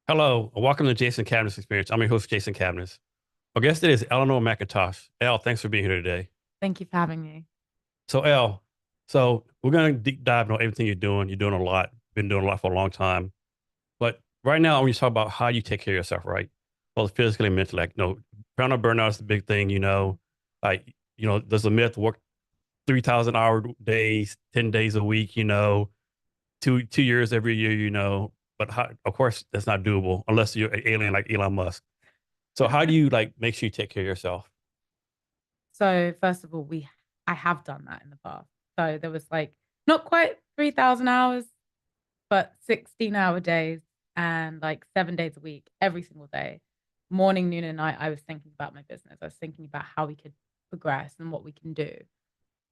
Hello, and welcome to Jason Cabinet's Experience. I'm your host, Jason Cabinet. Our guest today is Ellenor McIntosh. Elle, thanks for being here today. Thank you for having me. So, Elle, so we're going to deep dive into everything you're doing. You're doing a lot, been doing a lot for a long time. But right now, I want you to talk about how you take care of yourself, right? Both physically and mentally. Like, burnout is the big thing, Like, there's a myth work 3,000 hour days, 10 days a week, two years every year, But of course, that's not doable unless you're an alien like Elon Musk. So how do you like make sure you take care of yourself? So first of all, I have done that in the past. So there was like not quite 3,000 hours, but 16-hour days and like 7 days a week, every single day, morning, noon, and night. I was thinking about my business. I was thinking about how we could progress and what we can do.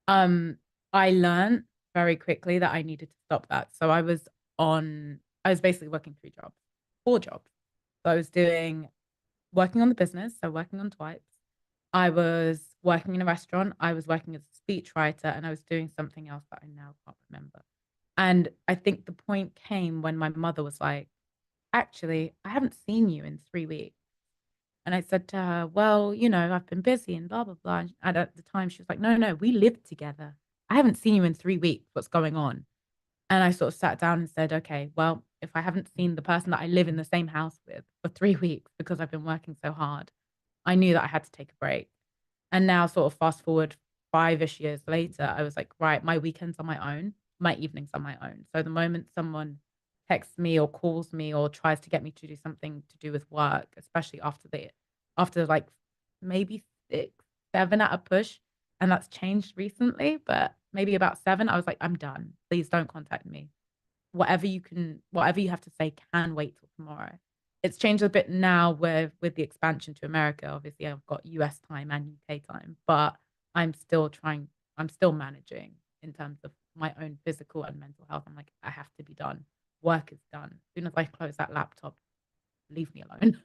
Um, I learned very quickly that I needed to stop that. So I was basically working three jobs, four jobs. So I was doing working on the business, so working on Twipes. I was working in a restaurant. I was working as a speechwriter, and I was doing something else that I now can't remember. And I think the point came when my mother was like, actually, I haven't seen you in 3 weeks. And I said to her, well, I've been busy and blah, blah, blah. And at the time, she was like, no, no, we live together. I haven't seen you in 3 weeks. What's going on? And I sort of sat down and said, okay, well, if I haven't seen the person that I live in the same house with for 3 weeks because I've been working so hard, I knew that I had to take a break. And now, sort of fast forward 5-ish years later, I was like, right, my weekends are my own, my evenings are my own. So the moment someone texts me or calls me or tries to get me to do something to do with work, especially after like maybe 6, 7 at a push, and that's changed recently, but maybe about 7, I was like, I'm done. Please don't contact me. Whatever you have to say can wait till tomorrow. It's changed a bit now with the expansion to America. Obviously, I've got US time and UK time, but I'm still managing in terms of my own physical and mental health. I'm like, I have to be done. Work is done. As soon as I close that laptop, leave me alone.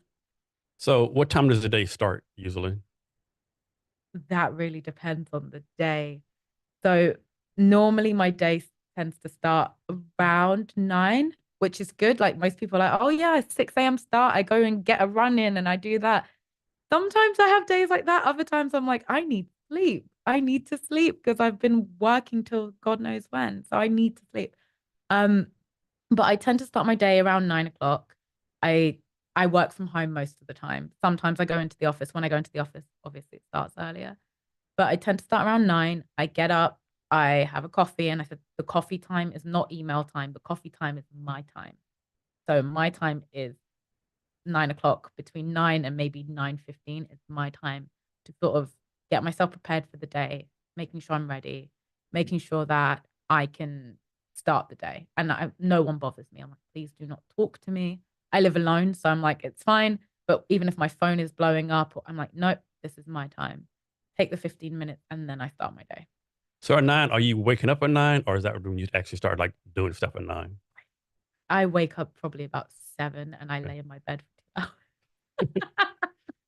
So what time does the day start usually? That really depends on the day. So normally my day tends to start around 9, which is good. Like most people are like, oh yeah, 6 a.m. start. I go and get a run in and I do that. Sometimes I have days like that. Other times I'm like, I need sleep. I need to sleep because I've been working till God knows when. So I need to sleep. Um, but I tend to start my day around 9 o'clock. I I work from home most of the time. Sometimes I go into the office. When I go into the office, obviously it starts earlier, but I tend to start around 9. I get up, I have a coffee, and I said the coffee time is not email time. The coffee time is my time. So my time is 9 o'clock. Between 9 and maybe 9:15 is my time to sort of get myself prepared for the day, making sure I'm ready, making sure that I can start the day. And no one bothers me. I'm like, please do not talk to me. I live alone, so I'm like, it's fine. But even if my phone is blowing up, I'm like, nope, this is my time. Take the 15 minutes and then I start my day. So at 9, are you waking up at 9 or is that when you actually start like doing stuff at 9? I wake up probably about 7 and I lay in my bed for 2 hours.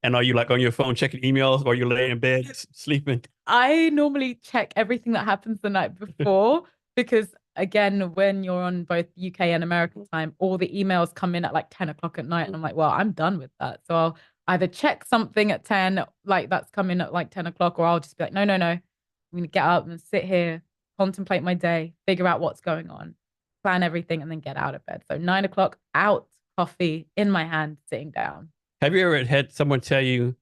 And are you like on your phone checking emails or you're laying in bed sleeping? I normally check everything that happens the night before because, again, when you're on both UK and American time, all the emails come in at like 10 o'clock at night. And I'm like, well, I'm done with that. So I'll either check something at 10, like that's coming at like 10 o'clock, or I'll just be like, no, no, no. I'm going to get up and sit here, contemplate my day, figure out what's going on, plan everything, and then get out of bed. So 9 o'clock, out, coffee in my hand, sitting down. Have you ever had someone tell you,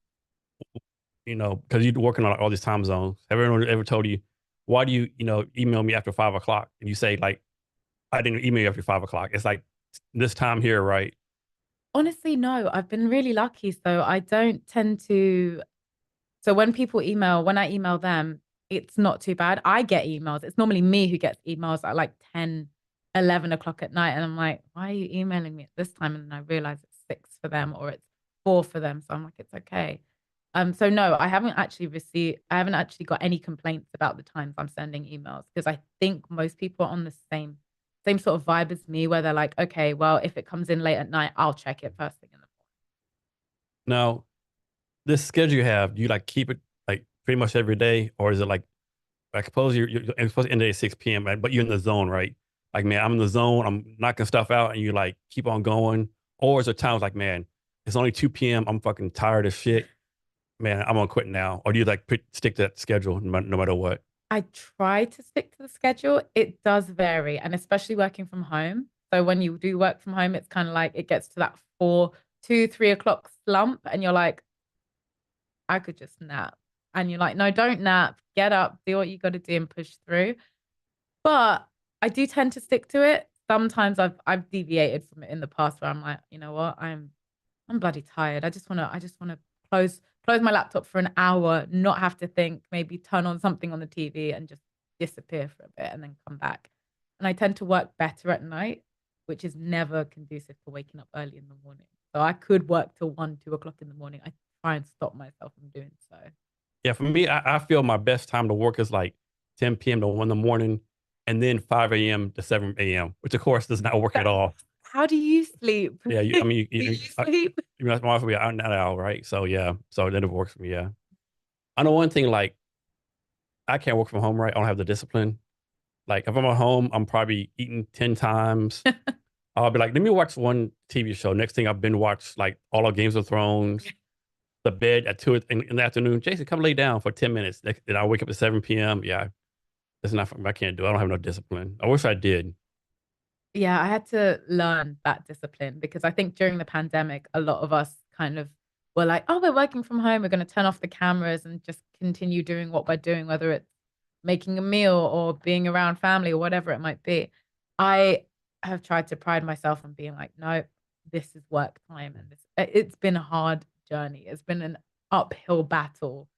because you're working on all these time zones, have anyone ever told you, why do you, email me after 5 o'clock? And you say like, I didn't email you after 5 o'clock. It's like this time here, right? Honestly, no, I've been really lucky. So I don't tend to. So when I email them, it's not too bad. I get emails. It's normally me who gets emails at like 10, 11 o'clock at night. And I'm like, why are you emailing me at this time? And then I realize it's 6 for them or it's 4 for them. So I'm like, it's okay. So no, I haven't actually got any complaints about the times I'm sending emails because I think most people are on the same sort of vibe as me, where they're like, okay, well, if it comes in late at night, I'll check it first thing in the Now, this schedule you have, do you like keep it like pretty much every day? Or is it like, I suppose you're supposed to end at 6 p.m., right? But you're in the zone, right? Like, man, I'm in the zone. I'm knocking stuff out and you like keep on going. Or is there times like, man, it's only 2 p.m. I'm fucking tired of shit. Man, I'm gonna quit now. Or do you like stick to that schedule no matter what? I try to stick to the schedule. It does vary, and especially working from home. So when you do work from home, it's kind of like it gets to that 3 o'clock slump, and you're like, I could just nap. And you're like, no, don't nap. Get up, do what you got to do, and push through. But I do tend to stick to it. Sometimes I've deviated from it in the past where I'm like, you know what, I'm bloody tired. I just wanna close my laptop for an hour, not have to think, maybe turn on something on the TV and just disappear for a bit and then come back. And I tend to work better at night, which is never conducive to waking up early in the morning. So I could work till 1, 2 o'clock in the morning. I try and stop myself from doing so. Yeah, for me, I feel my best time to work is like 10 p.m. to 1 in the morning, and then 5 a.m. to 7 a.m., which of course does not work at all. How do you sleep? Yeah, I mean, Do you sleep? that's my be out and out, right? So yeah, so then it works for me. Yeah, I know one thing. Like, I can't work from home, right? I don't have the discipline. Like, if I'm at home, I'm probably eating 10 times. I'll be like, let me watch one TV show. Next thing I've been watched like all of Games of Thrones, the bed at 2 in the afternoon. Jason, come lay down for 10 minutes. Then I wake up at 7 p.m. Yeah, it's not for me. I can't do it. I don't have no discipline. I wish I did. Yeah, I had to learn that discipline because I think during the pandemic, a lot of us kind of were like, oh, we're working from home. We're going to turn off the cameras and just continue doing what we're doing, whether it's making a meal or being around family or whatever it might be. I have tried to pride myself on being like, no, this is work time. And it's been a hard journey. It's been an uphill battle,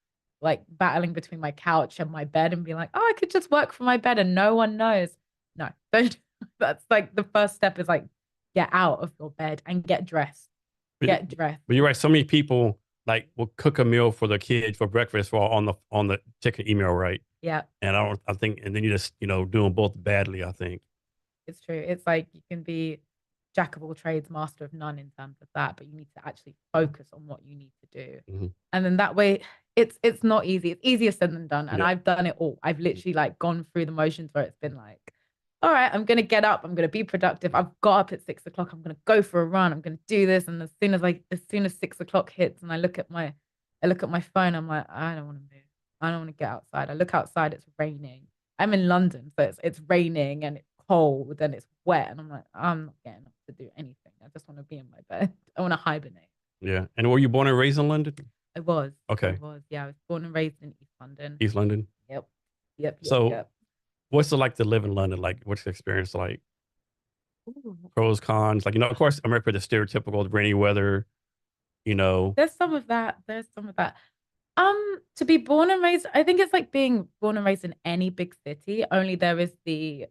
like battling between my couch and my bed and being like, oh, I could just work from my bed and no one knows. No, don't. That's like the first step is like get out of your bed and get dressed. But, Get dressed. but you're right. So many people like will cook a meal for their kids for breakfast while on the checking email, right? Yeah, And I think, and then you just doing both badly. I think. it's true. It's like you can be jack of all trades, master of none in terms of that, but you need to actually focus on what you need to do. Mhm. And then that way it's not easy. It's easier said than done. And Yeah. I've done it all. I've literally like gone through the motions where it's been like, all right, I'm gonna get up, I'm gonna be productive. I've got up at 6 o'clock, I'm gonna go for a run, I'm gonna do this. And as soon as 6 o'clock hits and I look at my phone, I'm like, I don't want to move. I don't want to get outside. I look outside, it's raining. I'm in London, so it's raining and it's cold and it's wet. And I'm like, I'm not getting up to do anything. I just want to be in my bed. I want to hibernate. Yeah. And were you born and raised in London? I was. I Okay. was. Yeah, I was born and raised in East London. East London. Yep. Yep. Yep. So Yep. what's it like to live in London? Like, what's the experience like? Ooh. Pros, cons? Like, of course, America, the stereotypical rainy weather, you know. There's some of that. There's some of that. To be born and raised, I think it's like being born and raised in any big city, only there is the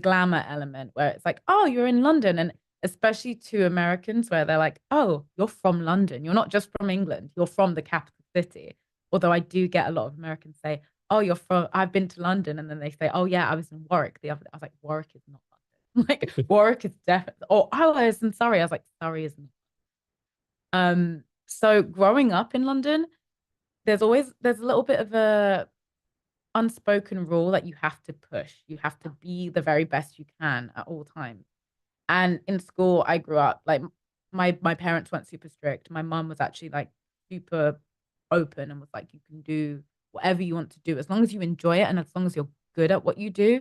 glamour element where it's like, oh, you're in London. And especially to Americans where they're like, oh, you're from London. You're not just from England, you're from the capital city. Although I do get a lot of Americans say, oh, I've been to London. And then they say, oh, yeah, I was in Warwick the other day. I was like, Warwick is not London. Like, Warwick is definitely, oh, I was in Surrey. I was like, Surrey isn't. So growing up in London, there's a little bit of a unspoken rule that you have to push. You have to be the very best you can at all times. And in school, I grew up like my parents weren't super strict. My mum was actually like super open and was like, you can do whatever you want to do as long as you enjoy it and as long as you're good at what you do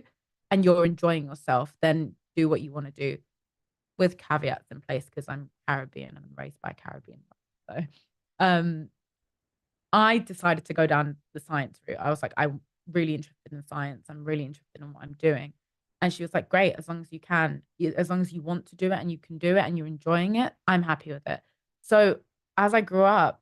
and you're enjoying yourself, then do what you want to do with caveats in place because I'm Caribbean and I'm raised by Caribbean. So um I decided to go down the science route. I was like, I'm really interested in science. I'm really interested in what I'm doing. And she was like, great, as long as you can, as long as you want to do it and you can do it and you're enjoying it, I'm happy with it. So as I grew up,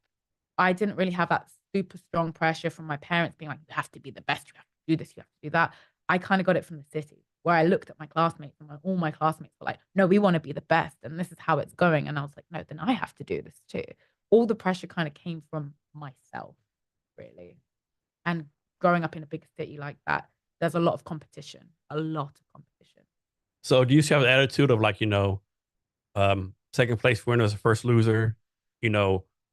I didn't really have that super strong pressure from my parents being like, you have to be the best, you have to do this, you have to do that. I kind of got it from the city where I looked at my classmates and all my classmates were like, no, we want to be the best. And this is how it's going. And I was like, no, then I have to do this too. All the pressure kind of came from myself, really. And growing up in a big city like that, there's a lot of competition, a lot of competition. So do you have an attitude of like, second place winner is the first loser,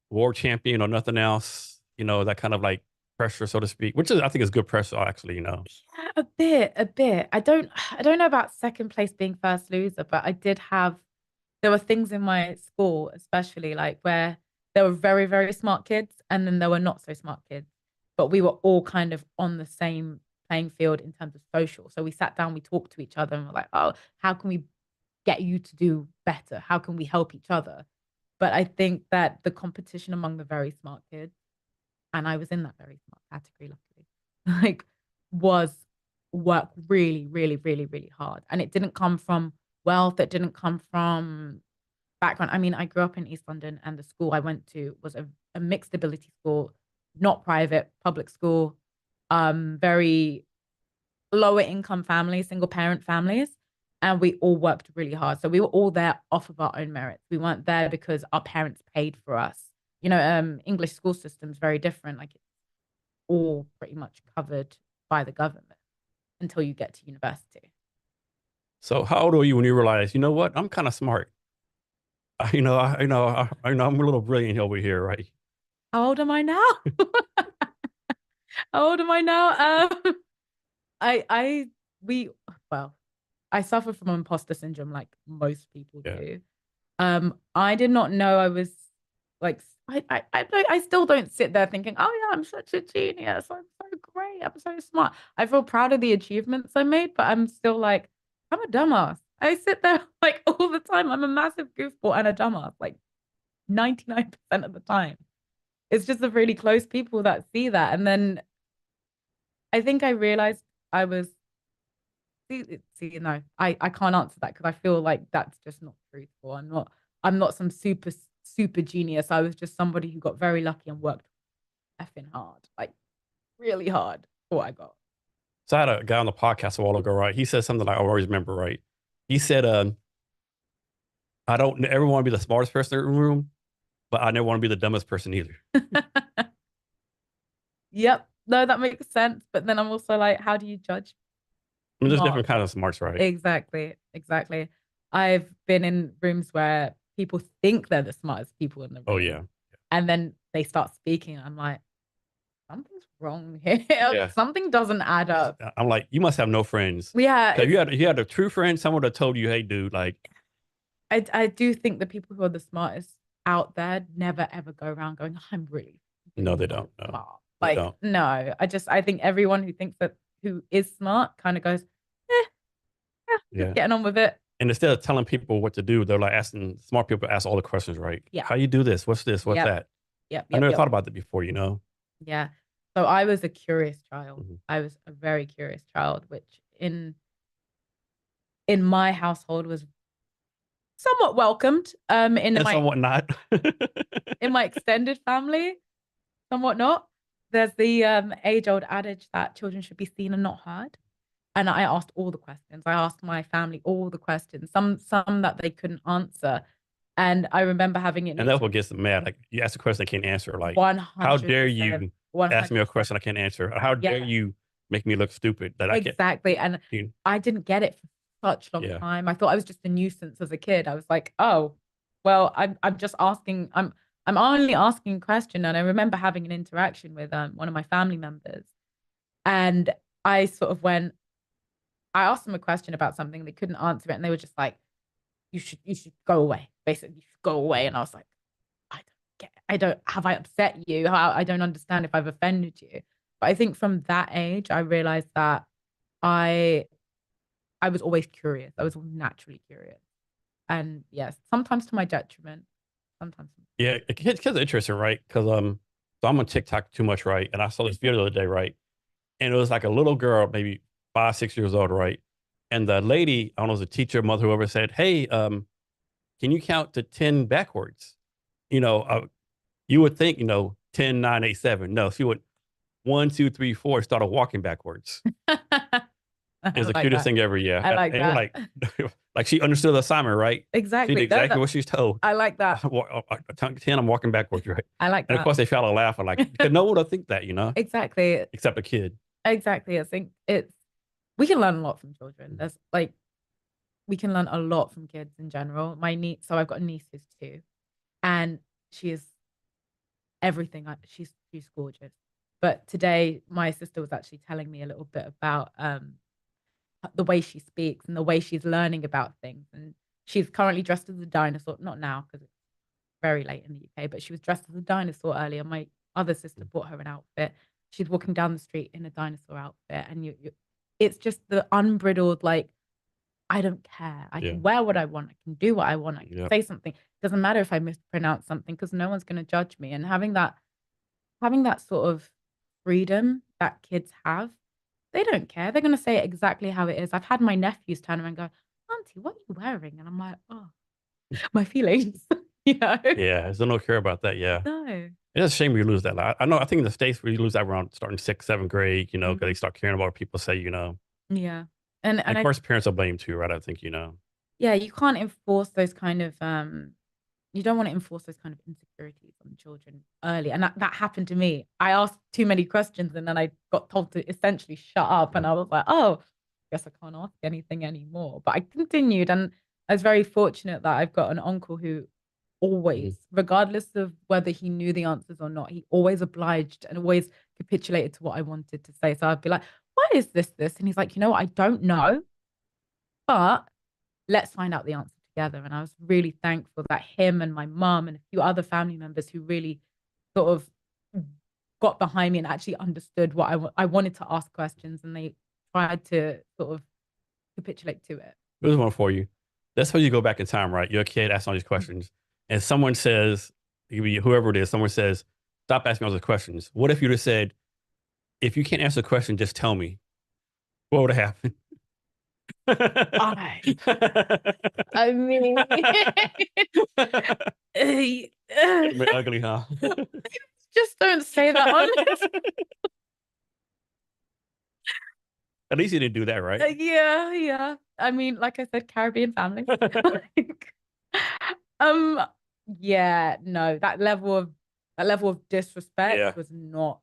world champion or nothing else, that kind of like pressure, so to speak, which is, I think is good pressure actually. Yeah, a bit. I don't know about second place being first loser, but I did have there were things in my school, especially like where there were very, very smart kids and then there were not so smart kids, but we were all kind of on the same playing field in terms of social. So we sat down, we talked to each other and we're like, oh, how can we get you to do better? How can we help each other? But I think that the competition among the very smart kids, and I was in that very smart category, luckily, like was work really, really, really, really hard. And it didn't come from wealth, it didn't come from background. I mean, I grew up in East London and the school I went to was a mixed ability school, not private, public school, very lower income families, single parent families. And we all worked really hard. So we were all there off of our own merits. We weren't there because our parents paid for us. English school system's very different. Like it's all pretty much covered by the government until you get to university. So how old were you when you realized, you know what, I'm kind of smart. I'm a little brilliant over here, right? How old am I now? How old am I now? I we well, I suffer from imposter syndrome like most people Yeah. do. I did not know I was like I still don't sit there thinking, oh yeah, I'm such a genius. I'm so great. I'm so smart. I feel proud of the achievements I made, but I'm still like, I'm a dumbass. I sit there like all the time. I'm a massive goofball and a dumbass, like 99% of the time. It's just the really close people that see that. And then I think I realized I was no, I can't answer that because I feel like that's just not truthful. I'm not some super genius. I was just somebody who got very lucky and worked effing hard, like really hard for what I got. So I had a guy on the podcast a while ago, right? He said something I always remember, right? He said, I don't ever want to be the smartest person in the room, but I never want to be the dumbest person either. Yep. No, that makes sense. But then I'm also like, how do you judge I mean, there's smart? different kinds of smarts, right? Exactly. Exactly. I've been in rooms where people think they're the smartest people in the Oh room. yeah. And then they start speaking. I'm like, something's wrong here. Yeah. Something doesn't add up. I'm like, you must have no friends. Yeah, Cause you had a true friend, someone that told you, hey, dude, like, I do think the people who are the smartest out there never ever go around going, I'm really, no, really they so don't. No, smart. they Like, don't. no, I think everyone who thinks that who is smart kind of goes, eh, just Yeah. getting on with it. And instead of telling people what to do, they're like asking smart people ask all the questions, right? Yeah. How you do this? What's this? What's Yep. that? Yep. I Yep. never Yep. thought about that before. Yeah. So I was a curious child. Mhm. I was a very curious child, which in my household was somewhat welcomed. In And my somewhat not. in my extended family, somewhat not. There's the age-old adage that children should be seen and not heard. And I asked all the questions. I asked my family all the questions, some that they couldn't answer. And I remember having an And that's what gets them mad. Like you ask a question they can't answer. Like, how dare 100%, you ask me a 100%. question I can't answer? How dare Yeah, you make me look stupid that I can't? exactly. And You, I didn't get it for such a long yeah. time. I thought I was just a nuisance as a kid. I was like, oh, well, I'm just asking, I'm only asking a question. And I remember having an interaction with one of my family members. And I sort of went, I asked them a question about something, they couldn't answer it, and they were just like, you should go away. Basically, you should go away. And I was like, I don't have I upset you? I don't understand if I've offended you. But I think from that age, I realized that I I was always curious. I was naturally curious. And yes, sometimes to my detriment, sometimes. Yeah. Kids are interesting, right? Because so I'm on TikTok too much, right? And I saw this video the other day, right? And it was like a little girl, maybe 5, 6 years old, right? And the lady, I don't know, it was a teacher, mother, whoever said, hey, can you count to 10 backwards? You know, you would think, 10, 9, 8, 7. No, she would 1, 2, 3, 4, started walking backwards. I It's the like cutest that. thing ever. Yeah. I like And you're that. like, like she understood the assignment, right? She did Exactly. No, exactly what she's told. I like that. 10, I'm walking backwards, right? I like And of that. course they fell a laughing, like, because no one would think that, Exactly. except a kid. Exactly. I think we can learn a lot from children. There's like we can learn a lot from kids in general. My niece, so I've got nieces too, and she is everything. She's gorgeous. But today, my sister was actually telling me a little bit about the way she speaks and the way she's learning about things. And She's currently dressed as a dinosaur. Not now because it's very late in the UK, but she was dressed as a dinosaur earlier. My other sister bought her an outfit. She's walking down the street in a dinosaur outfit, and it's just the unbridled like, I don't care. I Yeah. can wear what I want. I can do what I want. I can Yep. say something. Doesn't matter if I mispronounce something because no one's going to judge me. And having that sort of freedom that kids have, they don't care. They're going to say it exactly how it is. I've had my nephews turn around and go, Auntie, what are you wearing? And I'm like, oh, my feelings, you know? Yeah, there's no care about that. Yeah. No. It's a shame we lose that. I know, I think in the States, we lose that around starting 6th, 7th grade, you know, because they start caring about what people say, you know. Yeah. And And of course, parents are blamed too, right? I think, you know. yeah, you can't enforce those kind of you don't want to enforce those kind of insecurities on children early. And that happened to me. I asked too many questions and then I got told to essentially shut up. And I was like, oh, I guess I can't ask anything anymore. But I continued. And I was very fortunate that I've got an uncle who always, regardless of whether he knew the answers or not, he always obliged and always capitulated to what I wanted to say. So I'd be like, why is this? And he's like, you know what? I don't know, but let's find out the answer together. And I was really thankful that him and my mum and a few other family members who really sort of got behind me and actually understood what I wanted to ask questions, and they tried to sort of capitulate to it. Here's one for you. That's how you go back in time, right? You're a kid asking all these questions, and someone says, whoever it is, someone says, stop asking all those questions. What if you just said, if you can't answer the question, just tell me? What would have happened? I mean, ugly, huh? just don't say that, honest. At least you didn't do that, right? Yeah. I mean, like I said, Caribbean family. Yeah, no, that level of disrespect was not.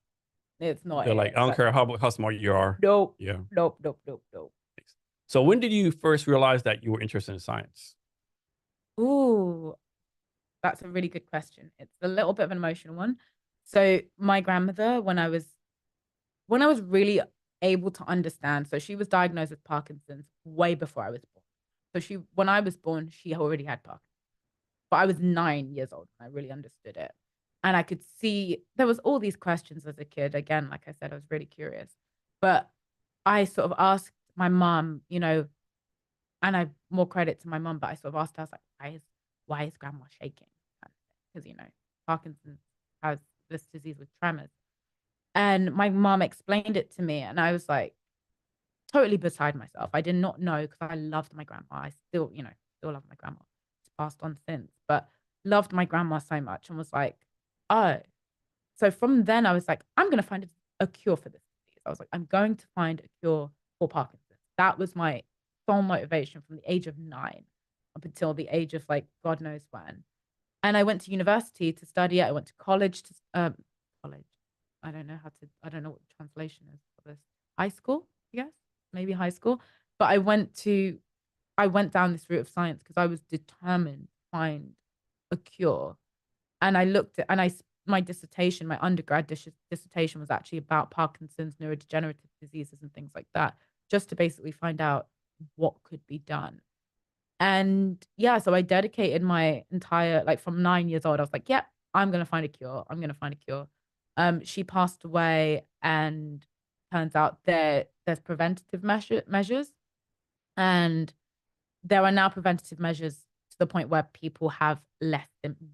It's not. They're like, I don't care how smart you are. Nope. Yeah. Nope. So when did you first realize that you were interested in science? Ooh, that's a really good question. It's a little bit of an emotional one. So my grandmother, when I was really able to understand, so she was diagnosed with Parkinson's way before I was born. So when I was born, she already had Parkinson's. But I was 9 years old and I really understood it. And I could see there was all these questions as a kid. Again, like I said, I was really curious. But I sort of asked my mom, you know, and I more credit to my mom, but I sort of asked her, I was like, why is grandma shaking? Because, you know, Parkinson's has this disease with tremors. And my mom explained it to me, and I was like totally beside myself. I did not know because I loved my grandma. I still, you know, still love my grandma. She's passed on since, but loved my grandma so much and was like, oh. So from then I was like, I'm going to find a cure for this disease. I was like, I'm going to find a cure for Parkinson's. That was my sole motivation from the age of 9 up until the age of like, God knows when. And I went to university to study it. I went to college college. I don't know what the translation is for this. High school, yes, maybe high school. But I went down this route of science because I was determined to find a cure. And I looked at, and my dissertation, my undergrad dissertation was actually about Parkinson's, neurodegenerative diseases and things like that, just to basically find out what could be done. And yeah, so I dedicated my entire, like from 9 years old, I was like, yep, I'm going to find a cure. I'm going to find a cure. She passed away, and turns out there's preventative measures, and there are now preventative measures to the point where people have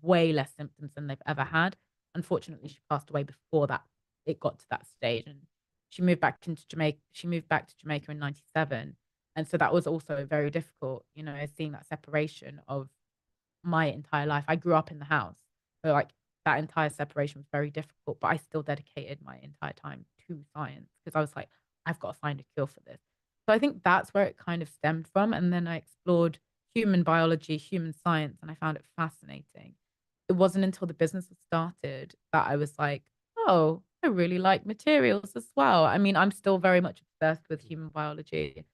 way less symptoms than they've ever had. Unfortunately, she passed away before that it got to that stage, and she moved back into Jamaica. She moved back to Jamaica in '97, and so that was also very difficult. You know, seeing that separation of my entire life. I grew up in the house, so like that entire separation was very difficult. But I still dedicated my entire time to science because I was like, I've got to find a cure for this. So I think that's where it kind of stemmed from. And then I explored human biology, human science, and I found it fascinating. It wasn't until the business was started that I was like, oh, I really like materials as well. I mean, I'm still very much obsessed with human biology.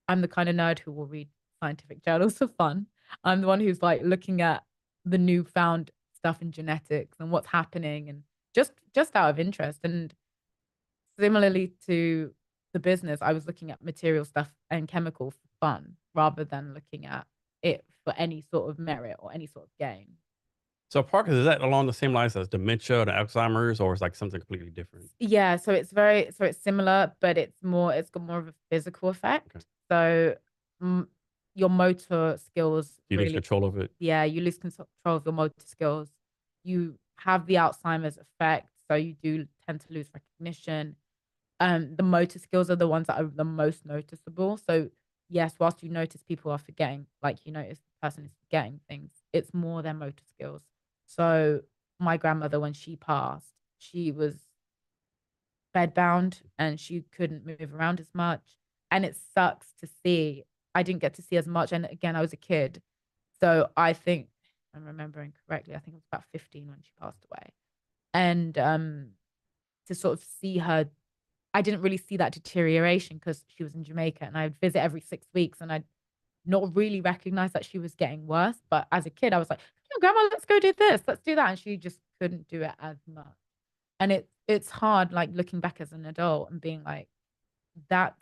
I'm the kind of nerd who will read scientific journals for fun. I'm the one who's like looking at the newfound stuff in genetics and what's happening, and just out of interest. And similarly to the business, I was looking at material stuff and chemical for fun rather than looking at it for any sort of merit or any sort of gain. So Parkinson's, is that along the same lines as dementia and Alzheimer's, or is like something completely different? Yeah, so it's similar, but it's got more of a physical Okay. effect. So mm, your motor skills You lose really, control of it. yeah, you lose control of your motor skills. You have the Alzheimer's effect, so you do tend to lose recognition. The motor skills are the ones that are the most noticeable. So yes, whilst you notice people are forgetting, like you notice the person is forgetting things, it's more their motor skills. So my grandmother, when she passed, she was bedbound and she couldn't move around as much. And it sucks to see. I didn't get to see as much. And again, I was a kid. So I think I'm remembering correctly, I think I was about 15 when she passed away. And to sort of see her, I didn't really see that deterioration because she was in Jamaica and I'd visit every 6 weeks and I'd not really recognize that she was getting worse. But as a kid, I was like, "Oh, grandma, let's go do this, let's do that." And she just couldn't do it as much. And it's hard, like looking back as an adult and being like, that's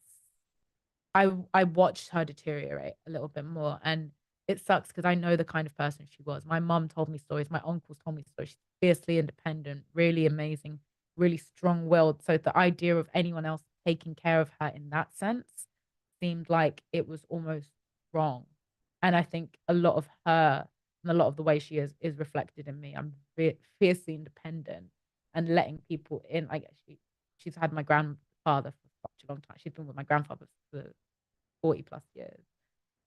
I watched her deteriorate a little bit more. And it sucks because I know the kind of person she was. My mum told me stories, my uncles told me stories. She's fiercely independent, really amazing, really strong-willed. So the idea of anyone else taking care of her in that sense seemed like it was almost wrong. And I think a lot of her and a lot of the way she is reflected in me. I'm fiercely independent and letting people in. Like she's had my grandfather for such a long time. She's been with my grandfather for 40 plus years.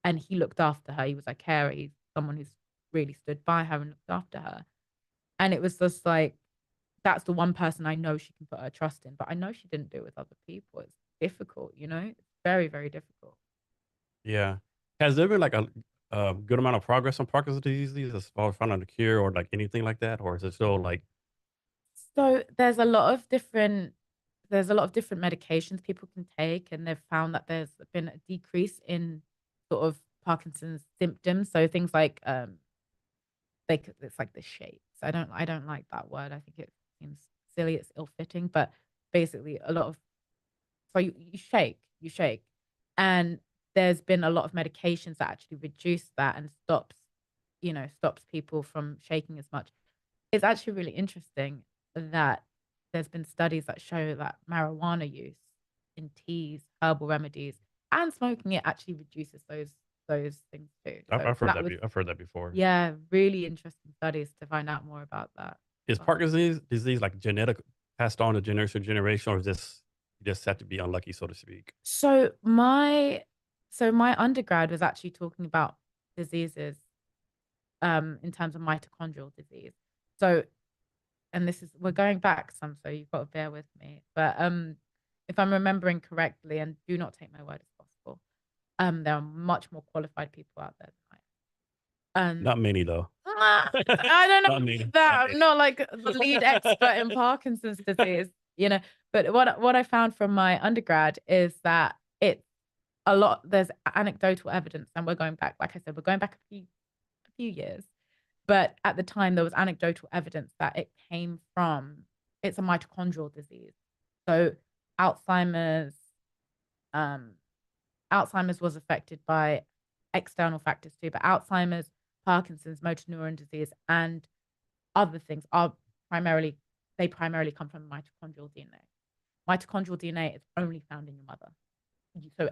And he looked after her. He was like carer. He's someone who's really stood by her and looked after her. And it was just like, that's the one person I know she can put her trust in. But I know she didn't do it with other people. It's difficult, you know? It's very, very difficult. Yeah. Has there been like a good amount of progress on Parkinson's disease as far as finding a cure or like anything like that, or is it still like So there's a lot of different medications people can take, and they've found that there's been a decrease in sort of Parkinson's symptoms. So things like it's like the shapes. I don't like that word. I think it seems silly. It's ill fitting, but basically a lot of so you shake, and there's been a lot of medications that actually reduce that and stops people from shaking as much. It's actually really interesting that there's been studies that show that marijuana use in teas, herbal remedies, and smoking it actually reduces those things too. So I've heard that that was, I've heard that before. yeah, really interesting studies to find out more about that. Is But Parkinson's disease like genetic, passed on to generation to generation, or is this you just have to be unlucky, so to speak? so my undergrad was actually talking about diseases in terms of mitochondrial disease. So, and this is we're going back some, so you've got to bear with me. But if I'm remembering correctly, and do not take my word as gospel, there are much more qualified people out there than I am. Not many though. I don't know Not many. that Not I'm many. not like the lead expert in Parkinson's disease, you know. But what I found from my undergrad is that it's a lot. There's anecdotal evidence, and we're going back, like I said, we're going back a few years. But at the time, there was anecdotal evidence that it's a mitochondrial disease. So Alzheimer's, um, Alzheimer's was affected by external factors too, but Alzheimer's, Parkinson's, motor neuron disease, and other things they primarily come from mitochondrial DNA. Mitochondrial DNA is only found in your mother. So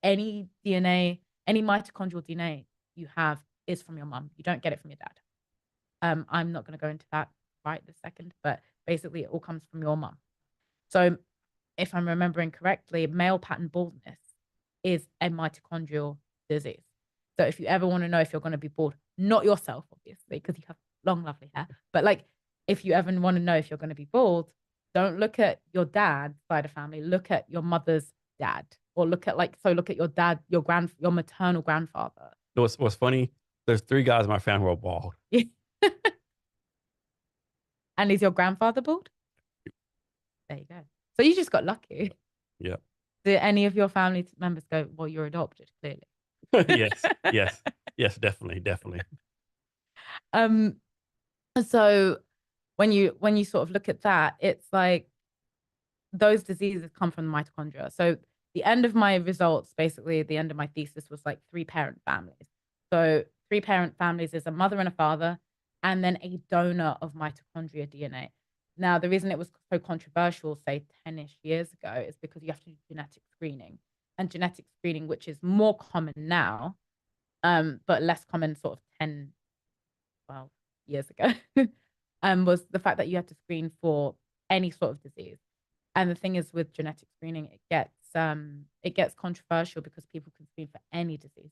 any DNA, any mitochondrial DNA you have is from your mum. You don't get it from your dad. I'm not going to go into that right this second, but basically it all comes from your mum. So if I'm remembering correctly, male pattern baldness is a mitochondrial disease. So if you ever want to know if you're going to be bald, not yourself, obviously, because you have long, lovely hair, but like if you ever want to know if you're going to be bald, don't look at your dad's side of family, look at your mother's dad, or look at your dad, your maternal grandfather. What's funny? There's 3 guys in my family who are bald. And is your grandfather bald? There you go. So you just got lucky. Yeah. Did any of your family members go, well, you're adopted, clearly? Yes. Yes. Yes. Definitely. Definitely. Um, so when you sort of look at that, it's like those diseases come from the mitochondria. So the end of my results, basically the end of my thesis was like 3-parent families. So 3-parent families is a mother and a father, and then a donor of mitochondria DNA. Now, the reason it was so controversial, say 10-ish years ago, is because you have to do genetic screening. And genetic screening, which is more common now, but less common sort of 10, 12 years ago, was the fact that you have to screen for any sort of disease. And the thing is, with genetic screening, it gets controversial because people can screen for any diseases.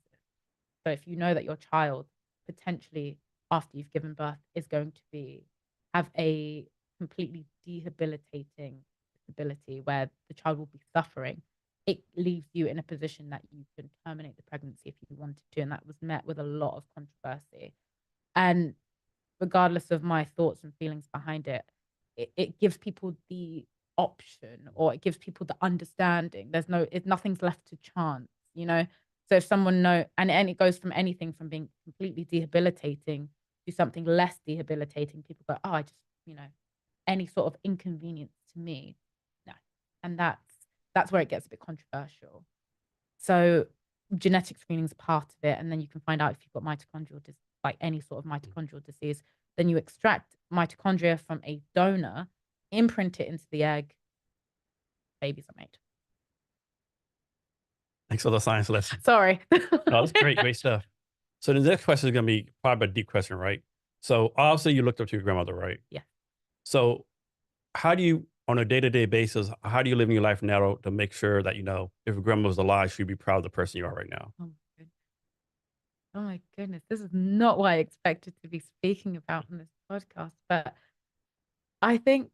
So if you know that your child potentially after you've given birth is going to have a completely debilitating disability where the child will be suffering, it leaves you in a position that you can terminate the pregnancy if you wanted to. And that was met with a lot of controversy. And regardless of my thoughts and feelings behind it, it gives people the option, or it gives people the understanding. Nothing's left to chance, you know? So if someone and it goes from anything from being completely debilitating to something less debilitating, people go, oh, I just, any sort of inconvenience to me, no. And that's where it gets a bit controversial. So genetic screening is part of it. And then you can find out if you've got mitochondrial disease, like any sort of mitochondrial disease. Then you extract mitochondria from a donor, imprint it into the egg, babies are made. Thanks for the science lesson. Sorry. No, that's great stuff. So the next question is going to be probably a deep question, right? So obviously you looked up to your grandmother, right? Yeah. So how do you, on a day-to-day basis, how do you live in your life now to make sure that, if your grandma was alive, she'd be proud of the person you are right now? Oh my goodness. This is not what I expected to be speaking about in this podcast, but I think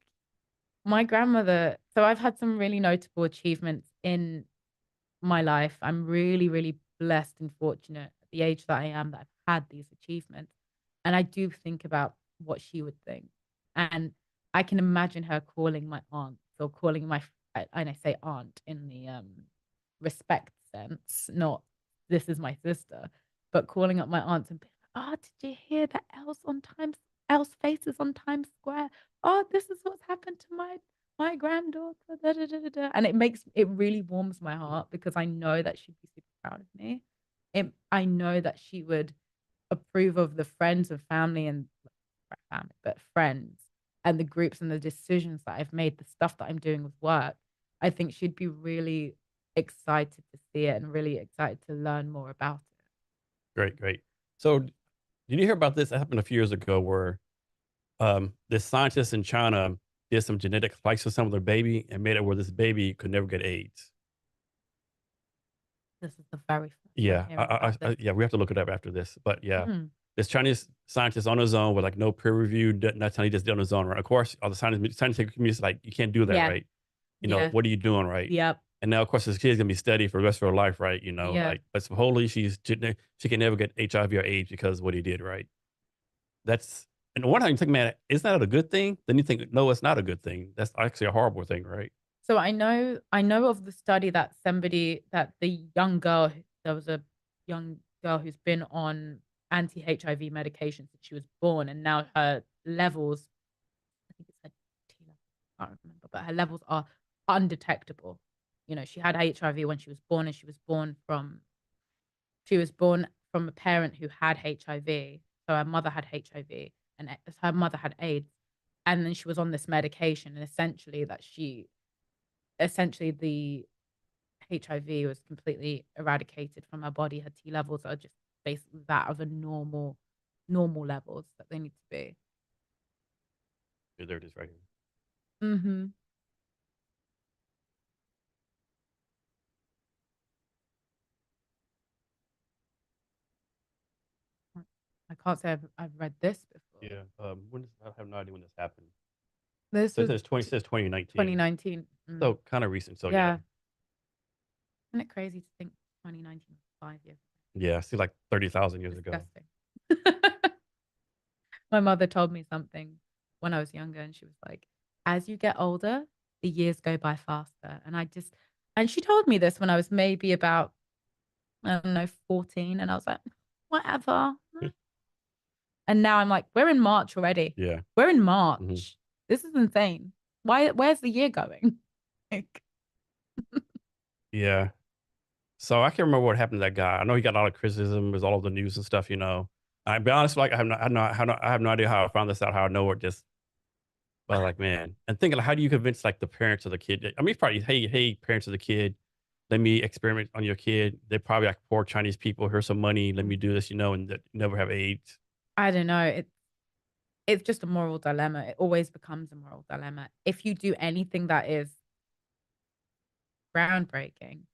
my grandmother, so I've had some really notable achievements in my life. I'm really, really blessed and fortunate at the age that I am that I've had these achievements. And I do think about what she would think. And I can imagine her calling my aunt, or calling and I say aunt in the respect sense, not this is my sister, but calling up my aunts and being like, oh, did you hear that Elle's face is on Times Square? Oh, this is what's happened to my granddaughter. Da, da, da, da, da. And it really warms my heart because I know that she'd be super proud of me. I know that she would approve of the friends and family, but friends and the groups and the decisions that I've made, the stuff that I'm doing with work. I think she'd be really excited to see it and really excited to learn more about it. Great. So did you hear about this? That happened a few years ago where this scientist in China did some genetic splicing on some of their baby and made it where this baby could never get AIDS. This is the very first Yeah, yeah, we have to look it up after this. But yeah, this Chinese scientist on his own with like no peer review, nothing, he just did on his own, right? Of course, all the scientific community is like, you can't do that, right? What are you doing, right? Yep. And now, of course, this kid's gonna be steady for the rest of her life, right? Like, but supposedly she can never get HIV or AIDS because of what he did, right? And one time you think, man, isn't that a good thing? Then you think, no, it's not a good thing. That's actually a horrible thing, right? So I know of the study that there was a young girl who's been on anti-HIV medication since she was born, and now her levels, I think it's her T level, I can't remember, but her levels are undetectable. She had HIV when she was born, and she was born from a parent who had HIV. So her mother had HIV and her mother had AIDS. And then she was on this medication, and essentially the HIV was completely eradicated from her body. Her T levels are just basically that of a normal levels that they need to be. Yeah, there it is right here. I can't say I've read this before. Yeah. I have no idea when this happened. This So was it says 2019. 2019. So kind of recent. So yeah. Isn't it crazy to think 2019 was 5 years ago? Yeah, I see like 30,000 years Disgusting. ago. My mother told me something when I was younger, and she was like, as you get older, the years go by faster. And she told me this when I was maybe about, I don't know, 14. And I was like, whatever. And now I'm like, we're in March already. Yeah. We're in March. This is insane. Where's the year going? Yeah. So I can't remember what happened to that guy. I know he got a lot of criticism with all of the news and stuff, you know. I'll be honest, like I have no idea how I found this out, how I know it just, but like, man, and thinking like, how do you convince like the parents of the kid? I mean, it's probably, hey, parents of the kid, let me experiment on your kid. They're probably like poor Chinese people. Here's some money. Let me do this, you know, and that never have AIDS. I don't know. It's just a moral dilemma. It always becomes a moral dilemma. If you do anything that is groundbreaking,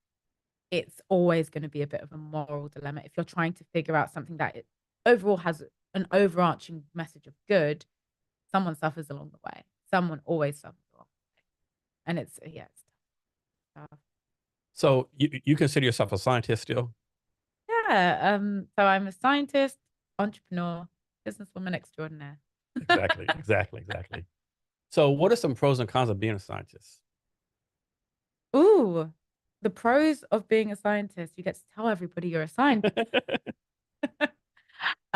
it's always going to be a bit of a moral dilemma. If you're trying to figure out something that overall has an overarching message of good, someone suffers along the way. Someone always suffers along the way. And it's tough. So you consider yourself a scientist still? Yeah. So I'm a scientist, entrepreneur, businesswoman extraordinaire. Exactly, exactly, exactly. So what are some pros and cons of being a scientist? Ooh, the pros of being a scientist. You get to tell everybody you're a scientist.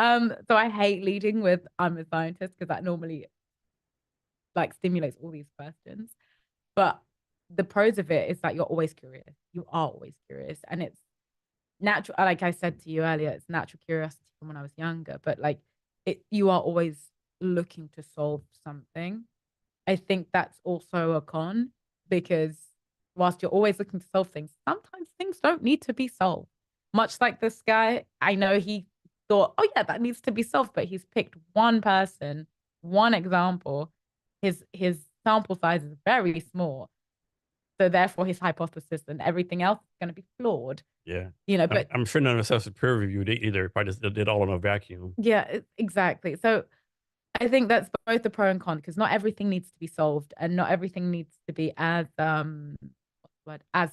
So I hate leading with I'm a scientist because that normally like stimulates all these questions. But the pros of it is that you're always curious. You are always curious. And it's natural, like I said to you earlier, it's natural curiosity from when I was younger, but like you are always looking to solve something. I think that's also a con because whilst you're always looking to solve things, sometimes things don't need to be solved. Much like this guy, I know he thought, oh yeah, that needs to be solved, but he's picked one person, one example. His sample size is very small. So therefore his hypothesis and everything else is going to be flawed. Yeah. You know, but I'm sure none of us has peer reviewed either. Probably just did all in a vacuum. yeah, exactly. So I think that's both the pro and con because not everything needs to be solved and not everything needs to be as what's the word, as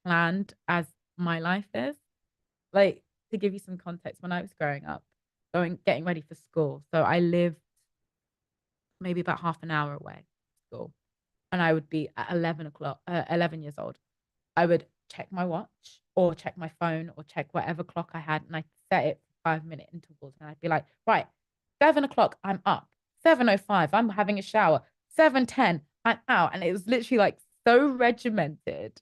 planned as my life is. Like to give you some context, when I was growing up, getting ready for school. So I lived maybe about half an hour away from school. And I would be at 11 o'clock, 11 years old. I would check my watch or check my phone or check whatever clock I had and I'd set it for 5 minute intervals. And I'd be like, right, 7 o'clock, I'm up. 7:05, I'm having a shower. 7:10, I'm out. And it was literally like so regimented,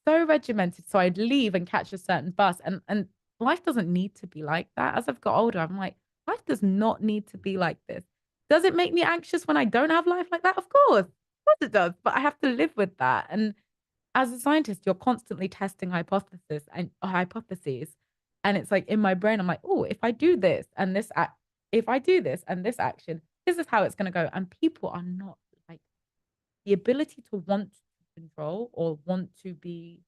so regimented. So I'd leave and catch a certain bus. And life doesn't need to be like that. As I've got older, I'm like, life does not need to be like this. Does it make me anxious when I don't have life like that? Of course. Of course it does. But I have to live with that. And as a scientist, you're constantly testing hypotheses. And it's like in my brain, I'm like, oh, if I do this and this if I do this and this action, this is how it's going to go. And people are not like the ability to want to control or want to be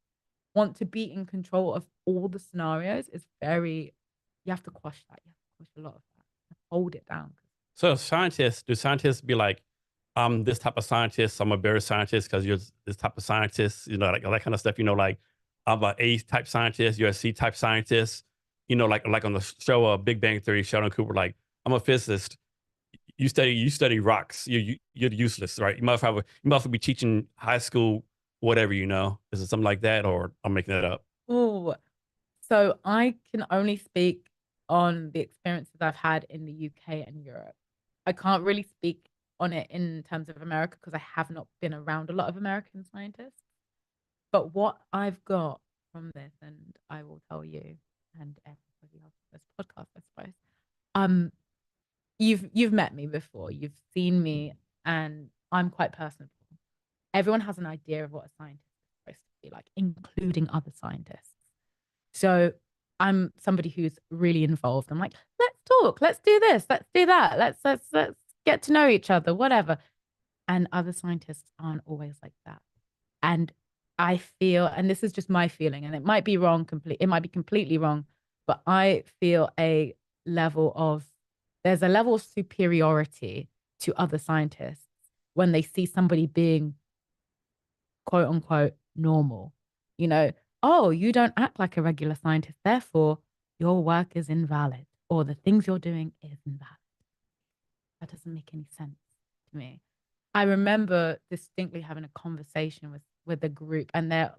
in control of all the scenarios is very, you have to quash that. You have to quash a lot of that. Hold it down. So do scientists be like, I'm this type of scientist, I'm a better scientist because you're this type of scientist, you know, like all that kind of stuff, you know, like I'm a A type scientist, you're a C type scientist, you know, like on the show Big Bang Theory, Sheldon Cooper, like I'm a physicist. You study rocks. You're useless, right? You must be teaching high school whatever, you know. Is it something like that, or I'm making that up? Oh, so I can only speak on the experiences I've had in the UK and Europe. I can't really speak on it in terms of America because I have not been around a lot of American scientists. But what I've got from this, and I will tell you and everybody else on this podcast, I suppose. Um, you've met me before, you've seen me, and I'm quite personable. Everyone has an idea of what a scientist is supposed to be like, including other scientists. So I'm somebody who's really involved. I'm like, let's talk, let's do this, let's do that, let's get to know each other, whatever. And other scientists aren't always like that. And I feel, and this is just my feeling, and it might be wrong, it might be completely wrong, but I feel there's a level of superiority to other scientists when they see somebody being quote unquote normal. You know, oh, you don't act like a regular scientist, therefore your work is invalid or the things you're doing is invalid. That doesn't make any sense to me. I remember distinctly having a conversation with a group, and they're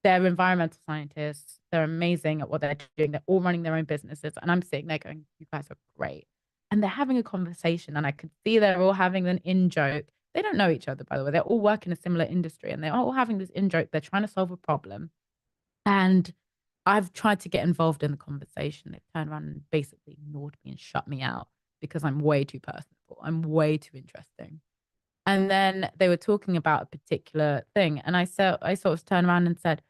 environmental scientists. They're amazing at what they're doing. They're all running their own businesses, and I'm sitting there going, "You guys are great." And they're having a conversation, and I could see they're all having an in joke. They don't know each other, by the way. They're all working in a similar industry, and they're all having this in joke. They're trying to solve a problem, and I've tried to get involved in the conversation. They've turned around and basically ignored me and shut me out because I'm way too personable. I'm way too interesting. And then they were talking about a particular thing. And I sort of turned around and said,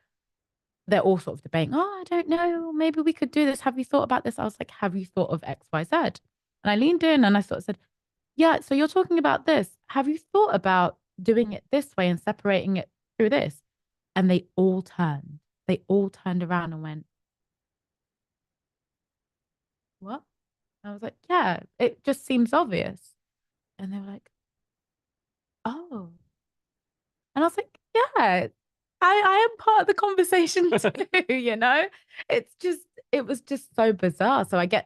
they're all sort of debating, oh, I don't know, maybe we could do this. Have you thought about this? I was like, have you thought of X, Y, Z? And I leaned in and I sort of said, yeah, so you're talking about this. Have you thought about doing it this way and separating it through this? And they all turned around and went, what? I was like, yeah, it just seems obvious. And they were like, oh. And I was like, yeah, I am part of the conversation too, you know? It's just, it was just so bizarre. So I get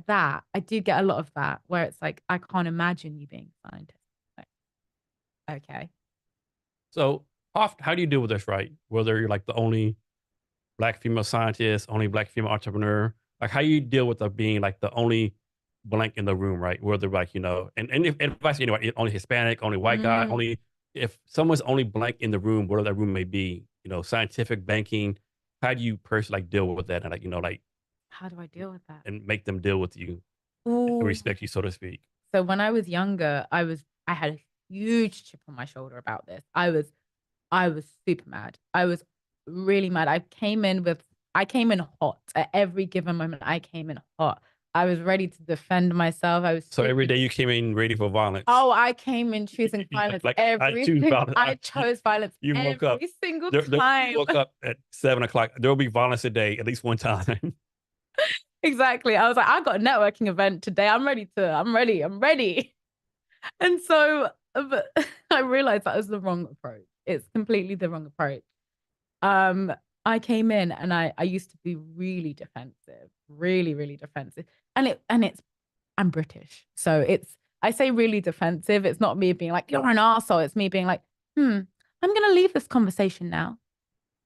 that. I do get a lot of that where it's like, I can't imagine you being a scientist. Like, okay. So how do you deal with this, right? Whether you're like the only black female scientist, only black female entrepreneur, like how you deal with the being like the only blank in the room, right? Whether like, and if I say anyway, only Hispanic, only white guy, Mm, only if someone's only blank in the room, whatever that room may be, scientific banking, how do you personally like deal with that and like, like how do I deal with that? and make them deal with you and Ooh. respect you, so to speak? So when I was younger, I had a huge chip on my shoulder about this. I was super mad. I was really mad. I came in hot at every given moment. I came in hot. I was ready to defend myself. I was So every super. day you came in ready for violence. Oh, I came in choosing violence Like I choose everything. violence. I chose violence You woke up. every single You time. woke up at 7 o'clock. There will be violence a day at least one time. Exactly. I was like, I got a networking event today. I'm ready. I'm ready. And so but I realized that was the wrong approach. It's completely the wrong approach. Um, I came in and I used to be really defensive, really, really defensive. And I'm British. So I say really defensive. It's not me being like, you're an arsehole. It's me being like, I'm gonna leave this conversation now.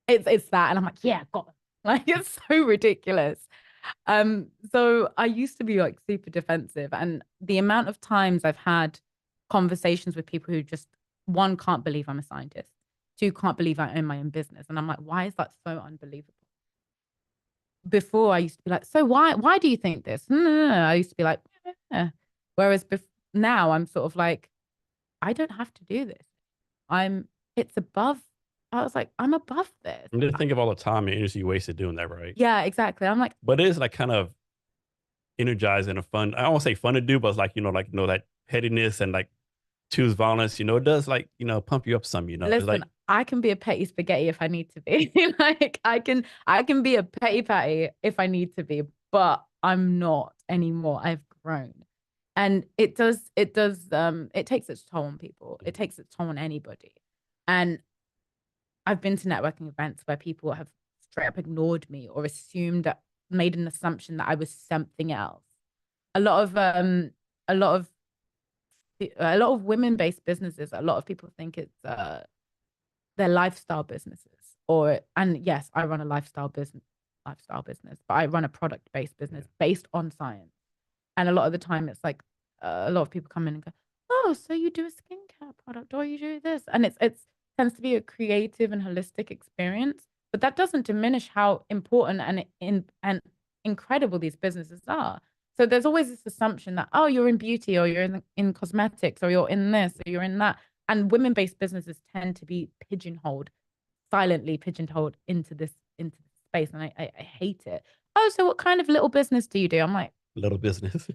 It's that. And I'm like, yeah, got it. Like it's so ridiculous. So I used to be like super defensive, and the amount of times I've had conversations with people who just one can't believe I'm a scientist, two can't believe I own my own business, and I'm like, why is that so unbelievable? Before I used to be like, so why do you think this? No, no, no, no. I used to be like, "Eh." Whereas now I'm sort of like, I don't have to do this. I'm it's above. I was like, I'm above this. And just think of all the time and energy you wasted doing that, right? Yeah, exactly. I'm like, But it is like kind of energizing and fun. I don't want to say fun to do, but it's like, like, that pettiness and like choose violence, it does like, pump you up some, It's listen, like, I can be a petty spaghetti if I need to be. Like I can be a petty patty if I need to be, but I'm not anymore. I've grown. And it takes its toll on people. It takes its toll on anybody. And I've been to networking events where people have straight up ignored me or assumed that made an assumption that I was something else. A lot of a lot of a lot of women-based businesses, a lot of people think it's they're lifestyle businesses. And yes, I run a lifestyle business, but I run a product-based business based on science. And a lot of the time it's like a lot of people come in and go, oh, so you do a skincare product or you do this. And it's tends to be a creative and holistic experience. But that doesn't diminish how important and incredible these businesses are. So there's always this assumption that, oh, you're in beauty or you're in cosmetics or you're in this or you're in that. And women-based businesses tend to be pigeonholed, silently pigeonholed into this space. And I hate it. Oh, so what kind of little business do you do? I'm like, little business.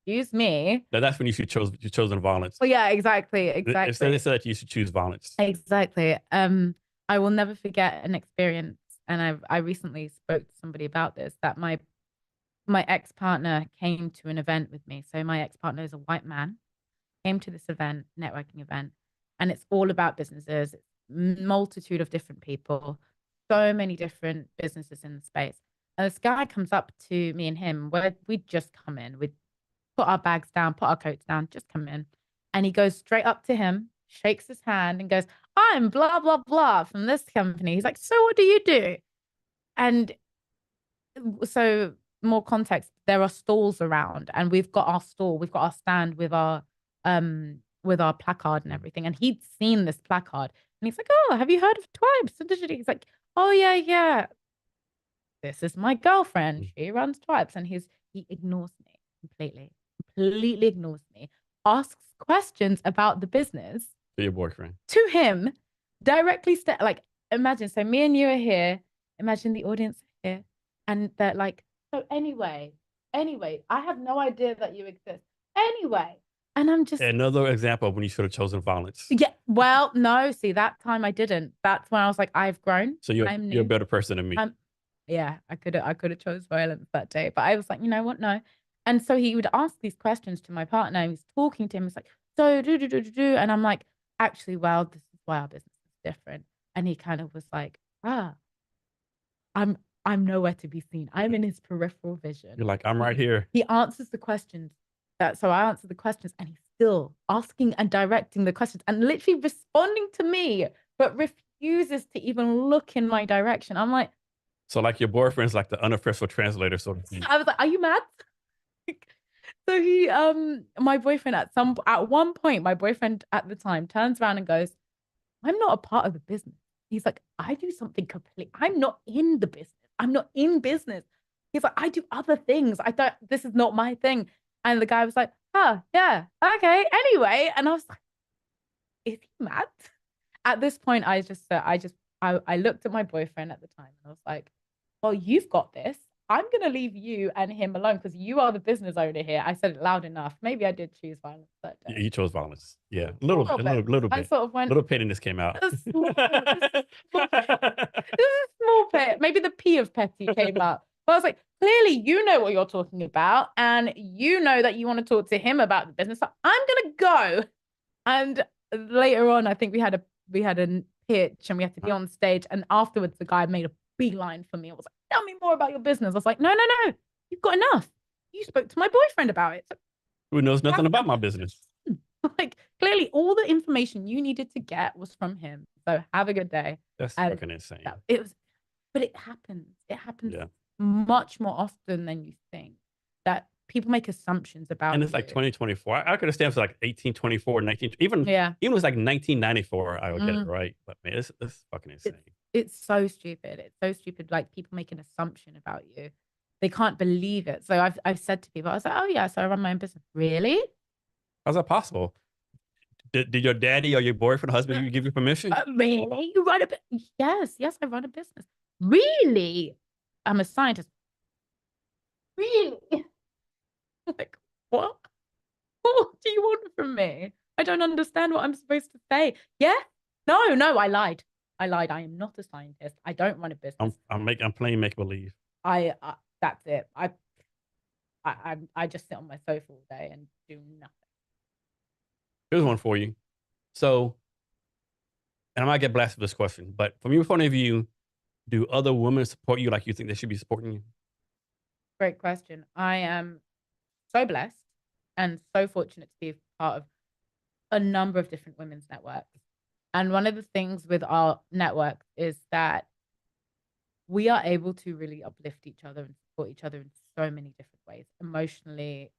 excuse me. Now that's when you chosen violence. Well, yeah, exactly, Instead they exactly, said that you should choose violence. exactly. I will never forget an experience, and I recently spoke to somebody about this, that my ex-partner came to an event with me. So my ex-partner is a white man, came to this event, networking event, and it's all about businesses, it's multitude of different people, so many different businesses in the space. And this guy comes up to me and him, where we'd just come in, we'd put our bags down, put our coats down, just come in. And he goes straight up to him, shakes his hand, and goes, I'm blah, blah, blah from this company. He's like, so what do you do? And so, more context, there are stalls around, and we've got our stall, we've got our stand with our placard and everything. And he'd seen this placard and he's like, oh, have you heard of Twipes? He's like, oh yeah, yeah. this is my girlfriend. Mm. She runs Twipes. And he ignores me completely ignores me, asks questions about the business To your boyfriend. to him directly. Like, imagine, so me and you are here. Imagine the audience here. And they're like, so anyway, I have no idea that you exist. Anyway. And I'm just Another example of when you should have chosen violence. yeah. Well, no, see, that time I didn't. That's when I was like, I've grown. So you're I'm you're a new. better person than me. Yeah, I could have chose violence that day, but I was like, you know what, no. And so he would ask these questions to my partner. He was talking to him. He's like, so and I'm like, actually, well, this is why our business is different. And he kind of was like, I'm nowhere to be seen. I'm in his peripheral vision. You're like, I'm right here. He answers the questions. So I answer the questions, and he's still asking and directing the questions and literally responding to me, but refuses to even look in my direction. I'm like, so like your boyfriend's like the unofficial translator sort of thing. I was like, are you mad? So he, my boyfriend at one point, my boyfriend at the time turns around and goes, I'm not a part of the business. He's like, I do something complete. I'm not in the business. I'm not in business. He's like, I do other things. This is not my thing. And the guy was like, oh, yeah, okay, anyway. And I was like, is he mad? At this point, I looked at my boyfriend at the time and I was like, well, you've got this. I'm going to leave you and him alone because you are the business owner here. I said it loud enough. Maybe I did choose violence that day. You chose violence. Yeah. A little bit. I sort of went, little pettiness came out. a small bit. Maybe the P of petty came out. But I was like, clearly you know what you're talking about. And you know that you want to talk to him about the business. So I'm going to go. And later on, I think we had a pitch and we had to be on stage. And afterwards, the guy made a beeline for me. I was like, tell me more about your business. I was like, no. You've got enough. You spoke to my boyfriend about it. So, who knows nothing about my business? like, clearly all the information you needed to get was from him. So have a good day. That's fucking insane. But it happens. It happens much more often than you think, that people make assumptions about. And it's like 2024. I could have stamped like 1824, 19, even it was like 1994. I would get it right. But man, it's fucking insane. It's so stupid. It's so stupid. Like, people make an assumption about you. They can't believe it. So I've said to people, I was like, oh yeah, so I run my own business. Really? How's that possible? Did your daddy or your boyfriend, husband, give you permission? Really? You run a business? Yes, I run a business. Really? I'm a scientist. Really? Like, what? What do you want from me? I don't understand what I'm supposed to say. Yeah? No, I lied. I am not a scientist. I don't run a business. I'm playing make believe. That's it. I just sit on my sofa all day and do nothing. Here's one for you. So, and I might get blasted for this question, but from your point of view, do other women support you like you think they should be supporting you? Great question. I am so blessed and so fortunate to be part of a number of different women's networks. And one of the things with our network is that we are able to really uplift each other and support each other in so many different ways, emotionally,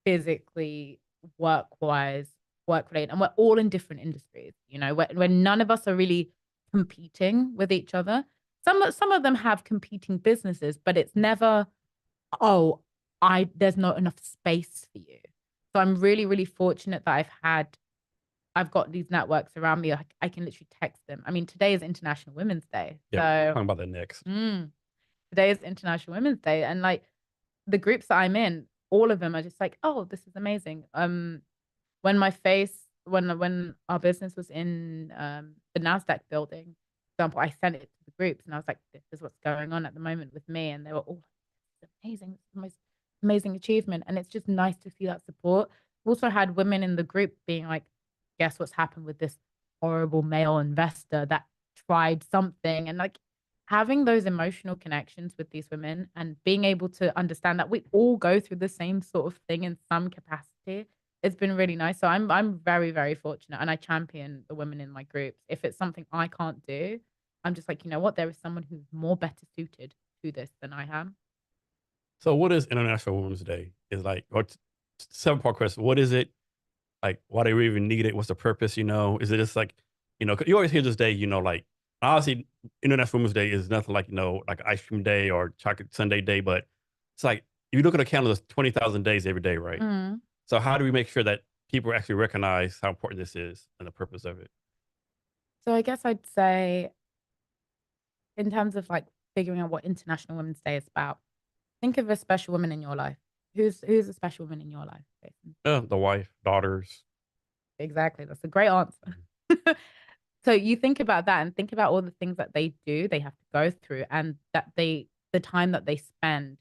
physically, work-wise, work-related. And we're all in different industries, you know, where none of us are really competing with each other. Some of them have competing businesses, but it's never, there's not enough space for you. So I'm really, really fortunate that I've got these networks around me. I can literally text them. I mean, today is International Women's Day. Yeah, talking about that next. Today is International Women's Day. And like, the groups that I'm in, all of them are just like, oh, this is amazing. When our business was in the NASDAQ building, for example, I sent it to the groups and I was like, this is what's going on at the moment with me. And they were all like, it's amazing. It's the most amazing achievement. And it's just nice to see that support. We also had women in the group being like, guess what's happened with this horrible male investor that tried something. And like, having those emotional connections with these women and being able to understand that we all go through the same sort of thing in some capacity, it's been really nice. So I'm very, very fortunate, and I champion the women in my groups. If it's something I can't do, I'm just like, you know what, there is someone who's more better suited to this than I am. So what is International Women's Day? Is like, or 7-part question. What is it? Like, why do we even need it? What's the purpose? You know, is it just like, you know, you always hear this day, you know, like Honestly, International Women's Day is nothing like, like ice cream day or chocolate Sunday day, but it's like, if you look at a calendar, there's 20,000 days every day, right? Mm. So how do we make sure that people actually recognize how important this is and the purpose of it? So I guess I'd say, in terms of like figuring out what International Women's Day is about, think of a special woman in your life. Who's a special woman in your life, Jason? The wife, daughters. Exactly. That's a great answer. Mhm. So you think about that and think about all the things that they do, they have to go through, and that the time that they spend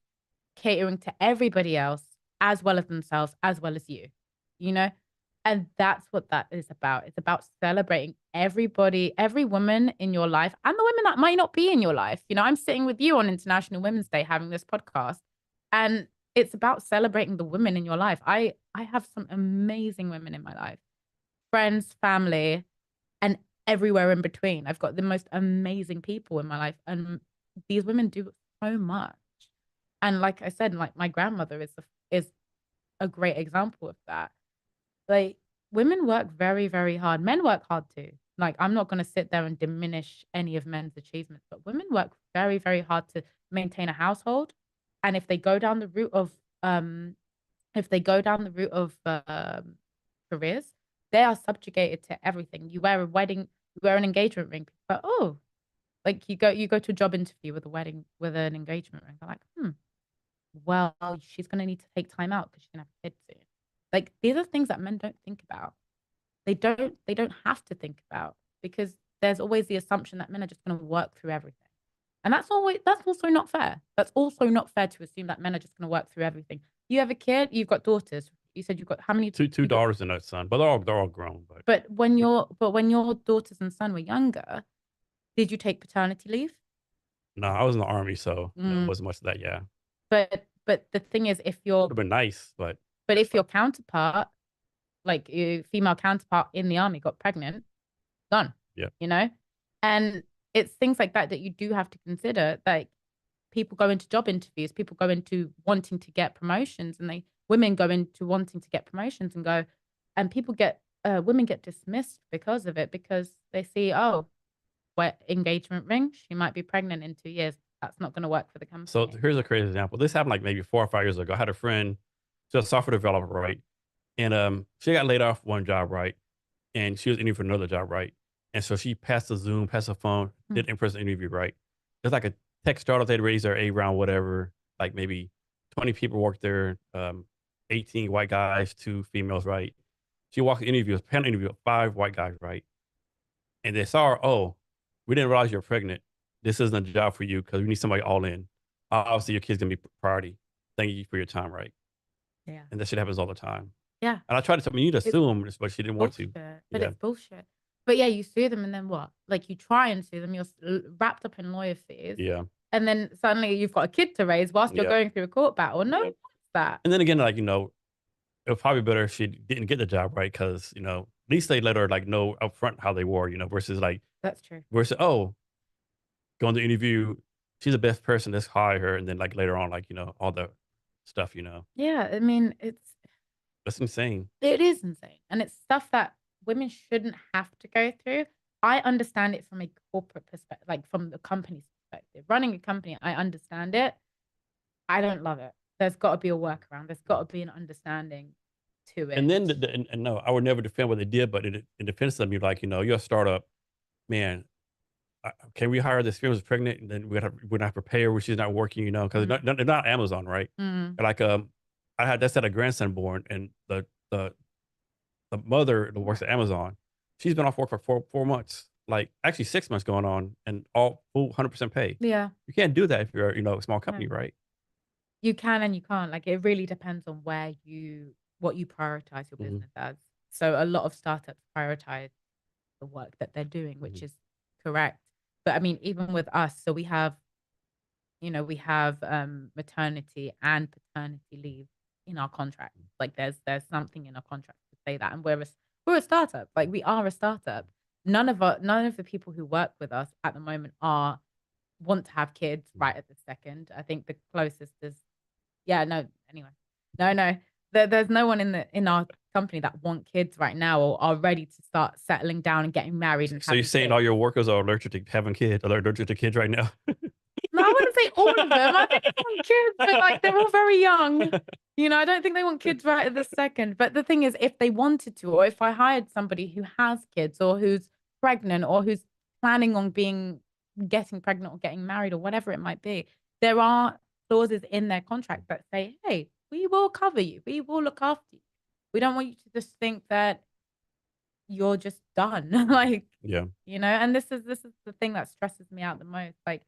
catering to everybody else as well as themselves, as well as you know? And that's what that is about. It's about celebrating everybody, every woman in your life, and the women that might not be in your life. I'm sitting with you on International Women's Day having this podcast, and it's about celebrating the women in your life. I have some amazing women in my life, friends, family, and everywhere in between. I've got the most amazing people in my life, and these women do so much. And like I said, like my grandmother is a great example of that. Like, women work very, very hard. Men work hard too. Like, I'm not going to sit there and diminish any of men's achievements, but women work very, very hard to maintain a household. And if they go down the route of um if they go down the route of careers, they are subjugated to everything. You wear an engagement ring. But oh, like you go to a job interview with a wedding with an engagement ring. They're like, well, she's gonna need to take time out because she's gonna have kids soon. Like, these are things that men don't think about. They don't have to think about, because there's always the assumption that men are just gonna work through everything. And that's also not fair. That's also not fair to assume that men are just gonna work through everything. You have a kid, you've got daughters. You said you've got how many? Two You got, daughters and a son, but they're all grown. But but when your daughters and son were younger, did you take paternity leave? no, I was in the army, so it Mm. wasn't much of that. Yeah, But the thing is, would have been nice, but if your counterpart, like your female counterpart in the army, got pregnant, done, yeah. you know? And it's things like that that you do have to consider. Like, people go into job interviews, people go into wanting to get promotions, and women go into wanting to get promotions and women get dismissed because of it, because they see, oh, wet engagement ring, she might be pregnant in 2 years. That's not going to work for the So company. here's a crazy example. This happened like maybe 4 or 5 years ago. I had a friend, she's a software developer, right? And she got laid off one job, right? And she was interviewing for another job, right? And so she passed the Zoom, passed the phone, Hmm. did an in-person interview, right? There's like a tech startup, they'd raised their A round, whatever. Like maybe 20 people worked there, 18 white guys, two females, right? She walked the interview, a panel interview with 5 white guys, right? And they saw her, oh, we didn't realize you're pregnant. This isn't a job for you because we need somebody all in. Obviously, your kid's gonna be priority. Thank you for your time, right? Yeah. And that shit happens all the time. Yeah. And I tried to tell me, you need to It's assume, but she didn't want to. bullshit. But Yeah. it's bullshit. But yeah, you sue them, and then what? Like, you try and sue them, you're wrapped up in lawyer fees, Yeah. and then suddenly you've got a kid to raise whilst you're Yeah. going through a court battle. No one Yep. wants that. And then again, like, it was probably better if she didn't get the job, right? Because, at least they let her like know upfront how they were, versus like, That's true. oh, going to interview, she's the best person, let's hire her. And then like later on, like, all the stuff, Yeah, I mean, that's insane. it is insane, and it's stuff that women shouldn't have to go through. I understand it from a corporate perspective, like from the company's perspective. Running a company, I understand it. I don't love it. There's got to be a workaround. There's got to be an understanding to And it. then, and no, I would never defend what they did, but in defense of me, like, you're a startup, man. Can we hire this female who's pregnant, and then we're not prepared where she's not working, because they're not Amazon, right? Mm. Like, I had a grandson born, and the mother that works at Amazon, she's been off work for 4 months, like actually 6 months going on, and all full 100% pay. Yeah. You can't do that if you're a small company, No. right? You can and you can't. Like, it really depends on what you prioritize your Hmm. business as. So a lot of startups prioritize the work that they're doing, which Hmm. is correct. But I mean, even with us, so we have maternity and paternity leave in our contract. Like, there's something in our contract to say that, and we're a startup. Like, we are a startup. None of the people who work with us at the moment want to have kids right at the second. I think the closest is, yeah, no, anyway. No, no. there's no one in our company that want kids right now or are ready to start settling down and getting married and So you're having saying kids. all your workers are allergic to having kids, allergic to kids right now? No, I wouldn't say all of them. I think they want kids, but like they're all very young. You know, I don't think they want kids right at the second. But the thing is, if they wanted to, or if I hired somebody who has kids or who's pregnant or who's planning on getting pregnant or getting married or whatever it might be, there are clauses in their contract that say, hey, we will cover you. We will look after you. We don't want you to just think that you're just done. Like, Yeah. you know, and this is the thing that stresses me out the most. Like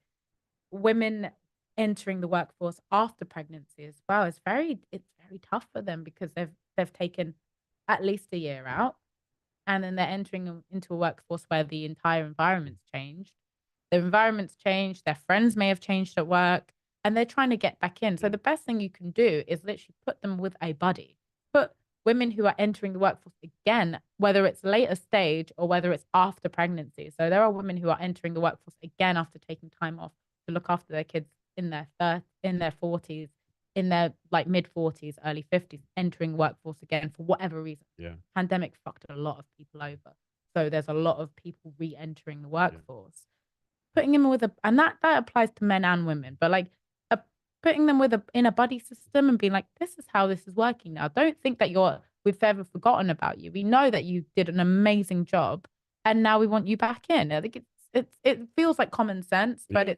women entering the workforce after pregnancy as well it's very tough for them because they've taken at least a year out, and then they're entering into a workforce where the entire environment's changed. Their environment's changed, their friends may have changed at work, and they're trying to get back in. So the best thing you can do is literally put them with a buddy. Put women who are entering the workforce again, whether it's later stage or whether it's after pregnancy. So there are women who are entering the workforce again after taking time off to look after their kids in their 40s, in their like mid 40s, early 50s, entering workforce again for whatever reason. Yeah. Pandemic fucked a lot of people over. So there's a lot of people re-entering the workforce. Putting them with and that applies to men and women, but like putting them in a buddy system and being like, this is how this is working now. Don't think that we've ever forgotten about you. We know that you did an amazing job and now we want you back in. I think it feels like common sense, but Yeah.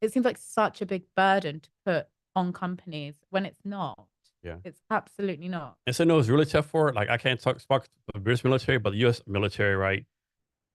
it seems like such a big burden to put on companies when it's not. Yeah. It's absolutely not. And so no, it's really tough for it. Like I can't talk about the British military, but the US military, right?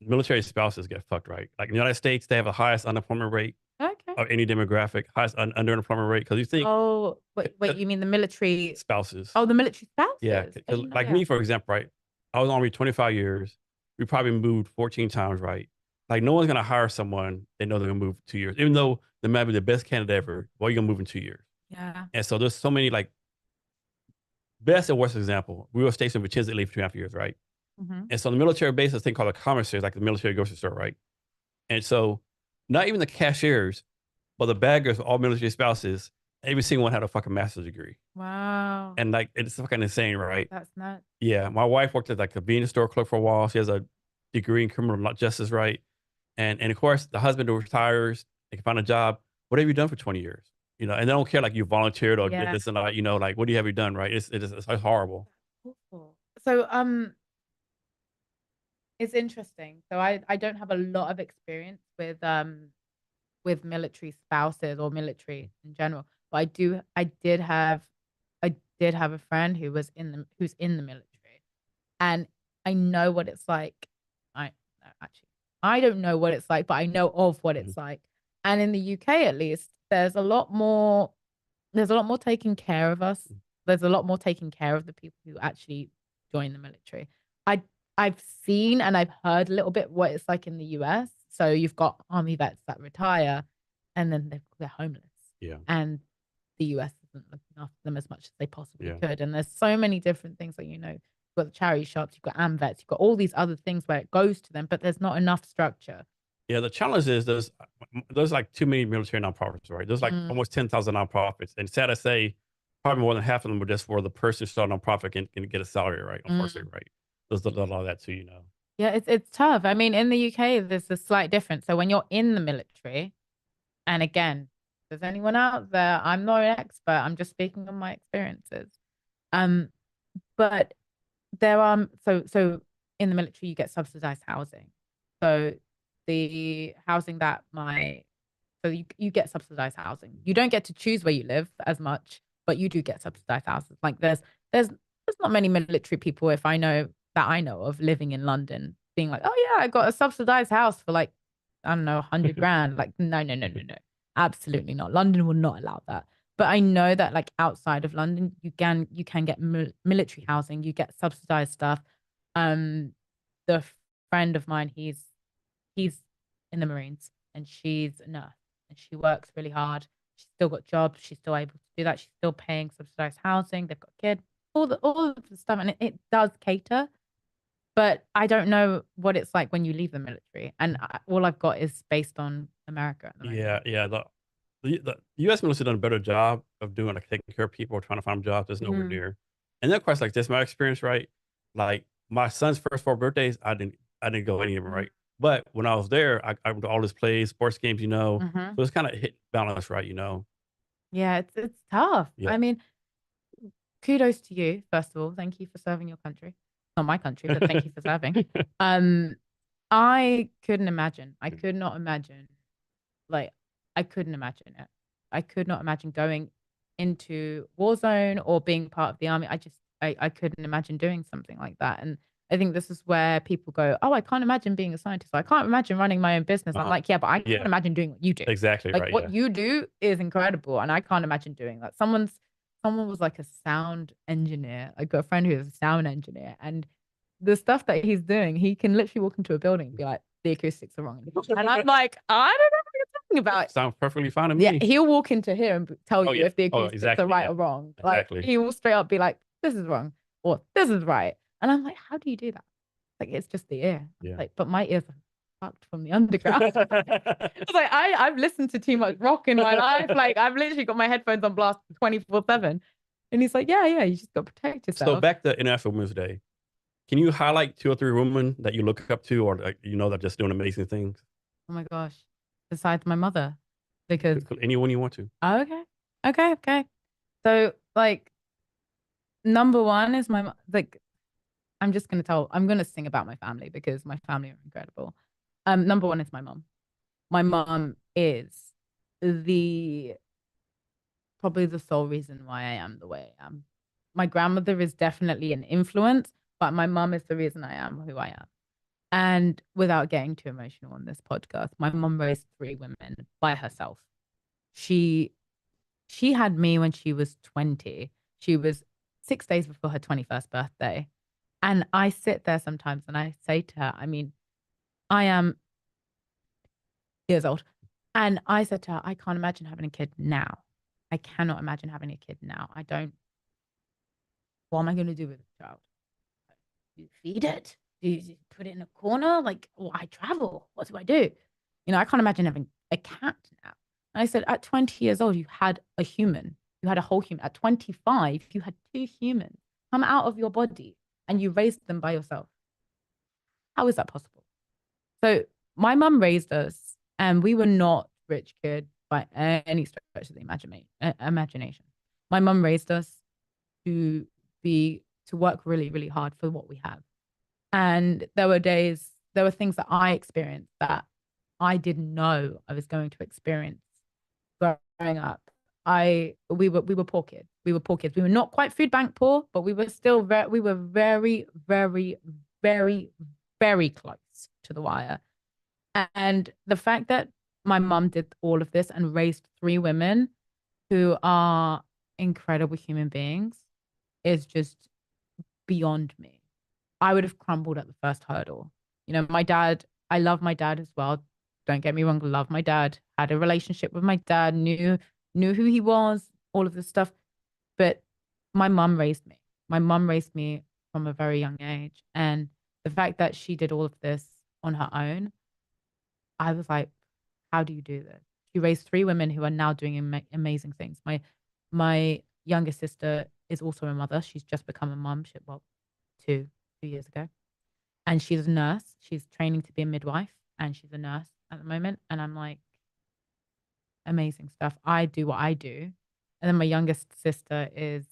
Military spouses get fucked, right? Like in the United States, they have the highest unemployment rate Okay. of any demographic, highest underemployment rate. Because you think Oh, wait, you mean the military spouses. Oh, the military Yeah. spouses. I didn't know, Like yeah. me, for example, right? I was in the Army 25 years. We probably moved 14 times, right? Like no one's gonna hire someone they know they're gonna move 2 years, even though they might be the best candidate ever. Well, you're gonna move in 2 years. Yeah. And so there's so many like best and worst example. We were stationed in Virginia for 2.5 years, right? Mm-hmm. And so the military base is a thing called a commissary, like the military grocery store, right? And so not even the cashiers, but the baggers, all military spouses, every single one had a fucking master's degree. Wow. And like it's fucking insane, right? That's nuts. Yeah. My wife worked as like a convenience store clerk for a while. She has a degree in criminal justice, right? And of course the husband who retires, they can find a job. What have you done for 20 years? You know, and they don't care like you volunteered or did Yeah. this and that, you know, like what have you done, right? It's horrible. Awful. So it's interesting. So I don't have a lot of experience with military spouses or military in general, but I did have a friend who's in the military, and I know what it's like. I no, actually I don't know what it's like, but I know of what Mhm. it's like. And in the UK at least, there's a lot more taking care of us. There's a lot more taking care of the people who actually join the military. I I've seen and I've heard a little bit what it's like in the US. So you've got army vets that retire and then they're homeless. Yeah. And the US isn't looking after them as much as they possibly Yeah. could. And there's so many different things that you've got the charity shops, you've got AMVETS, you've got all these other things where it goes to them, but there's not enough structure. Yeah, the challenge is there's like too many military nonprofits, right? There's like almost 10,000 nonprofits, and sad to say, probably more than half of them are just for the person starting a nonprofit can get a salary, right? Unfortunately, right? There's a lot of that too, you know. Yeah, it's tough. I mean, in the UK, there's a slight difference. So when you're in the military, and again, if there's anyone out there, I'm not an expert. I'm just speaking on my experiences. Um, but there are so in the military you get subsidized housing. So the housing that my so you get subsidized housing. You don't get to choose where you live as much, but you do get subsidized houses. Like there's not many military people if I know of living in London being like, oh yeah, I got a subsidized house for like, I don't know, 100 grand. Like, no, no, no, no, no. Absolutely not. London will not allow that. But I know that like outside of London, you can get military housing, you get subsidized stuff. The friend of mine, he's in the Marines and she's a nurse and she works really hard. She's still got jobs. She's still able to do that. She's still paying subsidized housing. They've got a kid, all of the stuff, and it does cater. But I don't know what it's like when you leave the military, and all I've got is based on America at the moment. Yeah, yeah. The U.S. military done a better job of doing like taking care of people or trying to find jobs. There's nowhere near. And then, of course, like this, my experience, right? Like my son's first 4 birthdays, I didn't go any of them, right? But when I was there, I went to all his plays, sports games, Mm-hmm. So it's kind of hit balance, right? Yeah, it's tough. Yeah. I mean, kudos to you, first of all. Thank you for serving your country. Not my country, but thank you for serving. Um, I couldn't imagine. I could not imagine. Like, I couldn't imagine it. I could not imagine going into war zone or being part of the army. I couldn't imagine doing something like that. And I think this is where people go, oh, I can't imagine being a scientist. I can't imagine running my own business. I'm like, yeah, but I can't Yeah, imagine doing what you do. exactly Like right. what Yeah. you do is incredible. And I can't imagine doing that. Someone was like a sound engineer. I got a friend who is a sound engineer, and the stuff that he's doing, he can literally walk into a building and be like, the acoustics are wrong. And I'm like, I don't know what you're talking about. Sounds perfectly fine to Yeah, me. he'll walk into here and tell Oh you yeah. if the Oh, acoustics are exactly. right Yeah. or wrong. Like Exactly. he will straight up be like, this is wrong or this is right. And I'm like, how do you do that? Like it's just the ear. Yeah. Like, but my ears are fucked from the underground. I was like, I've listened to too much rock in my life. Like I've literally got my headphones on blast 24/7. And he's like, yeah, you just got to protect So yourself. back to International Women's Day. Can you highlight 2 or 3 women that you look up to, or like, that just doing amazing things? Oh my gosh. Besides my mother, because Anyone you want to. oh, okay. So like number one is like I'm gonna sing about my family because my family are incredible. Number one is my mom. My mom is the probably the sole reason why I am the way I am. My grandmother is definitely an influence, but my mom is the reason I am who I am. And without getting too emotional on this podcast, my mom raised 3 women by herself. She she had me when she was 20. She was 6 days before her 21st birthday. And I sit there sometimes and I say to her, I mean, I am years old. And I said to her, I can't imagine having a kid now. I cannot imagine having a kid now. I don't, what am I going to do with a child? Do you feed it? Do you put it in a corner? Like, oh, I travel. What do I do? I can't imagine having a cat now. And I said, at 20 years old, you had a human. You had a whole human. At 25, you had 2 humans come out of your body and you raised them by yourself. How is that possible? So my mum raised us, and we were not rich kids by any stretch of the imagination. My mum raised us to work really, really hard for what we have. And there were things that I experienced that I didn't know I was going to experience growing up. We were poor kids. We were poor kids. We were not quite food bank poor, but we were still we were very, very, very, very close to the wire. And the fact that my mum did all of this and raised 3 women who are incredible human beings is just beyond me. I would have crumbled at the first hurdle. My dad, I love my dad as well. Don't get me wrong, love my dad. Had a relationship with my dad, knew who he was, all of this stuff. But my mum raised me. My mum raised me from a very young age. And the fact that she did all of this on her own, I was like, how do you do this? She raised 3 women who are now doing amazing things. My youngest sister is also a mother. She's just become a mum. Well, 2 years ago. And she's a nurse. She's training to be a midwife, and she's a nurse at the moment. And I'm like, amazing stuff. I do what I do. And then my youngest sister is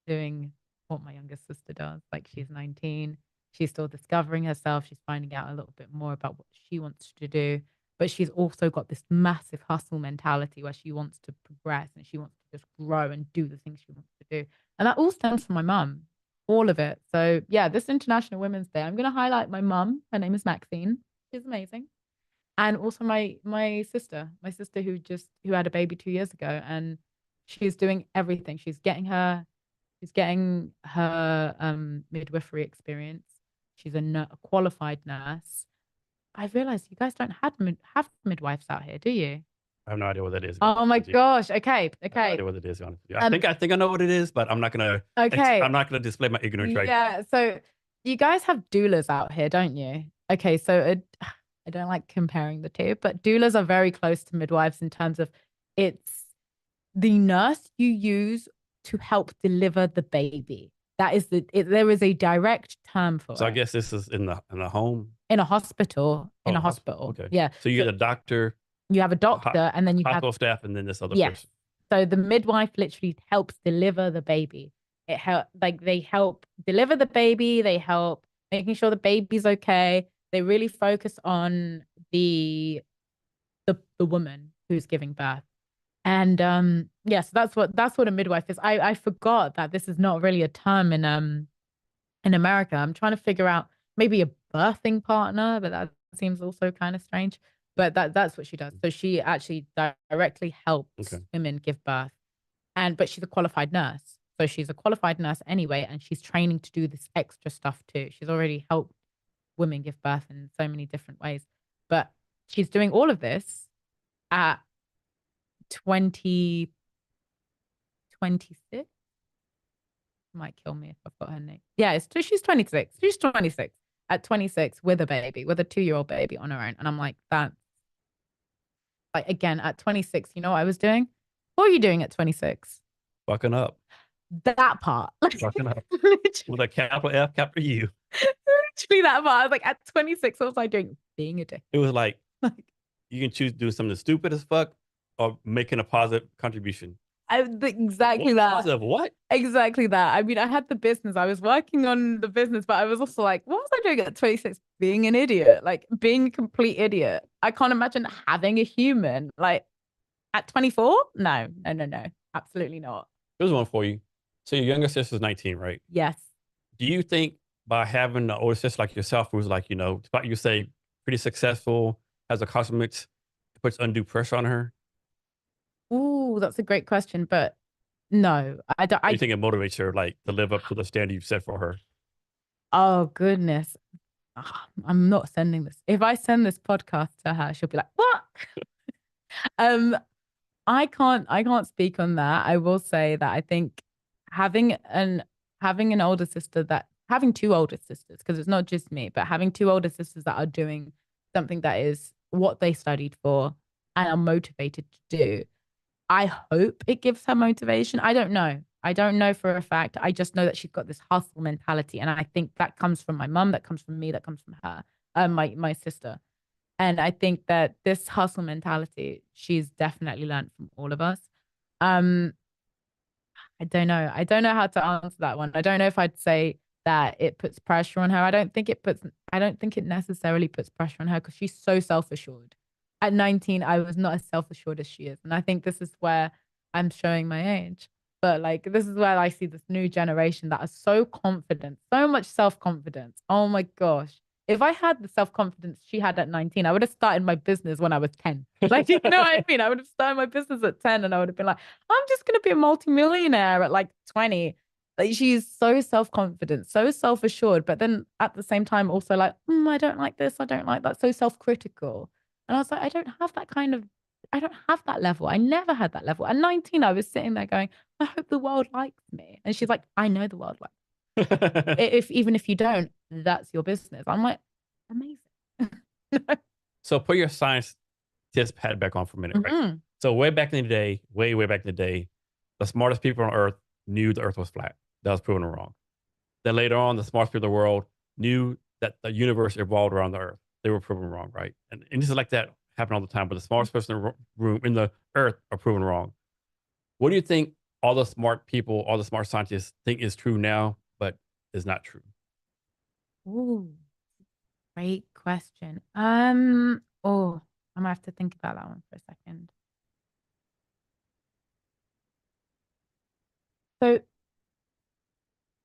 doing what my youngest sister does. Like she's 19. She's still discovering herself. She's finding out a little bit more about what she wants to do. But she's also got this massive hustle mentality where she wants to progress and she wants to just grow and do the things she wants to do. And that all stems from my mum, all of it. So yeah, this International Women's Day, I'm going to highlight my mum. Her name is Maxine. She's amazing. And also my sister who had a baby 2 years ago, and she's doing everything. She's getting her midwifery experience. She's a qualified nurse. I've realized you guys don't have midwives out here, do you? I have no idea what that is. Oh my gosh. Okay. I have no idea what it is. Honestly. I think I know what it is, but I'm not gonna. Okay. I'm not gonna display my ignorance right. Yeah. So you guys have doulas out here, don't you? Okay. So I don't like comparing the two, but doulas are very close to midwives in terms of it's the nurse you use to help deliver the baby. That is there is a direct term for So I it. guess this is in the home. In a hospital. Oh, In a the hospital. hospital. Okay. Yeah. So you So get a doctor, you have a ho doctor, and then you have, hospital staff, and then this other yes. person. So the midwife literally helps deliver the baby. It help like they help deliver the baby, they help making sure the baby's okay. They really focus on the woman who's giving birth. And yes, that's what a midwife is. I forgot that this is not really a term in America. I'm trying to figure out maybe a birthing partner, but that seems also kind of strange. But that's what she does. So she actually directly helps Okay. women give birth. But she's a qualified nurse. So she's a qualified nurse anyway, and she's training to do this extra stuff too. She's already helped women give birth in so many different ways. But she's doing all of this at 20 26. Might kill me if I've got her name. Yeah, she's 26. She's 26 at 26 with a baby, with a 2-year-old baby on her own. And I'm like, that's like, again, at 26, you know what I was doing? What are you doing at 26? Fucking up. That part. Like, Fucking up. literally, With a capital F, capital U. literally that part. I was like, at 26, what was I doing? Being a dick. It was like, Like, you can choose to do something stupid as fuck or making a positive contribution. exactly What that. positive? What? Exactly that. I mean, I had the business. I was working on the business, but I was also like, what was I doing at 26? Being an idiot, like being a complete idiot. I can't imagine having a human. Like at 24? No, no, no, no. Absolutely not. Here's one for you. So your younger sister's 19, right? Yes. Do you think by having an older sister like yourself, who's like, despite you say pretty successful, has accomplishments, it puts undue pressure on her? Ooh, that's a great question, but no, I don't. Or you think it motivates her like to live up to the standard you've set for her? Oh goodness. I'm not sending this. If I send this podcast to her, she'll be like, "What?" Um, I can't speak on that. I will say that I think having an having an older sister that having two older sisters, because it's not just me, but having two older sisters that are doing something that is what they studied for and are motivated to do. I hope it gives her motivation. I don't know. I don't know for a fact. I just know that she's got this hustle mentality. And I think that comes from my mum, that comes from me, that comes from her, my sister. And I think that this hustle mentality, she's definitely learned from all of us. Um, I don't know. I don't know how to answer that one. I don't know if I'd say that it puts pressure on her. I don't think it necessarily puts pressure on her because she's so self-assured. At 19, I was not as self-assured as she is. And I think this is where I'm showing my age. But like this is where I see this new generation that are so confident, so much self-confidence. Oh my gosh. If I had the self-confidence she had at 19, I would have started my business when I was 10. Like, you know what I mean? I would have started my business at 10 and I would have been like, I'm just gonna be a multimillionaire at like 20. Like she's so self-confident, so self-assured, but then at the same time also like, I don't like this, I don't like that, so self-critical. And I was like, I don't have that level. I never had that level. At 19, I was sitting there going, I hope the world likes me. And she's like, I know the world likes me. If even if you don't, that's your business. I'm like, amazing. So put your science test hat back on for a minute, right? Mm-hmm. So way back in the day, way back in the day, the smartest people on Earth knew the Earth was flat. That was proven wrong. Then later on, the smartest people in the world knew that the universe evolved around the Earth. They were proven wrong, right? And this is like that happen all the time. But the smartest person in the room in the Earth are proven wrong. What do you think all the smart people, all the smart scientists think is true now, but is not true? Ooh, great question. Oh, I'm gonna have to think about that one for a second. So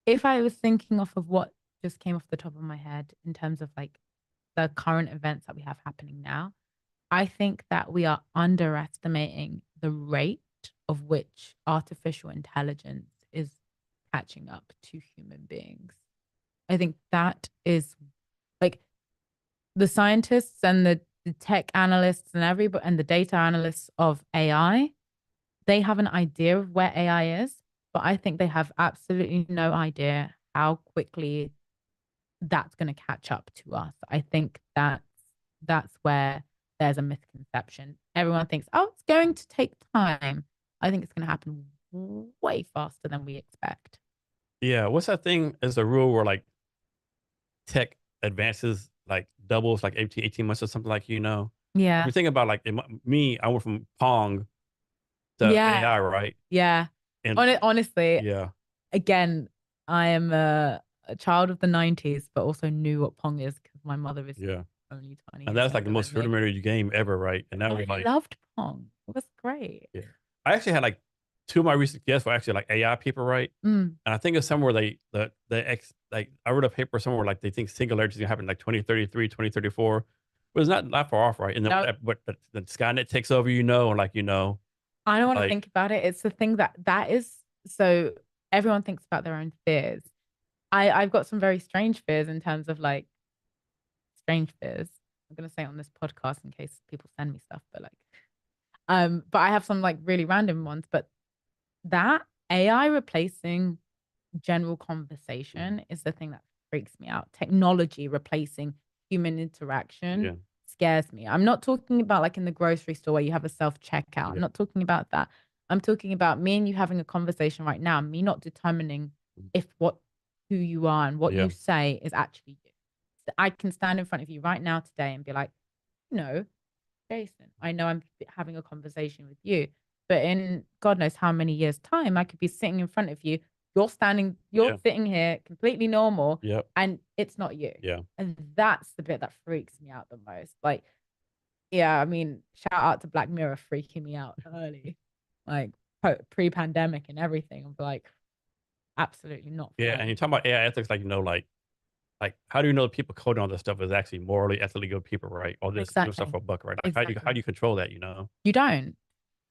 if I was thinking off of what just came off the top of my head in terms of like the current events that we have happening now, I think that we are underestimating the rate of which artificial intelligence is catching up to human beings. I think that is like the scientists and the tech analysts and everybody and the data analysts of AI, they have an idea of where AI is, but I think they have absolutely no idea how quickly that's going to catch up to us. I think that's where there's a misconception. Everyone thinks, oh, it's going to take time. I think it's going to happen way faster than we expect. Yeah. What's that thing? Is a rule where like tech advances like doubles like 18 months or something like, you know? Yeah. We think about like me, I went from Pong to Yeah. AI, right? Yeah. And Honestly, yeah, again, I am a child of the 90s, but also knew what Pong is because my mother is yeah. only 20 And years that's like the younger than most me. rudimentary game ever, right? And now And we're I like, loved Pong. It was great. yeah. I actually had like two of my recent guests were actually like AI people, right? Mm. And I think it's somewhere like I wrote a paper somewhere like they think singularity is gonna happen like 2033, 2034. But it's not far off, right? And then No, what the Skynet takes over, you know, and like I don't want to like think about it. It's the thing that is so everyone thinks about their own fears. I've got some very strange fears in terms of like strange fears. I'm gonna say it on this podcast in case people send me stuff, but like but I have some like really random ones. But that AI replacing general mhm, conversation is the thing that freaks me out. Technology replacing human interaction yeah, scares me. I'm not talking about like in the grocery store where you have a self checkout. I'm yeah, not talking about that. I'm talking about me and you having a conversation right now, me not determining mhm, if what who you are and what yeah, you say is actually you. So I can stand in front of you right now today and be like, no, Jason, I know I'm having a conversation with you, but in God knows how many years' time, I could be sitting in front of you. You're yeah, sitting here completely normal, yeah, and it's not you. yeah, And that's the bit that freaks me out the most. Like, yeah, I mean, shout out to Black Mirror freaking me out early, like pre-pandemic and everything. I'm like, absolutely not yeah. And fun. you're talking about AI ethics, like like how do you know the people coding all this stuff is actually morally, ethically good people, right? Or this do stuff Exactly. for a buck, right? Like how do Exactly. you control that, you know? You don't.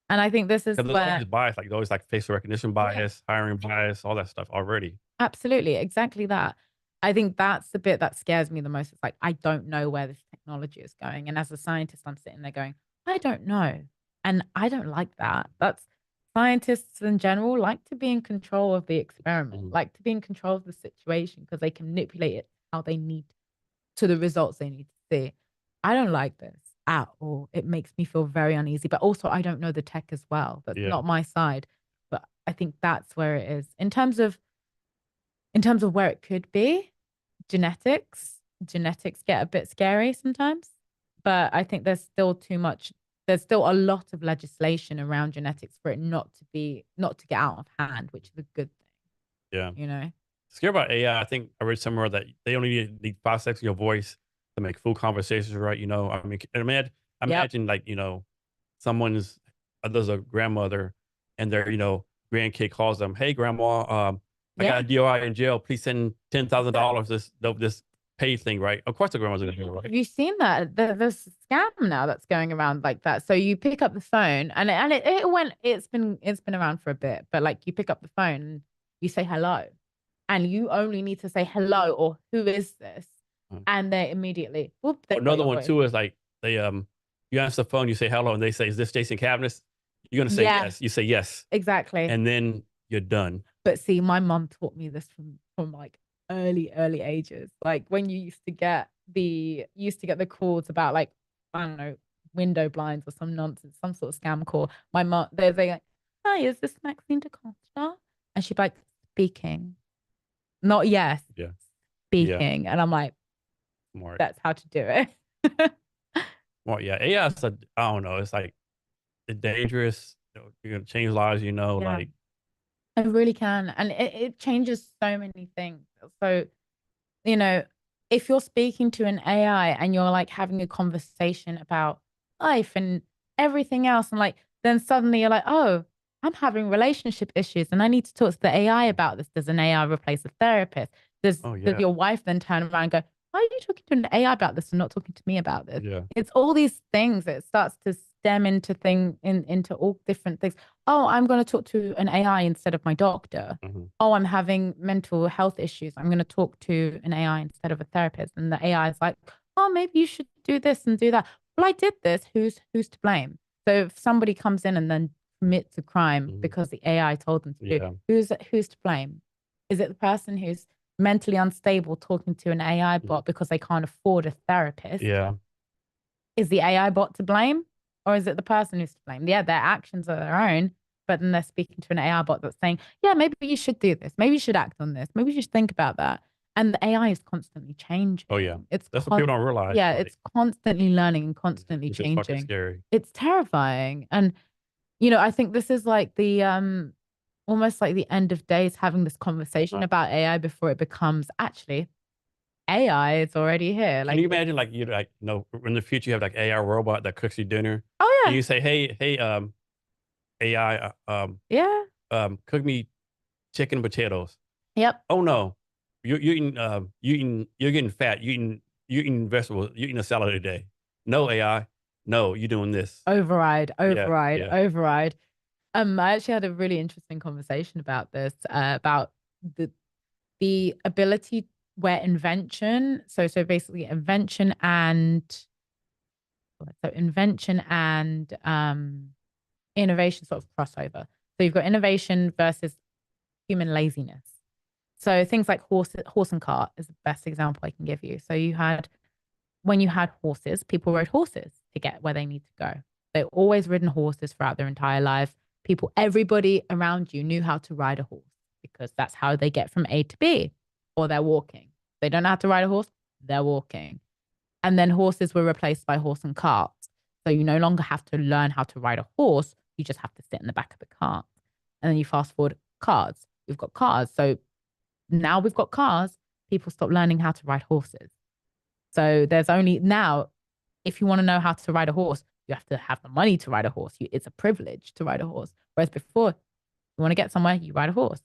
And I think this is Because there's always where, bias, like there's always like facial recognition yeah, bias, hiring bias, all that stuff already. absolutely, exactly that. I think that's the bit that scares me the most. It's like I don't know where this technology is going. And as a scientist, I'm sitting there going, I don't know. And I don't like that. That's scientists in general like to be in control of the experiment, Mhm. like to be in control of the situation because they can manipulate it how they need to the results they need to see. I don't like this at all. It makes me feel very uneasy. But also I don't know the tech as well. That's Yeah, not my side. But I think that's where it is. In terms of where it could be, genetics get a bit scary sometimes, but I think there's still a lot of legislation around genetics for it not to get out of hand, which is a good yeah. thing, you know. Scared about AI. I think I read somewhere that they only need 5 seconds of your voice to make full conversations, right? You know, I mean, Yep. imagine like, someone's, there's a grandmother and their, grandkid calls them, "Hey grandma, I got Yeah. a DOI in jail. Please send $10,000 this pay thing," right? Of course the grandma's gonna do it, right? Have you seen that? There's a scam now that's going around like that. So you pick up the phone it's been around for a bit, but like you pick up the phone and you say hello and you only need to say hello or who is this? Uh, And they immediately, whoop, they've got Another your one voice. too is like you answer the phone, you say hello, and they say, "Is this Jason Cavness?" You're gonna say Yeah, yes. You say yes, exactly. and then you're done. But see, my mum taught me this from like early ages. Like when you used to get the calls about like, I don't know, window blinds or some nonsense, some sort of scam call. My mom, they're like, "Hi, is this Maxine DeCosta?" And she'd be like, "Speaking." Not yes, Yeah, yeah, speaking. And I'm like, smart. that's how to do it. Well, yeah, AI is I don't know. It's like it's dangerous. You're gonna change lives. Yeah. Like It really can. And it changes so many things. So you know, if you're speaking to an AI and you're like having a conversation about life and everything else, and like then suddenly you're like, oh, I'm having relationship issues and I need to talk to the AI about this. Does an AI replace a therapist? oh Does yeah, your wife then turn around and go, why are you talking to an AI about this and not talking to me about this? yeah, It's all these things that starts to stem into all different things. Oh, I'm going to talk to an AI instead of my doctor. mhm, Oh, I'm having mental health issues. I'm going to talk to an AI instead of a therapist. And the AI is like, oh, maybe you should do this and do that. Well, I did this. Who's to blame? So if somebody comes in and then commits a crime mhm, because the AI told them to do, yeah, who's to blame? Is it the person who's mentally unstable talking to an AI mhm, bot because they can't afford a therapist? yeah, Is the AI bot to blame? Or is it the person who's to blame? Yeah, their actions are their own, but then they're speaking to an AI bot that's saying, yeah, maybe you should do this. Maybe you should act on this. Maybe you should think about that. And the AI is constantly changing. Oh yeah, It's that's what people don't realize. yeah, Like, it's constantly learning and constantly it's just fucking changing. scary. It's terrifying. And I think this is like the almost like the end of days having this conversation about AI before it becomes actually AI is already here. Can Like, you imagine, like, in the future you have like AI robot that cooks you dinner, oh and yeah, you say, hey, AI, yeah, cook me chicken and potatoes. yep, Oh no, you're getting fat. You eating vegetables. You eating a salad today. No AI. No, you're doing this. override, Yeah, override, yeah. override. I actually had a really interesting conversation about this, about the ability where invention, so basically invention and innovation sort of crossover. So you've got innovation versus human laziness. So things like horse and cart is the best example I can give you. So when you had horses, people rode horses to get where they need to go. They've always ridden horses throughout their entire life. Everybody around you knew how to ride a horse because that's how they get from A to B, or they're walking. They don't know how to ride a horse, they're walking. And then horses were replaced by horse and cart. So you no longer have to learn how to ride a horse, you just have to sit in the back of the cart. And then you fast forward cars. We've got cars. So now we've got cars, people stop learning how to ride horses. So there's only now, if you want to know how to ride a horse, you have to have the money to ride a horse. It's a privilege to ride a horse. Whereas before, you want to get somewhere, you ride a horse.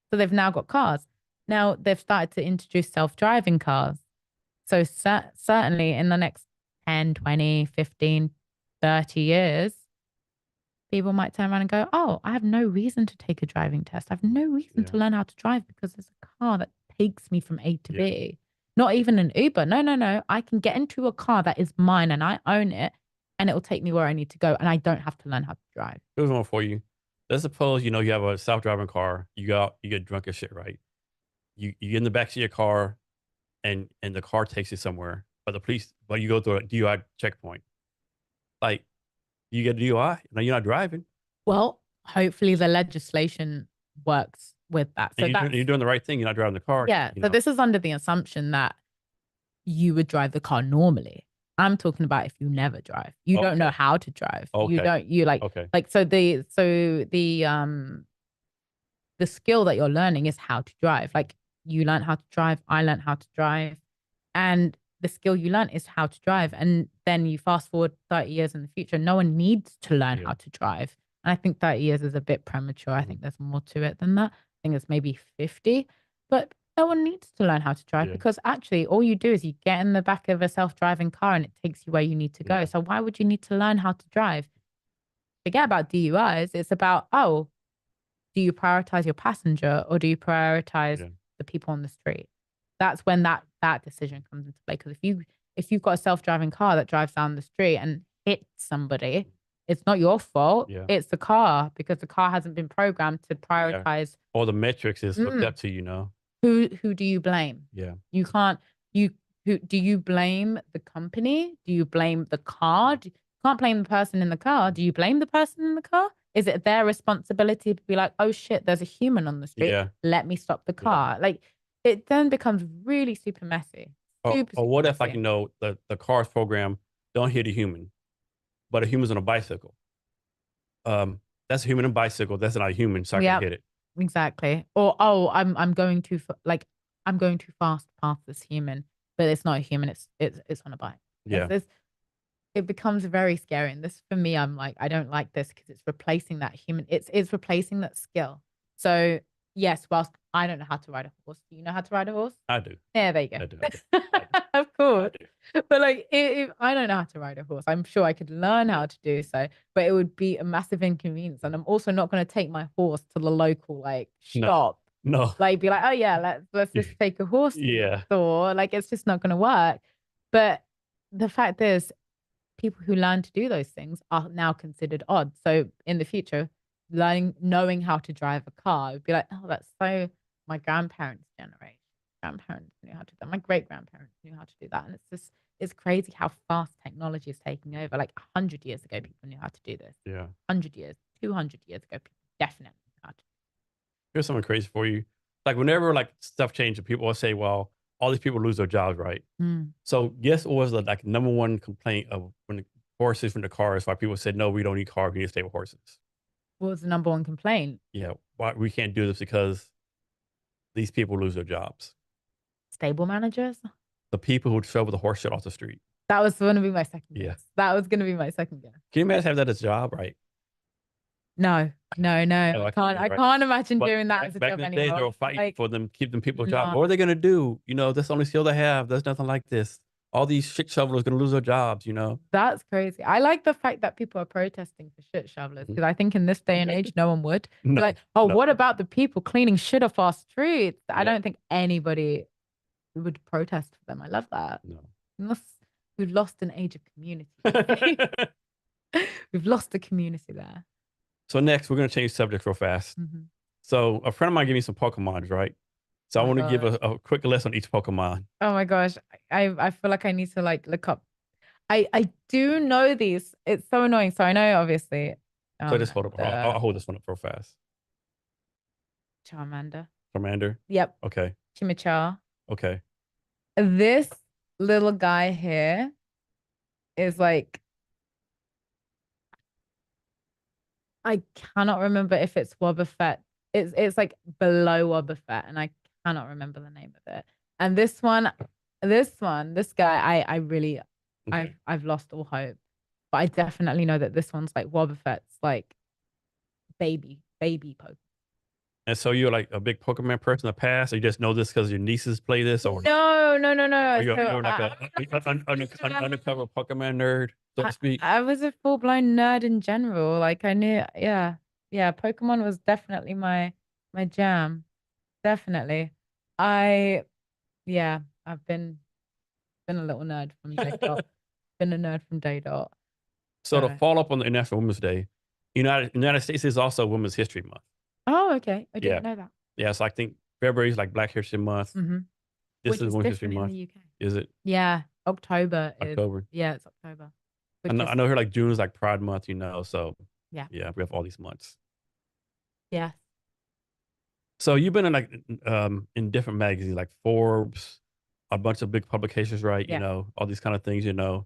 So they've now got cars. Now they've started to introduce self-driving cars. So certainly in the next 10, 20, 15, 30 years, people might turn around and go, oh, I have no reason to take a driving test. I have no reason to learn how to drive because there's a car that takes me from A to B. Not even an Uber. No, no, no. I can get into a car that is mine and I own it and it will take me where I need to go and I don't have to learn how to drive. Here's one for you. Let's suppose, you have a self-driving car. You get drunk as shit, right? You get in the back of your car and the car takes you somewhere, but you go through a DUI checkpoint. Like, you get a DUI, now you're not driving. Well, hopefully the legislation works with that. So You're doing the right thing. You're not driving the car. Yeah. So this is under the assumption that you would drive the car normally. I'm talking about if you never drive. You don't know how to drive. Okay. You Okay. like so the skill that you're learning is how to drive. Like you learn how to drive, I learned how to drive. And the skill you learn is how to drive. And then you fast forward 30 years in the future, no one needs to learn how to drive. And I think 30 years is a bit premature. I think there's more to it than that. I think it's maybe 50. But no one needs to learn how to drive because actually all you do is you get in the back of a self-driving car and it takes you where you need to go. So why would you need to learn how to drive? Forget about DUIs. It's about, oh, do you prioritize your passenger or do you prioritize the people on the street? That's when that decision comes into play. Because if you've got a self-driving car that drives down the street and hits somebody, it's not your fault. It's the car because the car hasn't been programmed to prioritize. All the metrics is hooked up to Who do you blame? Yeah. You can't who do you blame the company? Do you blame the car? You can't blame the person in the car. Do you blame the person in the car? Is it their responsibility to be like, oh shit, there's a human on the street. Yeah. Let me stop the car. Like it then becomes really super messy. Or what if, messy. the car's program don't hit a human, but a human's on a bicycle? That's a human on a bicycle. That's not a human, so I can hit it. Exactly. Or oh, I'm going too I'm going too fast past this human, but it's not a human. It's on a bike. Yeah. It becomes very scary. And this for me, I'm like, I don't like this because it's replacing that human. It's replacing that skill. So yes, whilst I don't know how to ride a horse, do you know how to ride a horse? I do. Yeah, there you go. I do. Of course. But like, if I don't know how to ride a horse, I'm sure I could learn how to do so, but it would be a massive inconvenience. And I'm also not going to take my horse to the local like shop. No. Like be like, oh yeah, let's just take a horse to the store. Like it's just not going to work. But the fact is, people who learn to do those things are now considered odd. So in the future, knowing how to drive a car would be like, oh, that's so my grandparents' generation. Grandparents knew how to do that. My great grandparents knew how to do that. And it's crazy how fast technology is taking over. Like 100 years ago, people knew how to do this. Yeah. 100 years, 200 years ago, people definitely not. Here's something crazy for you. Like whenever like stuff changes, people will say, well, all these people lose their jobs, right? Mm. So guess what was the like number one complaint of when the horses from the cars, why people said, no, we don't need cars, we need to stay with horses. What was the number one complaint? Yeah, why we can't do this because these people lose their jobs. Stable managers? The people who shovel the horse shit off the street. That was going to be my second Yeah. guess. That was going to be my second guess. Can you imagine have that as a job, right? No, no, no. No, I can't. I can't imagine But doing that as a back job in the day, they anymore. were fighting Like, for them, keep them people's job. no. What are they gonna do? You know, that's the only skill they have. There's nothing like this. All these shit shovelers gonna lose their jobs. You know, That's crazy. I like the fact that people are protesting for shit shovelers because I think in this day and age, no one would. no, Like, oh, no. what about the people cleaning shit off our streets? I Yeah. don't think anybody would protest for them. I love that. No. We've lost an age of community. We've lost the community there. So next, we're gonna change subject real fast. Mhm. So a friend of mine gave me some Pokemons, right? So I Oh my want to give gosh. a quick list on each Pokemon. Oh my gosh. I feel like I need to like look up. I do know these. It's so annoying. So I know obviously So just hold up. I'll the hold this one up real fast. Charmander. Commander. Yep. Okay. Chimichar. Okay. This little guy here is like, I cannot remember if it's Wobbuffet. It's like below Wobbuffet, and I cannot remember the name of it. And this guy, I really, Okay. I've lost all hope. But I definitely know that this one's like Wobbuffet's like baby Pokemon. And so you're like a big Pokemon person in the past, or you just know this because your nieces play this, or No. you're like an undercover Pokemon nerd, so to speak. I was a full-blown nerd in general. Like I knew, yeah. Pokemon was definitely my jam. Definitely. I yeah, I've been a little nerd from day dot. Been a nerd from day dot. So to follow up on the International Women's Day, United States is also Women's History Month. Oh, okay. I Yeah. didn't know that. Yeah, so I think February is like Black History Month. Mm-hmm. This Which is is Women's History different in Month. the UK. Is it? Yeah, October is. October. Yeah, it's October. I know here like June is like Pride Month, you know. So yeah, we have all these months. yeah. So you've been in like in different magazines like Forbes, a bunch of big publications, right? Yeah. You know, all these kind of things, you know.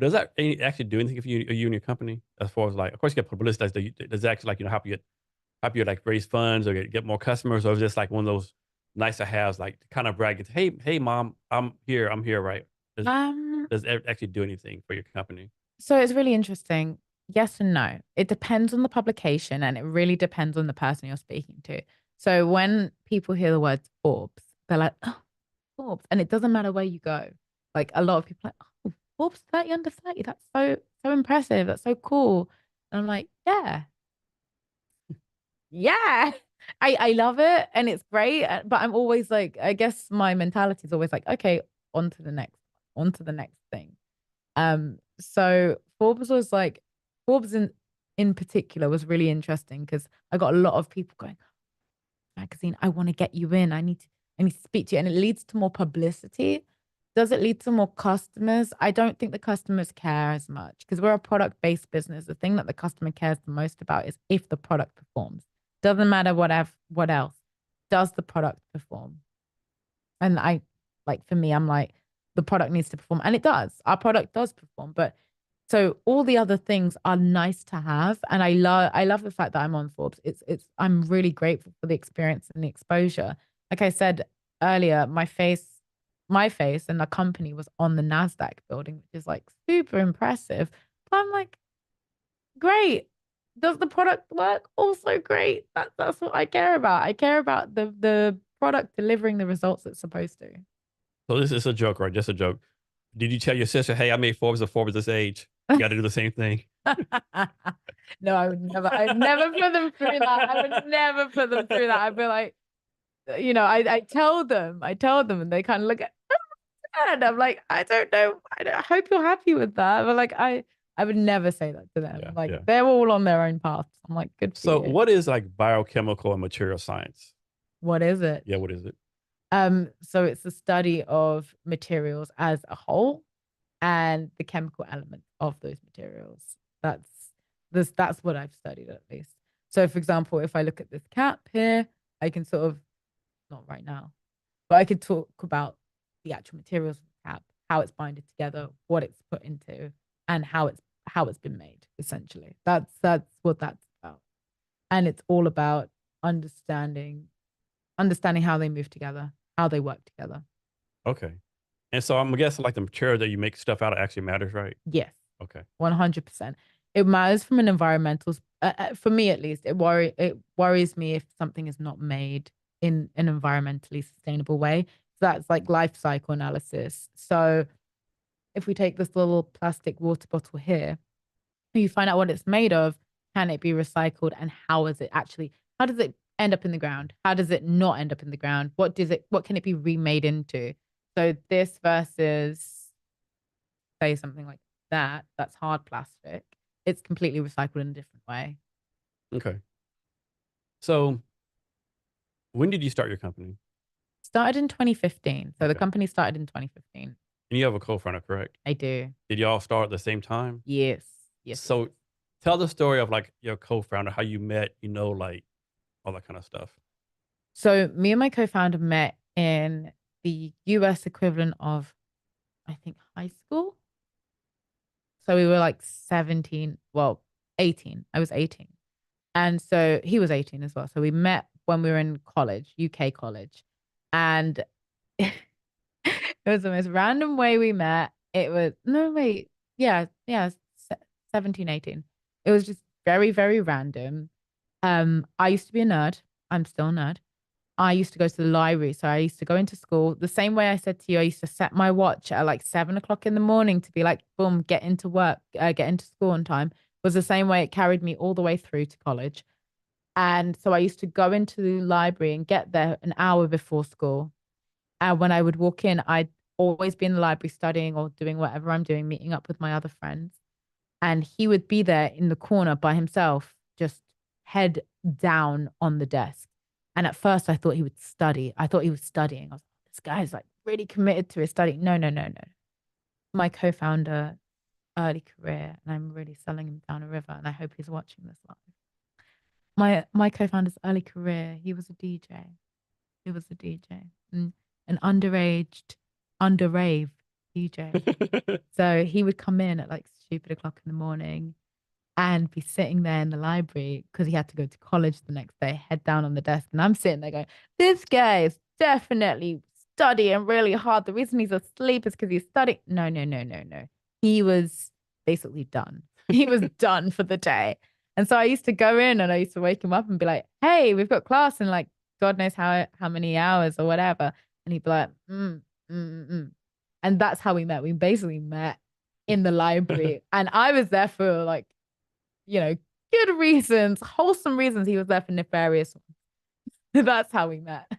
Does that actually do anything for you and your company? As far as like, of course, you get publicity. Does it actually like help you like raise funds or get more customers, or is it just like one of those nice to haves, like kind of brag? Hey, mom, I'm here, right? Does it actually do anything for your company? So it's really interesting. Yes and no. It depends on the publication, and it really depends on the person you're speaking to. So when people hear the words Forbes, they're like, oh, Forbes. And it doesn't matter where you go. Like a lot of people are like, oh, Forbes 30 under 30. That's so impressive. That's so cool. And I'm like, yeah. Yeah. I love it and it's great. But I'm always like, I guess my mentality is always like, okay, on to the next thing. So Forbes in particular was really interesting because I got a lot of people going, magazine, I want to get you in. I need to speak to you. And it leads to more publicity. Does it lead to more customers? I don't think the customers care as much because we're a product-based business. The thing that the customer cares the most about is if the product performs. Doesn't matter what else. Does the product perform? And for me, I'm like, the product needs to perform. And it does. Our product does perform. But so all the other things are nice to have. And I love the fact that I'm on Forbes. I'm really grateful for the experience and the exposure. Like I said earlier, my face and the company was on the NASDAQ building, which is like super impressive. But I'm like, great. Does the product work? Also great. That's what I care about. I care about the product delivering the results it's supposed to. So this is a joke, right? Just a joke. Did you tell your sister, hey, I made Forbes and Forbes this age? You got to do the same thing. No, I'd never put them through that. I would never put them through that. I'd be like, I tell them and they kind of look at, and I'm like, I don't know. I hope you're happy with that. But like, I would never say that to them. They're all on their own paths. I'm like, good for you. So what is like biochemical and material science? What is it? Yeah, what is it? So it's the study of materials as a whole and the chemical elements of those materials. That's what I've studied at least. So for example, if I look at this cap here, I can sort of, not right now, but I could talk about the actual materials of the cap, how it's binded together, what it's put into, and how it's been made, essentially. That's what that's about. And it's all about understanding how they move together, how they work together. Okay. And so I'm guessing like the material that you make stuff out of actually matters, right? Yes, Okay. 100%. It matters from an environmental, for me at least, it worries me if something is not made in an environmentally sustainable way. So that's like life cycle analysis. So if we take this little plastic water bottle here, you find out what it's made of, can it be recycled, and how does it end up in the ground? How does it not end up in the ground? What can it be remade into? So this versus say something like that's hard plastic. It's completely recycled in a different way. Okay. So when did you start your company? Started in 2015. So the Okay. company started in 2015. And you have a co-founder, correct? I do. Did y'all start at the same time? Yes. Yes. So tell the story of like your co-founder, how you met, like all that kind of stuff. So me and my co-founder met in the US equivalent of, I think, high school. So we were like 17, well, 18. I was 18. And so he was 18 as well. So we met when we were in college, UK college. And it was the most random way we met. It was, no, wait. Yeah, 17, 18. It was just very, very random. I used to be a nerd. I'm still a nerd. I used to go to the library. So I used to go into school the same way I said to you. I used to set my watch at like 7 o'clock in the morning to be like, boom, get into work, get into school on time. Was the same way it carried me all the way through to college. And so I used to go into the library and get there an hour before school. And when I would walk in, I'd always be in the library studying or doing whatever I'm doing, meeting up with my other friends. And he would be there in the corner by himself, just head down on the desk. And at first I thought he would study. I thought he was studying. I was like, this guy's like really committed to his study. No, no, no, no. My co-founder, early career, and I'm really selling him down a river. And I hope he's watching this live. My co-founder's early career, he was a DJ. He was a DJ. An underaged, underrave DJ. So he would come in at like stupid o'clock in the morning and be sitting there in the library because he had to go to college the next day, head down on the desk. And I'm sitting there going, this guy is definitely studying really hard. The reason he's asleep is because he's studying. No, no, no, no, no. He was basically done. He was done for the day. And so I used to go in and I used to wake him up and be like, hey, we've got class in like God knows how many hours or whatever. And he'd be like, And that's how we met. We basically met in the library. And I was there for like, good reasons, wholesome reasons. He was there for nefarious ones. That's how we met.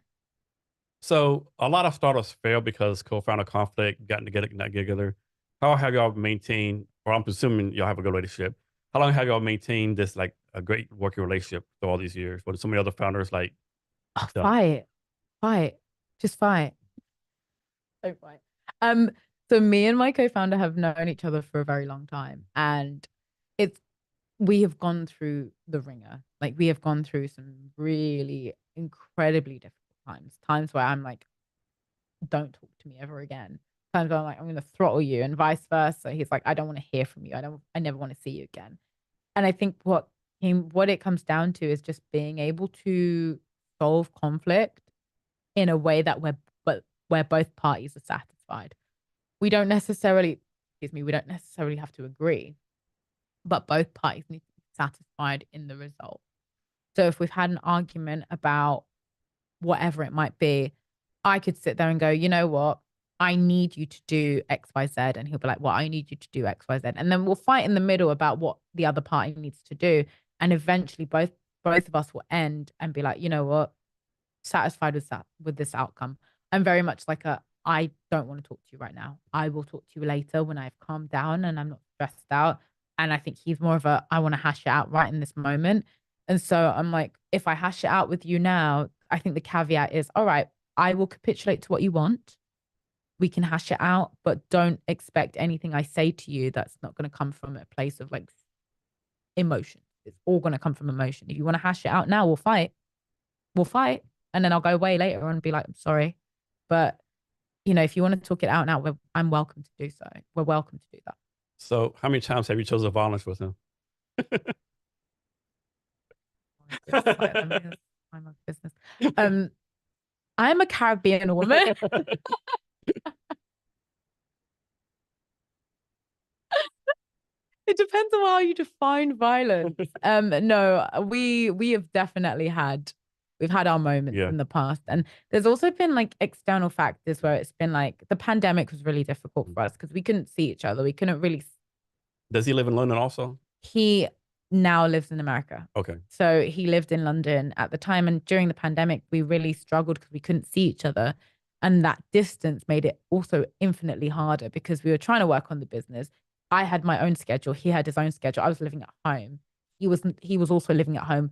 So a lot of startups fail because co-founder conflict, gotten together, not together. How have y'all maintained, or I'm presuming y'all have a good relationship. How long have y'all maintained this like a great working relationship through all these years? What are some of the other founders like? Oh, fight, just fight. Don't fight. So me and my co-founder have known each other for a very long time, and we have gone through the ringer. Like we have gone through some really incredibly difficult times where I'm like, don't talk to me ever again. Times where I'm like, I'm going to throttle you, and vice versa. He's like, I don't want to hear from you. I never want to see you again. And I think what it comes down to is just being able to solve conflict in a way that where both parties are satisfied. We don't necessarily, we don't necessarily have to agree, but both parties need to be satisfied in the result. So if we've had an argument about whatever it might be, I could sit there and go, you know what? I need you to do X, Y, Z. And he'll be like, well, I need you to do X, Y, Z. And then we'll fight in the middle about what the other party needs to do. And eventually both of us will end and be like, you know what? Satisfied with this outcome. I'm very much like I don't want to talk to you right now. I will talk to you later when I've calmed down and I'm not stressed out. And I think he's more of I want to hash it out right in this moment. And so I'm like, if I hash it out with you now, I think the caveat is, all right, I will capitulate to what you want. We can hash it out, but don't expect anything I say to you that's not going to come from a place of like emotion. it's all going to come from emotion. If you want to hash it out now, we'll fight. We'll fight. And then I'll go away later and be like, I'm sorry. But, if you want to talk it out now, I'm welcome to do so. We're welcome to do that. So how many times have you chosen violence with him? I'm a business. I'm a Caribbean woman. It depends on how you define violence. No, we have definitely we've had our moments in the past. And there's also been like external factors where it's been like the pandemic was really difficult for us because we couldn't see each other. We couldn't really. Does he live in London also? He now lives in America. Okay. So he lived in London at the time. And during the pandemic, we really struggled because we couldn't see each other. And that distance made it also infinitely harder because we were trying to work on the business. I had my own schedule. He had his own schedule. I was living at home. He was also living at home.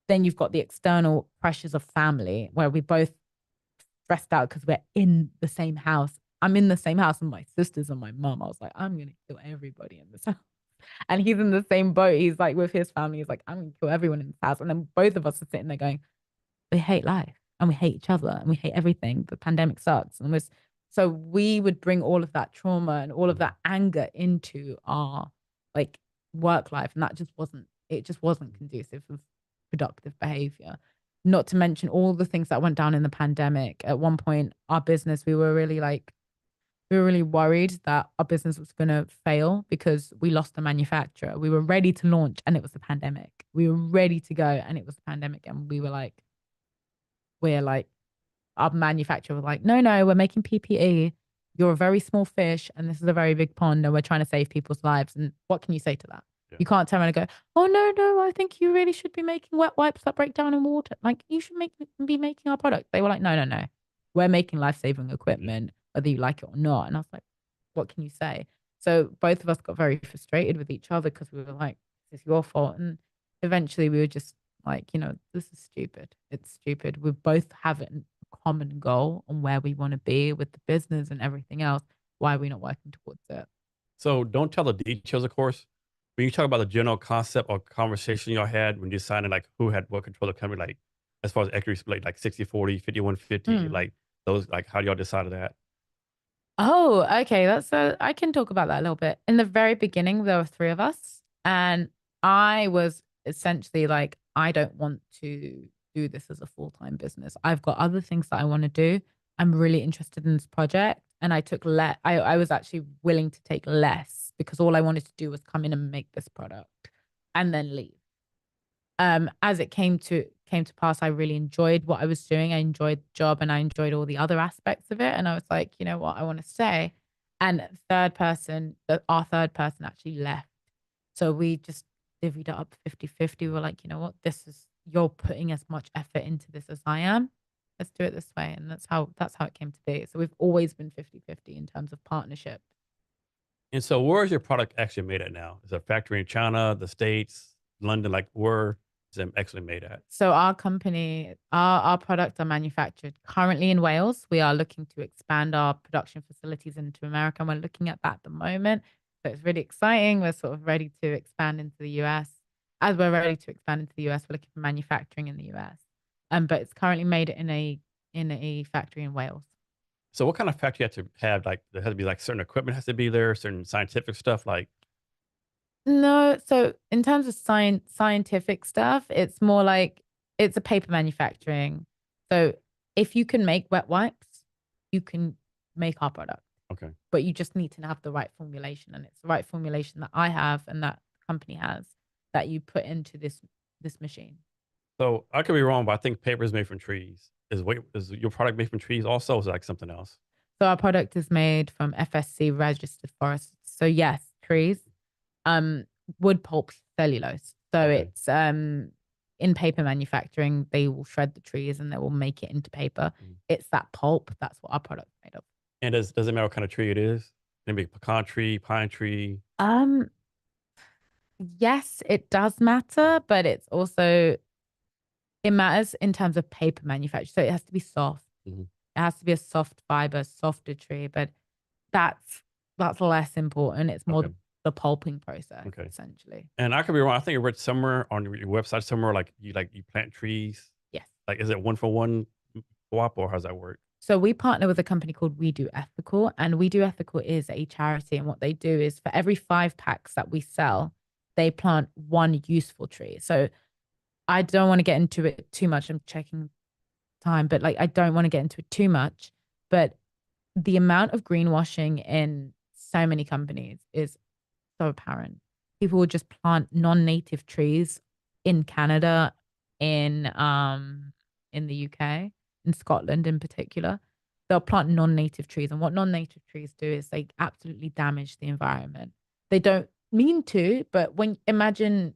Then you've got the external pressures of family where we both stressed out because we're in the same house. I'm in the same house with my sisters and my mum. I was like, I'm going to kill everybody in this house. And he's in the same boat. He's like with his family. He's like, I'm going to kill everyone in this house. And then both of us are sitting there going, we hate life and we hate each other and we hate everything. The pandemic sucks. And so we would bring all of that trauma and all of that anger into our like work life. And it just wasn't conducive of productive behavior. Not to mention all the things that went down in the pandemic. At one point, our business, we were really worried that our business was going to fail because we lost the manufacturer. We were ready to launch and it was the pandemic. We were ready to go and it was the pandemic. And our manufacturer was like, no, we're making PPE. You're a very small fish and this is a very big pond and we're trying to save people's lives. And what can you say to that? Yeah. You can't turn around and go, oh, no, I think you really should be making wet wipes that break down in water. Like you should be making our product. They were like, no. We're making life-saving equipment, whether you like it or not. And I was like, what can you say? So both of us got very frustrated with each other because we were like, this is your fault. And eventually we were just like, this is stupid. It's stupid. We both have a common goal on where we want to be with the business and everything else. Why are we not working towards it? So don't tell the details, of course. When you talk about the general concept or conversation y'all had when you decided like who had what control of the company, like as far as equity split, like 60-40, 51-50, like those, like how y'all decided that? Oh, okay. I can talk about that a little bit. In the very beginning, there were three of us, and I was essentially like, I don't want to do this as a full-time business. I've got other things that I want to do. I'm really interested in this project. And I took I was actually willing to take less because all I wanted to do was come in and make this product and then leave. As it came to pass, I really enjoyed what I was doing. I enjoyed the job and I enjoyed all the other aspects of it. And I was like, you know what, I want to stay. And our third person actually left. So we just divvied it up 50-50. We were like, you know what, you're putting as much effort into this as I am. Let's do it this way. And that's how it came to be. So we've always been 50-50 in terms of partnership. And so where is your product actually made at now? Is it a factory in China, the States, London? Like where is it actually made at? So our company, our products are manufactured currently in Wales. We are looking to expand our production facilities into America. And we're looking at that at the moment. So it's really exciting. We're sort of ready to expand into the US. As we're ready to expand into the US, we're looking for manufacturing in the US. But it's currently made in a factory in Wales. So what kind of factory you have to have? Like there has to be like certain equipment has to be there, certain scientific stuff like. No, so in terms of scientific stuff, it's more like it's a paper manufacturing. So if you can make wet wipes, you can make our product. Okay. But you just need to have the right formulation, and it's the right formulation that I have and that company has that you put into this machine. So I could be wrong, but I think paper is made from trees. Is your product made from trees also, or is it like something else? So our product is made from FSC registered forests. So yes, trees, wood pulp cellulose. So okay. It's in paper manufacturing, they will shred the trees and they will make it into paper. It's that pulp. That's what our product's made of. And does it matter what kind of tree it is? Maybe pecan tree, pine tree. Yes, it does matter, but it matters in terms of paper manufacture. So it has to be soft. It has to be a soft fiber, softer tree, but that's less important. It's more the pulping process, Okay. essentially. And I could be wrong. I think I read somewhere on your website somewhere like you plant trees. Yes. Like, is it one for one co-op or how does that work? So we partner with a company called We Do Ethical, and We Do Ethical is a charity. And what they do is for every 5 packs that we sell, they plant one useful tree. So I don't want to get into it too much. I'm checking time, but like I don't want to get into it too much. But the amount of greenwashing in so many companies is so apparent. People will just plant non-native trees in Canada, in the UK, in Scotland in particular. They'll plant non-native trees, and what non-native trees do is they absolutely damage the environment. They don't mean to, but when imagine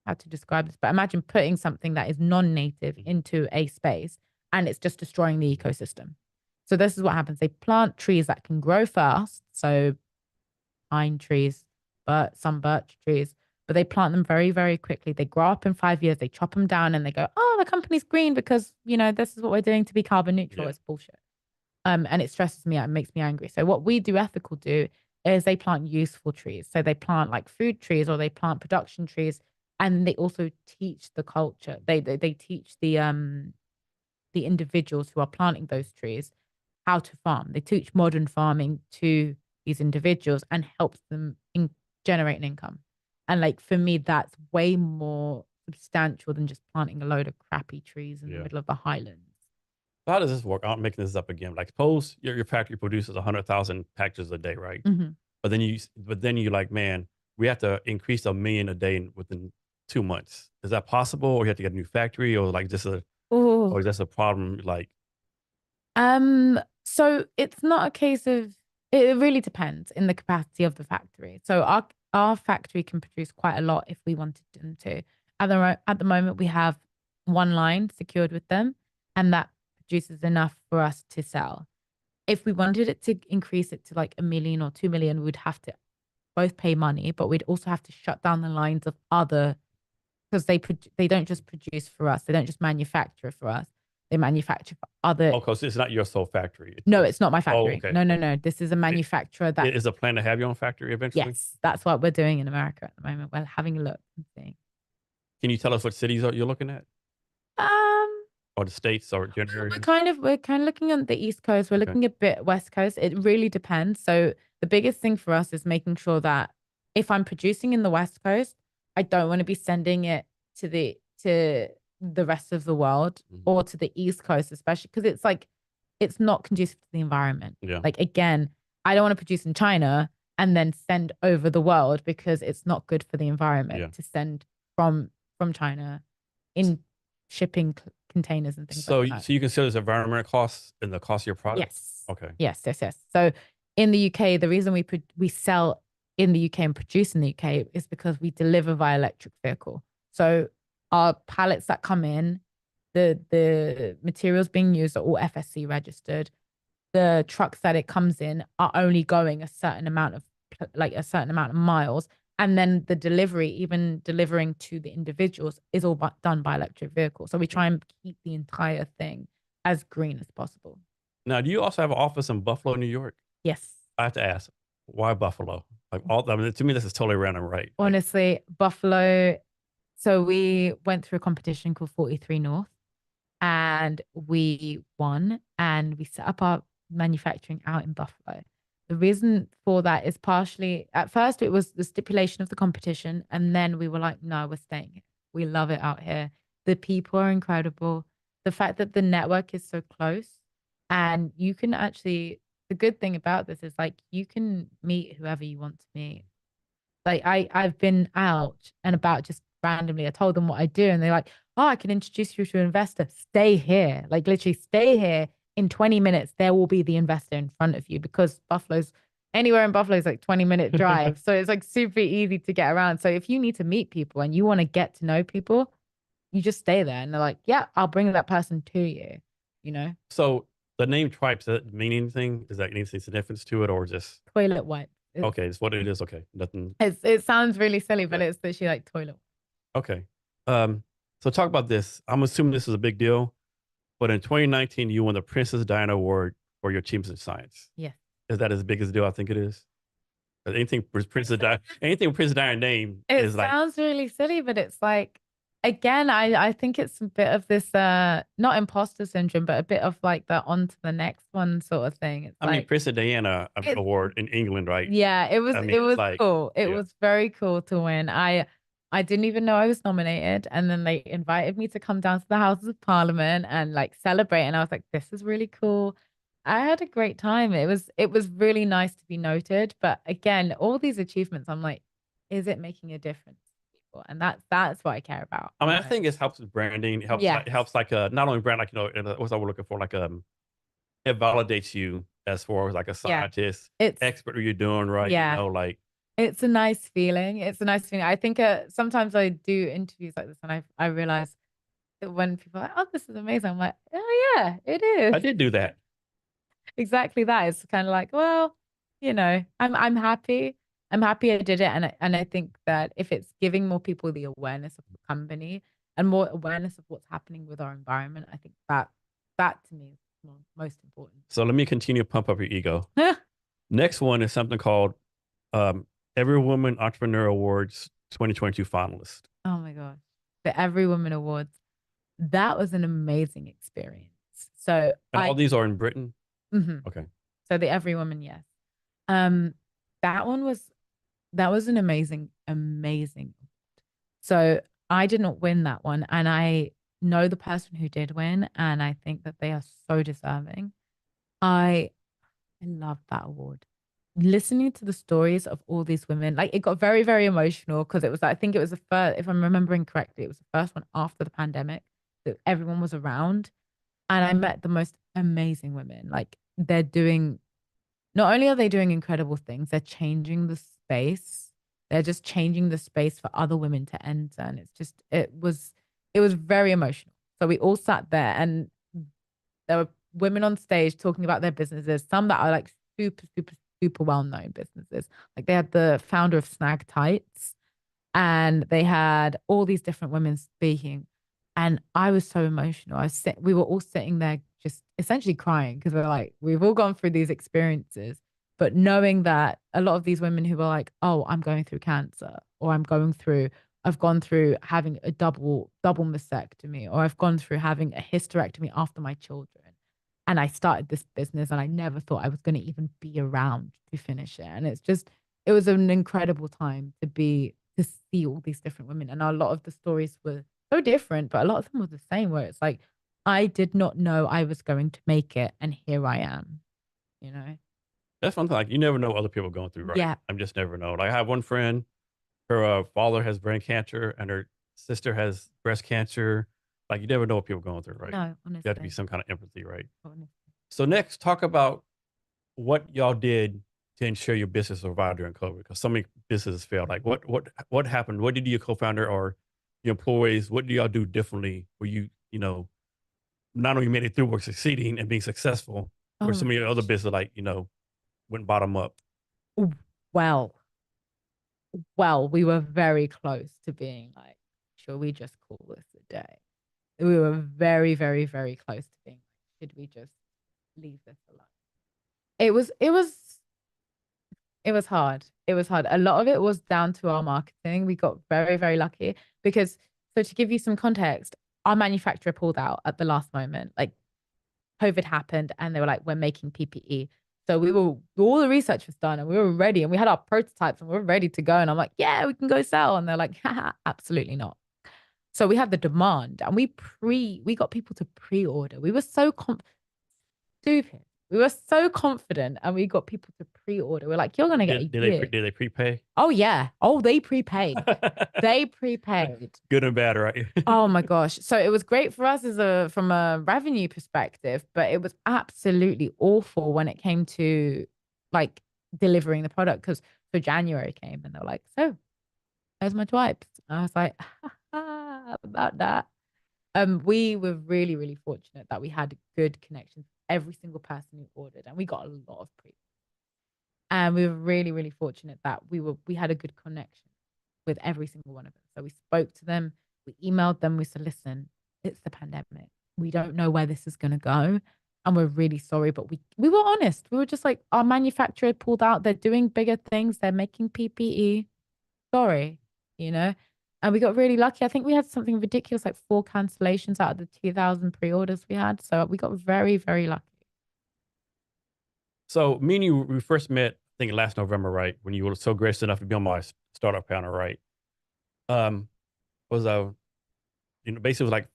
how to describe this, but imagine putting something that is non-native into a space and it's just destroying the ecosystem. So this is what happens. They plant trees that can grow fast. So pine trees, but some birch trees, but they plant them very, very quickly. They grow up in 5 years, they chop them down and they go, oh, the company's green because, this is what we're doing to be carbon neutral. Yeah. It's bullshit. And it stresses me out and makes me angry. So what We Do Ethical do is they plant useful trees. So they plant like food trees or they plant production trees, and they also teach the culture. They teach the individuals who are planting those trees how to farm. They teach modern farming to these individuals and helps them generate an income. And like for me, that's way more substantial than just planting a load of crappy trees in the middle of the highlands. So how does this work? I'm making this up again. Like, suppose your factory produces 100,000 packages a day, right? Mm-hmm. But then you like, man, we have to increase 1 million a day within 2 months. Is that possible, or you have to get a new factory, or like or is that a problem? Like, So it's not a case of, it really depends in the capacity of the factory. So our factory can produce quite a lot if we wanted them to. At the moment, we have one line secured with them, and that produces enough for us to sell. If we wanted it to increase it to like 1 million or 2 million, we'd have to both pay money, but we'd also have to shut down the lines of other, because they don't just produce for us. They don't just manufacture for us. They manufacture for other. oh, because it's not your sole factory. No, it's not my Oh, factory. okay. No. This is a manufacturer that. Is a plan to have your own factory eventually? Yes, that's what we're doing in America at the moment. We're having a look and seeing. Can you tell us what cities you're looking at, Um, or the states, or general? we're kind of looking on the East Coast. We're Okay. looking a bit West Coast. It really depends. So the biggest thing for us is making sure that if I'm producing in the West Coast, I don't want to be sending it to the rest of the world or to the East Coast, especially because it's not conducive to the environment. Yeah. Like again, I don't want to produce in China and then send over the world because it's not good for the environment to send from China in shipping containers and things like that. So you consider this environmental costs in the cost of your product? Yes. Okay. Yes. So in the UK, the reason we sell in the UK and produce in the UK is because we deliver via electric vehicle. So our pallets that come in, the materials being used are all FSC registered. The trucks that it comes in are only going a certain amount of miles. And then the delivery, even delivering to the individuals, is all done by electric vehicles. So we try and keep the entire thing as green as possible. Now, do you also have an office in Buffalo, New York? Yes. I have to ask, why Buffalo? Like, to me, this is totally random, right? Honestly, Buffalo. So we went through a competition called 43 North, and we won, and we set up our manufacturing out in Buffalo. The reason for that is partially, at first it was the stipulation of the competition, and then we were like, no, we're staying here. We love it out here. The people are incredible. The fact that the network is so close, and you can actually, the good thing about this is like you can meet whoever you want to meet. Like I've been out and about just randomly. I told them what I do, and they're like, oh, I can introduce you to an investor. Stay here. Like literally stay here. In 20 minutes, there will be the investor in front of you, because anywhere in Buffalo is like 20-minute drive. So it's like super easy to get around. So if you need to meet people and you want to get to know people, you just stay there. And they're like, yeah, I'll bring that person to you, So the name Twipes, does that mean anything? Is that any significance to it, or just toilet wipe? Okay, it's what it is. Okay, nothing. It sounds really silly, but it's literally like toilet. Okay. So talk about this. I'm assuming this is a big deal, but in 2019, you won the Princess Diana Award for your achievements in science. Yes. Is that as big as a deal? I think it is. 'Cause anything with anything with Princess Diana name It is like, sounds really silly, but it's like, again, I think it's a bit of this not imposter syndrome, but a bit of like the on to the next one sort of thing. It's I mean, like Princess Diana it's award in England, right? yeah, I mean, it it's was like, cool. It yeah. was very cool to win. I didn't even know I was nominated, and then they invited me to come down to the Houses of Parliament and like celebrate. And I was like, this is really cool. I had a great time. It was really nice to be noted. But again, all these achievements, I'm like, is it making a difference to people? And that's what I care about. I mean, You I know? think it helps with branding. Yes. It helps like not only brand, like what's I was looking for, like it validates you as far as like a Yeah. scientist, It's expert who you're doing, right? You yeah. know, like It's a nice feeling. It's a nice feeling. I think sometimes I do interviews like this and I realize that when people are like, oh, this is amazing, I'm like, oh yeah, it I is. did do that. Exactly that. It's kind of like, well, I'm happy. I'm happy I did it. And I think that if it's giving more people the awareness of the company and more awareness of what's happening with our environment, I think that to me is most important. So let me continue to pump up your ego. Next one is something called um, Every Woman Entrepreneur Awards 2022 finalist. Oh my gosh. The Every Woman Awards. That was an amazing experience. So And all these are in Britain. Mhm. Okay. So the Every Woman, yes. Um, that one was that was an amazing. So I did not win that one, and I know the person who did win, and I think that they are so deserving. I I love that award. Listening to the stories of all these women, like it got very, very emotional because it was, I think it was the first, if I'm remembering correctly, it was the first one after the pandemic that everyone was around. And I met the most amazing women. Like they're doing, not only are they doing incredible things, they're changing the space. They're just changing the space for other women to enter. And it's just, it was very emotional. So we all sat there and there were women on stage talking about their businesses, some that are like super well known businesses. Like they had the founder of Snag Tights and they had all these different women speaking. And I was so emotional. We were all sitting there just essentially crying because we're like, we've all gone through these experiences, but knowing that a lot of these women who were like, oh, I'm going through cancer, or I've gone through having a double mastectomy, or I've gone through having a hysterectomy after my children. And I started this business and I never thought I was going to even be around to finish it. And it was an incredible time to see all these different women. And a lot of the stories were so different, but a lot of them were the same, where it's like, I did not know I was going to make it. And here I am, you know? That's one thing. Like you never know what other people are going through, right? Yeah. I'm just never know. Like I have one friend, her father has brain cancer and her sister has breast cancer. Like you never know what people are going through, right? No, You have to be honestly. some kind of empathy, right? Honestly. So next, talk about what y'all did to ensure your business survived during COVID, because so many businesses failed. Like what happened? What did your co-founder or your employees? What do y'all do differently? Where not only made it through, but succeeding and being successful, Oh where so my many other gosh. businesses went bottom up. Well, we were very close to being like, should we just call this a day? We were very, very, very close to being like, should we just leave this alone? It was, it was, it was hard. It was hard. A lot of it was down to our marketing. We got very, very lucky because, so to give you some context, our manufacturer pulled out at the last moment. Like COVID happened and they were like, we're making PPE. So all the research was done and we were ready and we had our prototypes and we were ready to go. And I'm like, yeah, we can go sell. And they're like, haha, absolutely not. So we had the demand and we got people to pre-order. We were so stupid. We were so confident and we got people to pre-order. We're like, you're gonna get a year. Did they prepay? Oh yeah. Oh, they prepaid. They prepaid. Good and bad, right? Oh my gosh. So it was great for us from a revenue perspective, but it was absolutely awful when it came to like delivering the product because so January came and they were like, so there's my Twipes. And I was like, about that. We were really, really fortunate that we had good connections with every single person who ordered, and we got a lot of pre. And we were really, really fortunate that we had a good connection with every single one of them. So we spoke to them, we emailed them, we said, listen, it's the pandemic. We don't know where this is going to go. and we're really sorry, but we were honest. We were just like, our manufacturer pulled out. They're doing bigger things. They're making PPE. Sorry, you know. And we got really lucky. I think we had something ridiculous, like 4 cancellations out of the 2,000 pre-orders we had. So we got very, very lucky. So me and you, we first met, I think last November, right? When you were so gracious enough to be on my startup panel, right? Um, was basically it was like,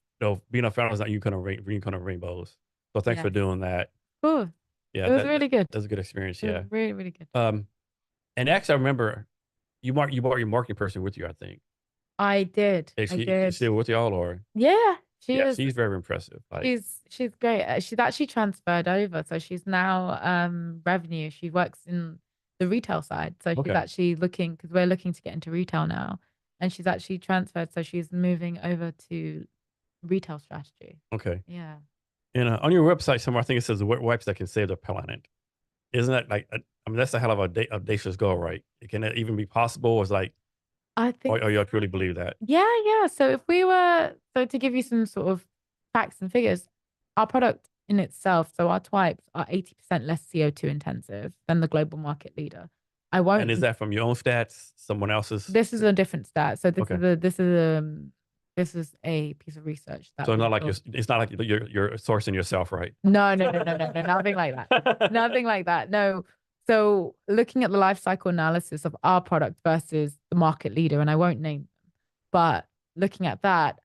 being a founder is not unicorn of rainbows. So thanks for Yes. doing that. Cool. Yeah, It was really good. that's a good experience. It was Yeah. really, really good. And actually, I remember you brought your marketing person with you, I think. I did. Is I she did. still with y'all, or? Yeah, she Yeah, is. she's very impressive. Like, She's great. She's actually transferred over, so she's now revenue. She works in the retail side, so she's okay, actually looking because we're looking to get into retail now, and she's actually transferred, so she's moving over to retail strategy. okay. Yeah. And on your website somewhere, I think it says the wipes that can save the planet. Isn't that like? I mean, that's a hell of a audacious goal, right? Can that even be possible? Or is like, I think or you truly believe that? Yeah, yeah. So if we were, so to give you some sort of facts and figures, our product in itself, so our Twipes are 80% less CO2 intensive than the global market leader. I And is won't, that from your own stats? Someone else's? this is a different stat. So Okay. this is a piece of research that So we not like saw. it's not like you're sourcing yourself, right? No, no, no, no, no, no, nothing like that. Nothing like that. No. So looking at the life cycle analysis of our product versus the market leader, and I won't name them, but looking at that,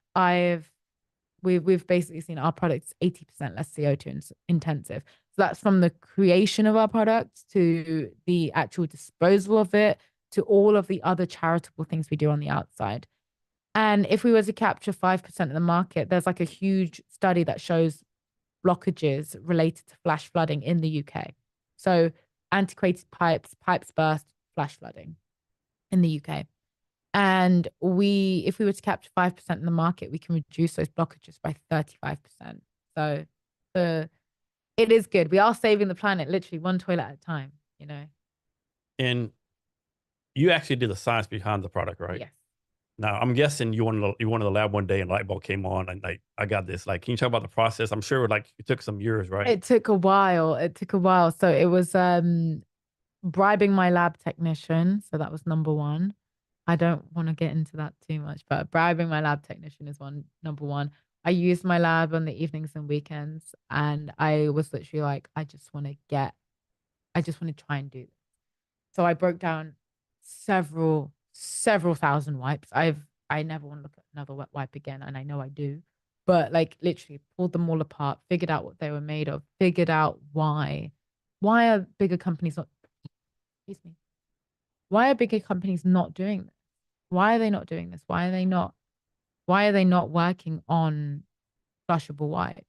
we've basically seen our products 80% less CO2 intensive. So that's from the creation of our product to the actual disposal of it to all of the other charitable things we do on the outside. And if we were to capture 5% of the market, there's like a huge study that shows blockages related to flash flooding in the UK. So antiquated pipes burst, flash flooding in the UK. And if we were to capture 5% in the market, we can reduce those blockages by 35%. So it is good. We are saving the planet literally one toilet at a time, you know? And you actually did the science behind the product, right? Yes. Now I'm guessing you went to the lab one day and light bulb came on and like I got this. Like, can you talk about the process? I'm sure like it took some years, right? It took a while. It took a while. So it was bribing my lab technician. So that was number one. I don't want to get into that too much, but bribing my lab technician is number one. I used my lab on the evenings and weekends, and I was literally like, I just want to try and do this. So I broke down several thousand wipes. I never want to look at another wipe again, and I know I do. But like literally pulled them all apart, figured out what they were made of, figured out why. Why are bigger companies not, excuse me, why are bigger companies not doing this? Why are they not doing this? Why are they not working on flushable wipes?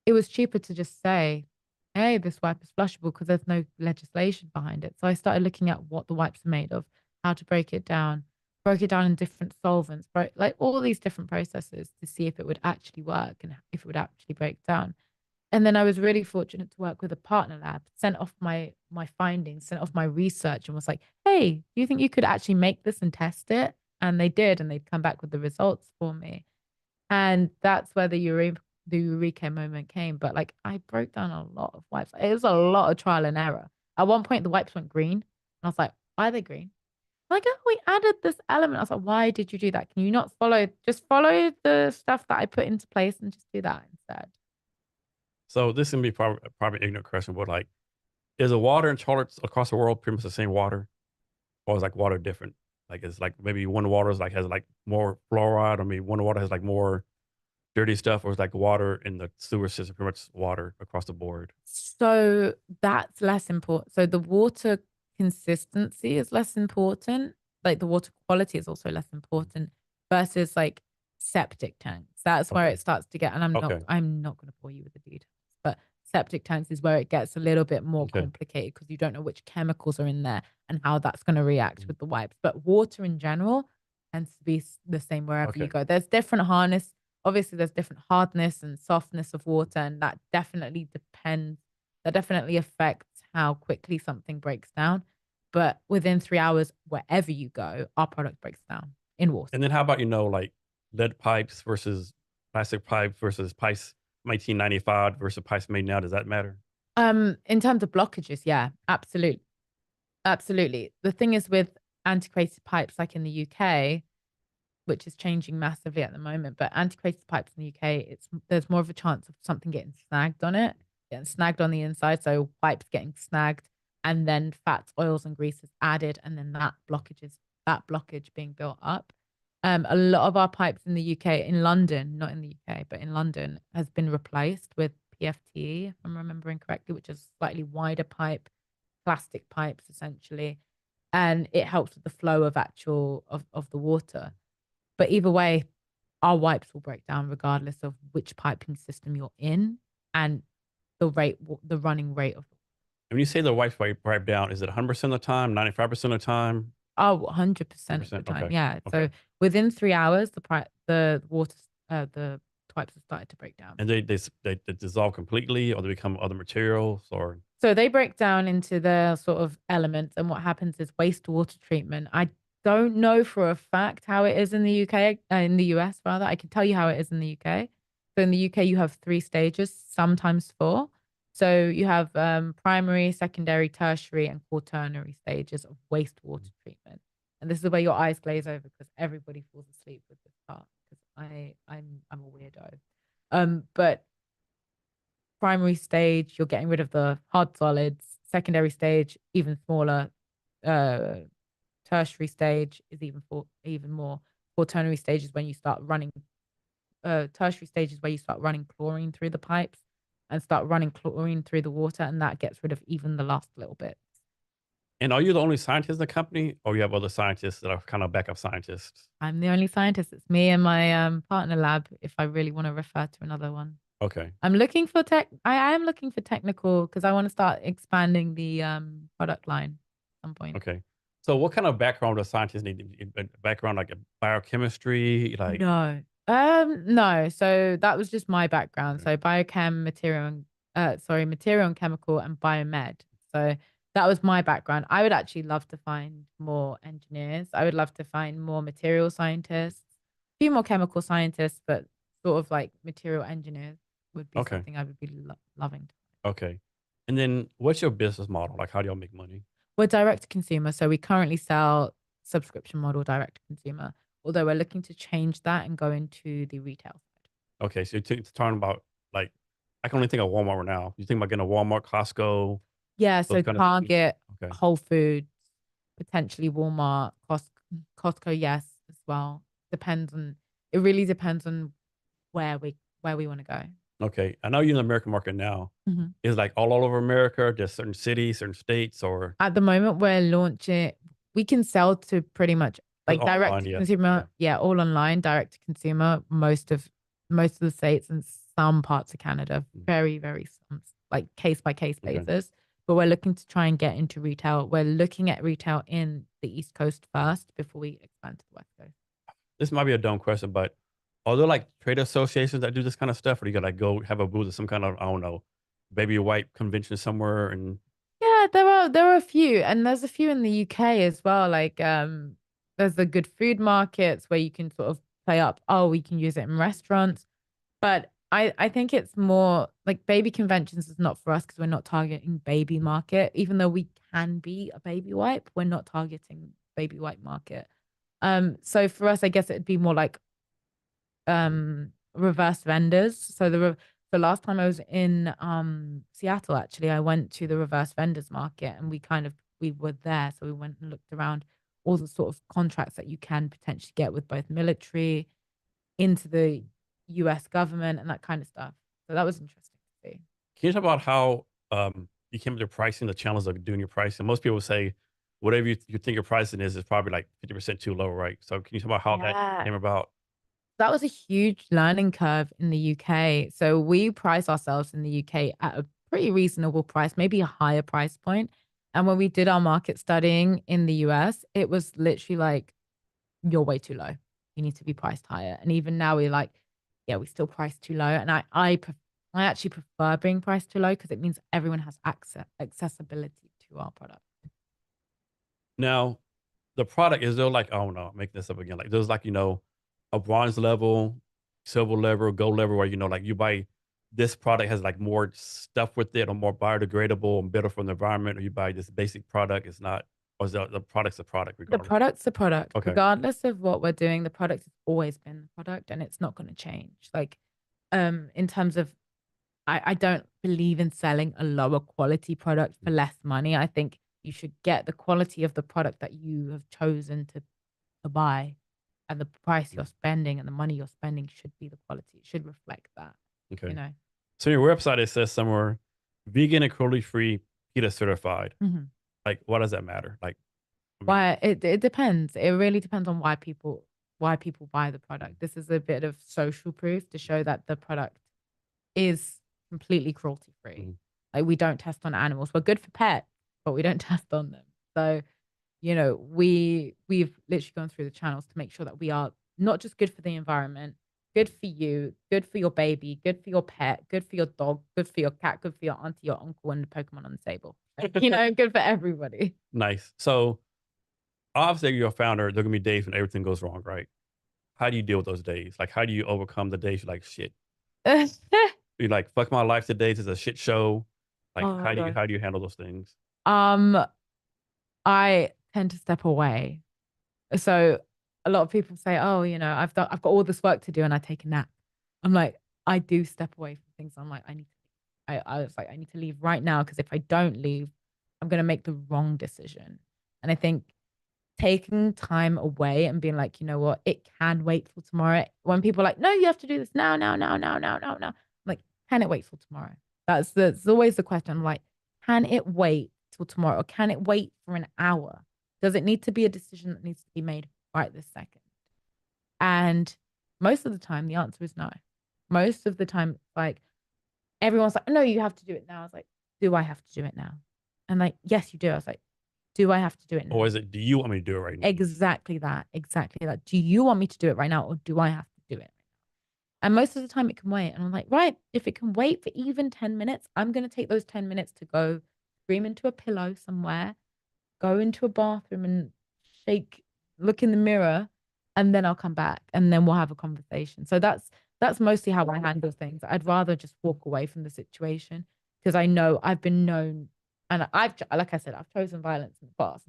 It was cheaper to just say, hey, this wipe is flushable because there's no legislation behind it. So I started looking at what the wipes are made of, how to break it down, broke it down in different solvents, like all these different processes to see if it would actually work and if it would actually break down. And then I was really fortunate to work with a partner lab, sent off my findings, sent off my research, and was like, "Hey, do you think you could actually make this and test it?" And they did, and they'd come back with the results for me. And that's where the eureka moment came. But like, I broke down a lot of wipes. It was a lot of trial and error. At one point, the wipes went green, and I was like, "Why are they green?" Like, oh, we added this element. I was like, "Why did you do that? Can you not follow the stuff that I put into place and just do that instead?" So this can be probably an ignorant question, but like, is the water in toilets across the world pretty much the same water, or is like water different? Like, it's like maybe one water is like has like more fluoride, or maybe one water has like more dirty stuff, or is like water in the sewer system pretty much water across the board? So that's less important. So the water consistency is less important. Like the water quality is also less important versus like septic tanks. That's where Okay. it starts to get, and Okay. I'm not going to bore you with the details, but septic tanks is where it gets a little bit more Okay. complicated because you don't know which chemicals are in there and how that's going to react with the wipes. But water in general tends to be the same wherever you Okay. go. There's different harness. Obviously, there's different hardness and softness of water, and that definitely affects how quickly something breaks down. But within 3 hours, wherever you go, our product breaks down in water. And then how about, like lead pipes versus plastic pipes versus pipes 1995 versus pipes made now, does that matter? In terms of blockages, yeah, absolutely. Absolutely. The thing is with antiquated pipes like in the UK, which is changing massively at the moment, but antiquated pipes in the UK, there's more of a chance of something getting snagged on it, getting snagged on the inside. So pipes getting snagged and then fats, oils, and greases added, and then that blockage being built up. A lot of our pipes in the UK, in London, not in the UK, but in London, has been replaced with PFT, if I'm remembering correctly, which is slightly wider pipe, plastic pipes essentially, and it helps with the flow of of the water. But either way, our wipes will break down regardless of which piping system you're in and the running rate of. When you say the wipes wipe down, is it 100% of the time, 95% of the time? Oh, 100% of the 100%. time. Okay. Yeah. Okay. So within 3 hours, the water, the Twipes have started to break down. And they dissolve completely, or they become other materials, or So they break down into the sort of elements, and what happens is wastewater treatment. I don't know for a fact how it is in the UK, in the US rather. I can tell you how it is in the UK. So in the UK, you have 3 stages, sometimes four. So you have primary, secondary, tertiary, and quaternary stages of wastewater treatment. And this is where your eyes glaze over because everybody falls asleep with this part because I'm a weirdo. But primary stage, you're getting rid of the hard solids. Secondary stage, even smaller. Uh, Tertiary stage is even more. Quaternary stage is when you start running. Tertiary stage is where you start running chlorine through the pipes and start running chlorine through the water, and that gets rid of even the last little bit. and are you the only scientist in the company, or you have other scientists that are kind of backup scientists? I'm the only scientist. It's me and my partner lab. If I really want to refer to another one, Okay. I'm looking for tech. I am looking for technical because I want to start expanding the product line at some point. Okay. So what kind of background does scientists need? Background like biochemistry, like No. So that was just my background. okay. So biochem, material and chemical, and biomed. So that was my background. I would actually love to find more engineers. I would love to find more material scientists, a few more chemical scientists, but sort of like material engineers would be Okay. something I would be loving. Okay. And then what's your business model? Like how do y'all make money? We're direct to consumer, so we currently sell subscription model direct to consumer, although we're looking to change that and go into the retail side. Okay. So you're talking about like I can only think of Walmart right now. You think about getting a Walmart, Costco, Yeah, those so kind of things. Target, Okay. Whole Foods, potentially Walmart, Costco, yes, as well. It really depends on where we want to go. Okay. I know you're in the American market now. Mhm. Is like all over America, just certain cities, certain states, or At the moment, we're launching, we can sell to pretty much just like direct online? to Yeah. Yeah. consumer, yeah, all online, direct to consumer, most of the states and some parts of Canada, Mm. very, very some, like case by case Okay. basis. But we're looking to try and get into retail. We're looking at retail in the East Coast first before we expand to the West Coast. This might be a dumb question, but are there like trade associations that do this kind of stuff, or do you gotta go have a booth at some kind of I don't know, baby white convention somewhere? And Yeah, there are a few, and there's a few in the UK as well. Like there's the good food markets where you can sort of play up, oh, we can use it in restaurants. But I think it's more like baby conventions is not for us because we're not targeting baby market, even though we can be a baby wipe, we're not targeting baby wipe market. So for us, I guess it'd be more like reverse vendors. So the last time I was in Seattle, actually, I went to the reverse vendors market and we were there. So we went and looked around all the sort of contracts that you can potentially get with both military into the US government and that kind of stuff. So that was interesting to see. can you talk about how you came up with pricing, the challenge of doing your pricing? Most people say whatever you think your pricing is probably like 50% too low, right? So can you talk about how that Yeah. came about? That was a huge learning curve in the UK. So we price ourselves in the UK at a pretty reasonable price, maybe a higher price point. And when we did our market studying in the US, it was literally like, you're way too low. You need to be priced higher. And even now we're like, yeah, we still price too low. And I actually prefer being priced too low because it means everyone has accessibility to our product. Now, the product is there like, oh no, make this up again. Like there's like, a bronze level, silver level, gold level where like you buy this product has like more stuff with it or more biodegradable and better for the environment, or you buy this basic product, it's not, or is the product's a product The regardless? product's the product. Okay. Regardless of what we're doing, the product has always been the product and it's not going to change. Like, in terms of, I don't believe in selling a lower quality product for less money. I think you should get the quality of the product that you have chosen to buy, and the price you're spending and the money you're spending should be the quality. It should reflect that, you Okay. know. So your website, it says somewhere vegan and cruelty free, PETA certified. Mhm. Like, what does that matter? Like, I mean, Why it depends. It really depends on why people buy the product. This is a bit of social proof to show that the product is completely cruelty free. mhm. Like, we don't test on animals. We're good for pets, but we don't test on them. So, you know, we've literally gone through the channels to make sure that we are not just good for the environment, good for you, good for your baby, good for your pet, good for your dog, good for your cat, good for your auntie, your uncle, and the Pokemon on the table. You know, good for everybody. Nice. So obviously you're a founder, there are gonna be days when everything goes wrong, right? How do you deal with those days? Like, how do you overcome the days you're like, shit, you're like, fuck my life today, this is a shit show. Like, Oh my gosh. how do you handle those things? Um, I tend to step away. So a lot of people say, "Oh, you know, I've got all this work to do," and I take a nap. I'm like, I do step away from things. I'm like, I was like, I need to leave right now because if I don't leave, I'm gonna make the wrong decision. And I think taking time away and being like, you know what, it can wait till tomorrow. When people are like, no, you have to do this now, now, now, now, now, now, now. I'm like, can it wait till tomorrow? That's always the question. I'm like, can it wait till tomorrow? Or can it wait for an hour? Does it need to be a decision that needs to be made right this second? And most of the time, the answer is no. Most of the time, like, everyone's like, no, you have to do it now. I was like, do I have to do it now? And like, yes, you do. I was like, do I have to do it Or now? is it, do you want me to do it right now? Exactly that. Exactly that. Do you want me to do it right now or do I have to do it? And most of the time it can wait. And I'm like, right, if it can wait for even 10 minutes, I'm going to take those 10 minutes to go scream into a pillow somewhere, go into a bathroom and shake, look in the mirror, and then I'll come back and then we'll have a conversation. So that's mostly how I handle things. I'd rather just walk away from the situation because I know I've been known, and like I said, I've chosen violence in the past,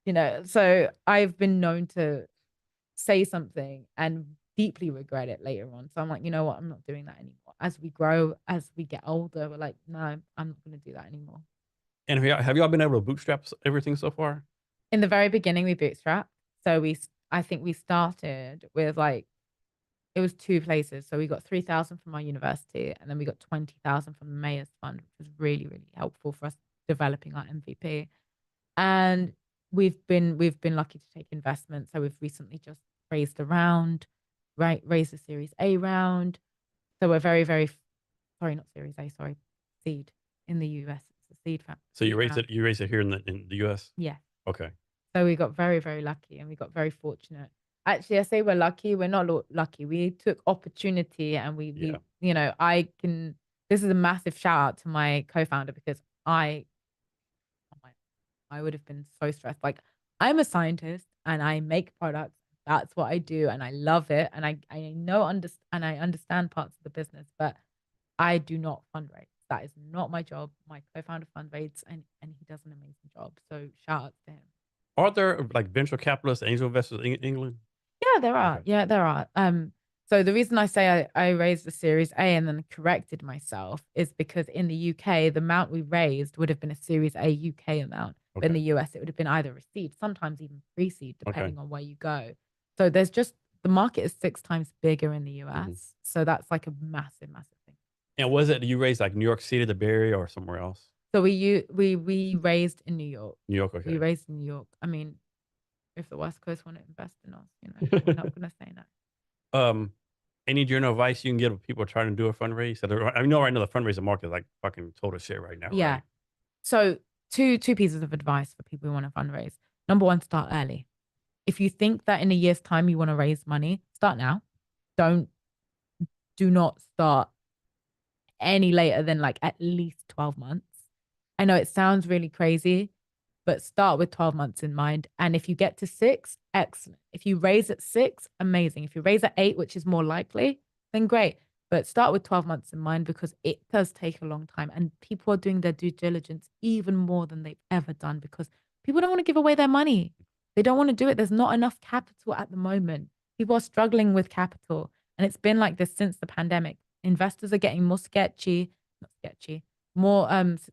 you know, so I've been known to say something and deeply regret it later on. So I'm like, you know what? I'm not doing that anymore. As we grow, as we get older, we're like, no, I'm not going to do that anymore. And have y'all been able to bootstrap everything so far? In the very beginning, we bootstrapped. So I think we started with like, it was two places. So we got 3,000 from our university and then we got 20,000 from the mayor's fund, which was really, really helpful for us developing our MVP. And we've been lucky to take investment. So we've recently just raised a round, right? Raised a Series A round. So we're very, very sorry, not Series A, sorry, seed in the US. It's a So seed round. you raised it here in the US? Yeah. Okay. So we got very, very lucky and we got very fortunate. Actually, I say we're lucky. We're not lucky. We took opportunity and Yeah. you know, this is a massive shout out to my co-founder because oh my I would have been so stressed. Like, I'm a scientist and I make products. That's what I do, and I love it. And I know and I understand parts of the business, but I do not fundraise. That is not my job. My co-founder fundraises, and he does an amazing job. So shout out to him. Are there like venture capitalists, angel investors in England? Yeah, there are. Okay. Yeah, there are. So the reason I say I raised the Series A and then corrected myself is because in the UK, the amount we raised would have been a Series A UK amount. But in Okay. the US, it would have been either a seed, sometimes even pre-seed, Okay. depending on where you go. So there's just the market is 6 times bigger in the Mhm. US. So that's like a massive, massive thing. And was it you raised like New York City, the Bay Area, or somewhere else? So we raised in New York. New York. We Okay. raised in New York. I mean, if the West Coast want to invest in us, you know, we're not gonna say no. um, any general advice you can give people trying to do a fundraise? So I know right now the fundraising market is like fucking total shit right now, Yeah. right? So two pieces of advice for people who want to fundraise. Number one, start early. If you think that in a year's time you want to raise money, start now. Don't do not start any later than like at least 12 months. I know it sounds really crazy, but start with 12 months in mind. And if you get to 6, excellent. If you raise at 6, amazing. If you raise at 8, which is more likely, then great. but start with 12 months in mind because it does take a long time. And people are doing their due diligence even more than they've ever done because people don't want to give away their money. They don't want to do it. There's not enough capital at the moment. People are struggling with capital. And it's been like this since the pandemic. Investors are getting more sketchy, not sketchy, more what's the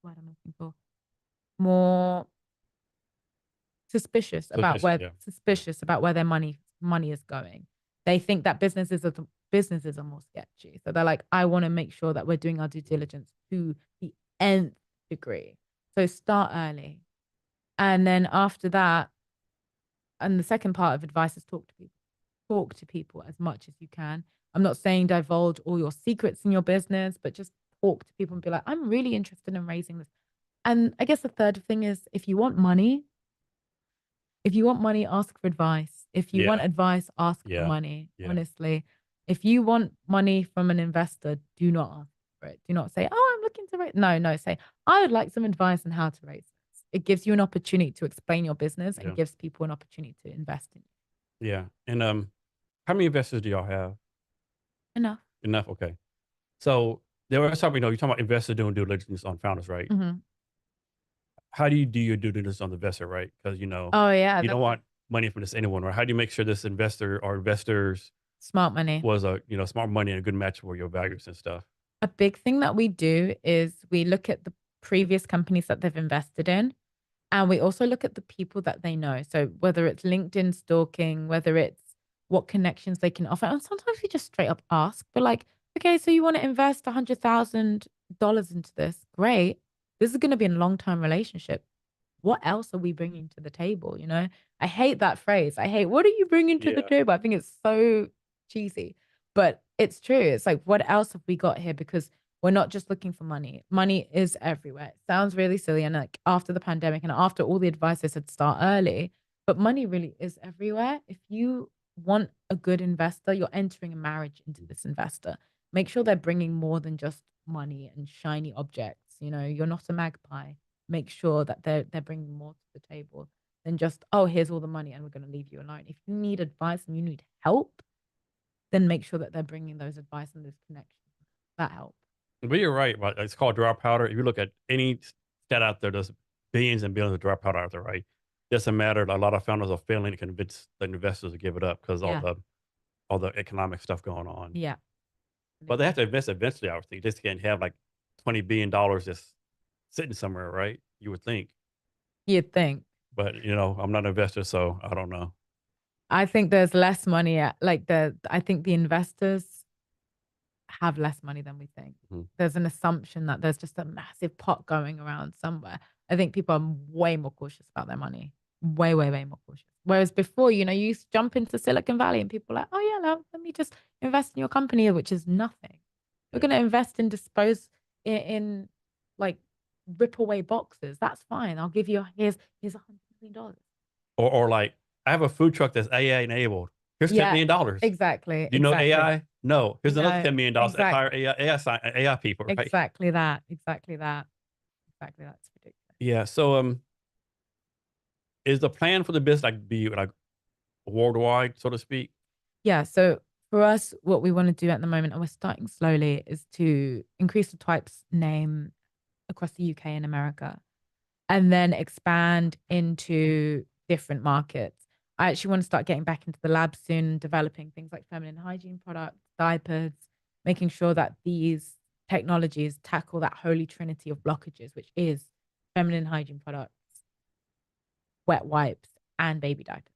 word I'm looking for? More suspicious about where their money is going. They think that businesses are more sketchy. So they're like, I want to make sure that we're doing our due diligence to the nth degree. So start early. And then after that, and the second part of advice is talk to people. Talk to people as much as you can. I'm not saying divulge all your secrets in your business, but just talk to people and be like, I'm really interested in raising this. And I guess the third thing is if you want money, ask for advice. If you want advice, ask for money. Honestly, if you want money from an investor, do not ask for it. Do not say, oh, I'm looking to raise. No, say, I would like some advice on how to raise this. It gives you an opportunity to explain your business and gives people an opportunity to invest in you. Yeah. And how many investors do y'all have? Enough. Enough. Okay. So there was something, you're talking about investors doing due diligence on founders, right? Mm-hmm. How do you do your due diligence on the investor, right? Because, oh yeah, you don't want money from just anyone, right? How do you make sure this investor or investors smart money was smart money and a good match for your values and stuff? A big thing that we do is we look at the previous companies that they've invested in, and we also look at the people that they know. So whether it's LinkedIn stalking, whether it's what connections they can offer. And sometimes we just straight up ask, but like, okay, so you want to invest $100,000 into this? Great. This is going to be a long-term relationship. What else are we bringing to the table? I hate that phrase. I hate, what are you bringing to the table? I think it's so cheesy, but it's true. It's like, what else have we got here? Because we're not just looking for money. Money is everywhere. It sounds really silly. And like after the pandemic and after all the advice I said, start early, but money really is everywhere. If you want a good investor, you're entering a marriage into this investor. Make sure they're bringing more than just money and shiny objects. You're not a magpie. Make sure that they're bringing more to the table than just, oh, here's all the money and we're going to leave you alone. If you need advice and you need help, then make sure that they're bringing those advice and those connections that help. But you're right. Right? It's called dry powder. If you look at any stat out there, there's billions and billions of dry powder out there, right? Doesn't matter. A lot of founders are failing to convince the investors to give it up because all the economic stuff going on. Yeah. But they have to invest eventually, I would think. They just can't have like $20 billion just sitting somewhere, right? You would think. You'd think. But, I'm not an investor, so I don't know. I think there's less money I think the investors have less money than we think. Mm-hmm. There's an assumption that there's just a massive pot going around somewhere. I think people are way more cautious about their money. Way, way, way more cautious. Whereas before, you used to jump into Silicon Valley and people are like, oh yeah, let me just invest in your company, which is nothing. We're going to invest in dispose in like rip away boxes. That's fine. I'll give you, here's $100 million. Or like, I have a food truck that's AI enabled. Here's $10 million. Exactly. Do you know AI? No. Here's another $10 million. Exactly. Hire AI people. Right? Exactly that. That's ridiculous. Yeah. So is the plan for the business be like worldwide, so to speak? Yeah. So for us, what we want to do at the moment, and we're starting slowly, is to increase the Twipes name across the UK and America, and then expand into different markets. I actually want to start getting back into the lab soon, developing things like feminine hygiene products, diapers, making sure that these technologies tackle that holy trinity of blockages, which is feminine hygiene products, wet wipes, and baby diapers.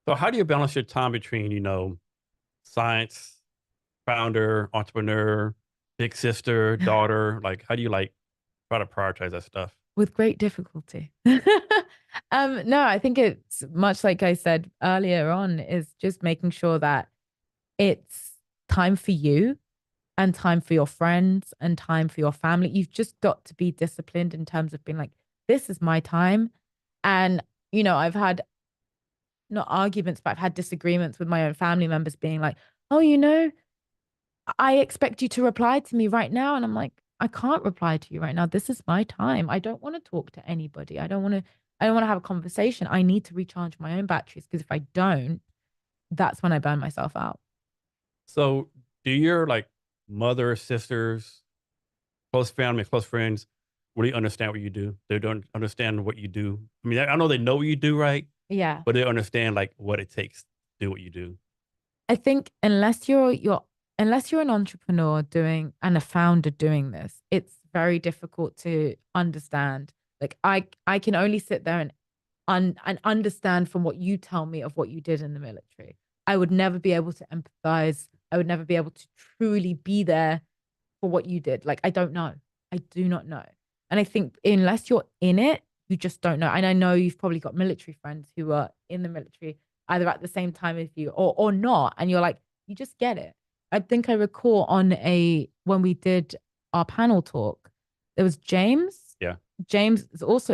So how do you balance your time between, science, founder, entrepreneur, big sister, daughter? Like, how do you try to prioritize that stuff? With great difficulty. No, I think it's much like I said earlier on, is just making sure that it's time for you and time for your friends and time for your family. You've just got to be disciplined in terms of being like, this is my time. And, I've had not arguments, but I've had disagreements with my own family members being like, oh, I expect you to reply to me right now. And I'm like, I can't reply to you right now. This is my time. I don't want to talk to anybody. I don't want to have a conversation. I need to recharge my own batteries because if I don't, that's when I burn myself out. So do your like mother, sisters, close family, close friends really understand what you do? They don't understand what you do. I mean, I know they know what you do, right? Yeah. But they understand like what it takes to do what you do. I think unless you're an entrepreneur doing and a founder doing this, it's very difficult to understand. Like I can only sit there and understand from what you tell me of what you did in the military. I would never be able to empathize. I would never be able to truly be there for what you did. Like I don't know. I do not know. And I think unless you're in it, you just don't know. And I know you've probably got military friends who are in the military either at the same time as you or not. And you're like, you just get it. I think I recall on a when we did our panel talk, there was James. Yeah. James was also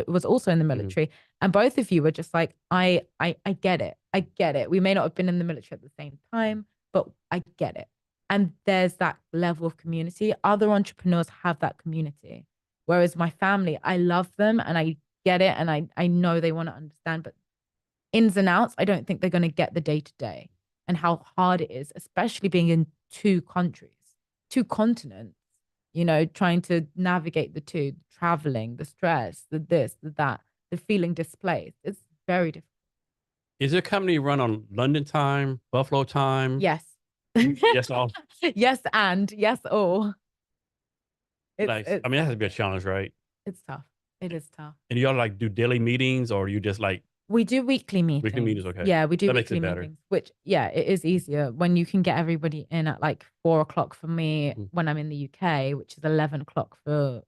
in the Hmm. military. And both of you were just like, I get it. I get it. We may not have been in the military at the same time, but I get it. And there's that level of community. Other entrepreneurs have that community. Whereas my family, I love them and I get it and I know they want to understand, but ins and outs, I don't think they're going to get the day to day and how hard it is, especially being in two countries, two continents, trying to navigate the two, traveling, the stress, the this, the that, the feeling displaced. It's very difficult. Is your company run on London time, Buffalo time? Yes. Yes, all. Yes, and yes, all. It's Nice. it's I mean, that has to be a challenge, right? it's tough. It is tough. And you all like do daily meetings or you just like We do weekly weekly meetings. meetings? Okay. Yeah, we do That makes weekly it better. meetings, which, yeah, it is easier when you can get everybody in at like 4 o'clock for me Mhm. when I'm in the UK, which is 11 o'clock for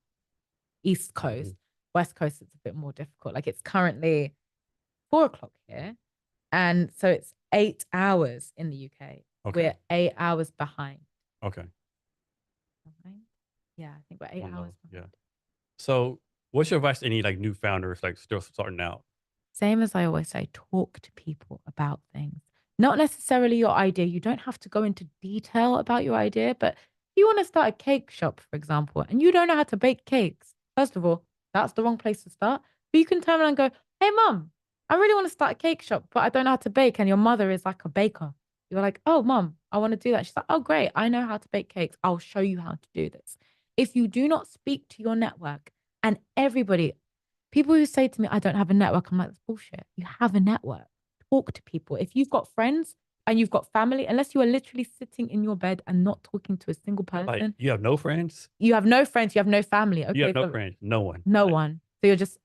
East Coast. Mhm. West Coast, it's a bit more difficult. Like it's currently 4 o'clock here. And so it's 8 hours in the UK. Okay. We're 8 hours behind. Okay. Behind? Yeah, I think we're I eight don't know. hours Yeah. behind. So what's your advice to any like new founders like still starting out? Same as I always say, talk to people about things. Not necessarily your idea. You don't have to go into detail about your idea, but if you want to start a cake shop, for example, and you don't know how to bake cakes, first of all, that's the wrong place to start. But you can turn around and go, hey, mum, I really want to start a cake shop, but I don't know how to bake. And your mother is like a baker. You're like, oh, mum, I want to do that. She's like, oh, great. I know how to bake cakes. I'll show you how to do this. If you do not speak to your network and everybody, people who say to me, I don't have a network, I'm like, that's bullshit. You have a network. Talk to people. If you've got friends and you've got family, unless you are literally sitting in your bed and not talking to a single Like person, you have no friends? you have no friends, you have no family. You have Okay, no so friends. No one. no Like, one. So you're just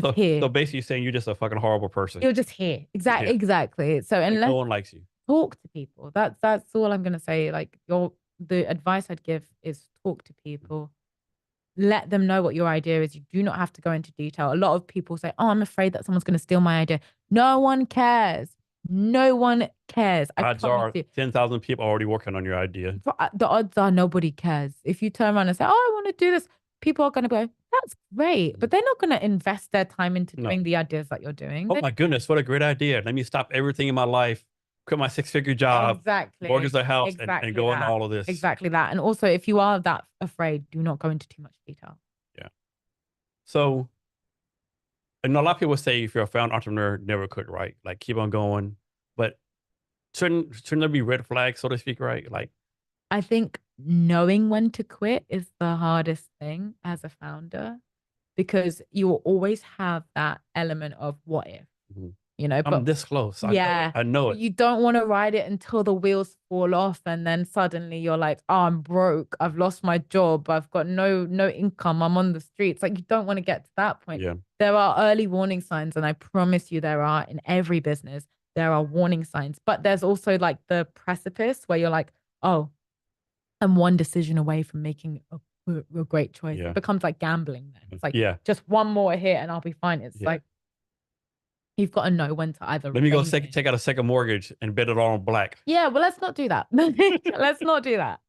so here. basically saying you're just a fucking horrible person. You're just here. Just Exactly. here. Exactly. So Like no unless one likes you. talk to people. That's all I'm gonna say. Like the advice I'd give is talk to people, let them know what your idea is. You do not have to go into detail. A lot of people say, oh, I'm afraid that someone's going to steal my idea. No one cares. No one cares. I Odds promise are you. 10,000 people already working on your idea. The odds are nobody cares. If you turn around and say, oh, I want to do this, people are going to go, that's great. But they're not going to invest their time into No. doing the ideas that you're doing. Oh my goodness, what a great idea. Let me stop everything in my life, quit my six-figure job, mortgage Exactly. the house, and Exactly go into that. all of this. Exactly that. And also, if you are that afraid, do not go into too much detail. Yeah. So, and a lot of people say if you're a found entrepreneur, never quit, right? Like keep on going. But shouldn't there be red flags, so to speak, right? Like, I think knowing when to quit is the hardest thing as a founder because you will always have that element of what if, mhm, I'm but this close. I know it. yeah, I know but it. you don't want to ride it until the wheels fall off and then suddenly you're like, oh, I'm broke. I've lost my job. I've got no income. I'm on the streets. Like you don't want to get to that point. Yeah. There are early warning signs, and I promise you there are in every business. There are warning signs, but there's also like the precipice where you're like, oh, I'm one decision away from making a great choice. Yeah. It becomes like gambling then. It's like Yeah. just one more hit and I'll be fine. It's Yeah. like you've got to know when to either Let me go rein in. take out a second mortgage and bet it all on black. Yeah, well, let's not do that. Let's not do that.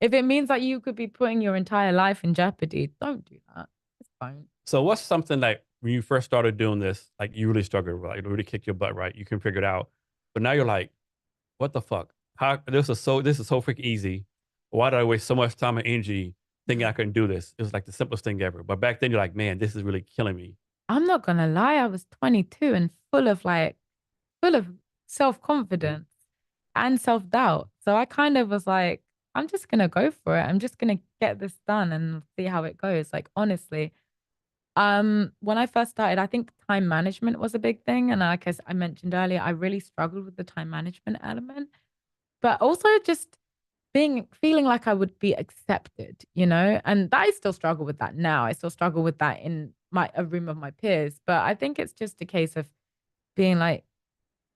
If it means that you could be putting your entire life in jeopardy, don't do that. Just don't. So what's something like when you first started doing this, like you really struggled with, like it really kicked your butt, right? You can figure it out. But now you're like, what the fuck? How this is so freaking easy. Why did I waste so much time and energy thinking I couldn't do this? It was like the simplest thing ever. But back then you're like, man, this is really killing me. I'm not gonna lie, I was 22 and full of Mhm. self-confidence and self-doubt. So I kind of was like, I'm just gonna go for it. I'm just gonna get this done and see how it goes. Like honestly, when I first started, I think time management was a big thing. And like I mentioned earlier, I really struggled with the time management element, but also just feeling like I would be accepted, you know, and I still struggle with that now. I still struggle with that in a room of my peers, but I think it's just a case of being like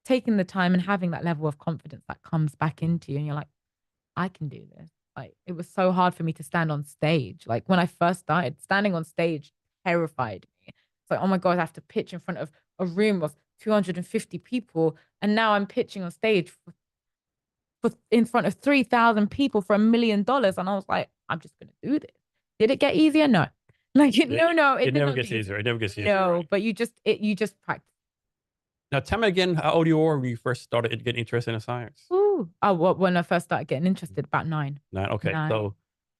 taking the time and having that level of confidence that comes back into you, and you're like, I can do this. Like it was so hard for me to stand on stage. Like when I first started, standing on stage terrified me. It's like, oh my God, I have to pitch in front of a room of 250 people. And now I'm pitching on stage in front of 3,000 people for $1 million. And I was like, I'm just gonna do this. Did it get easier? No. Like no, it It did never not gets get easier. easier. It never gets easier. No, Right? but you just practice. Now, tell me again how old you were when you first started getting interested in science. Ooh. Oh, what when I first started getting interested, about nine. Nine. Okay. Nine. So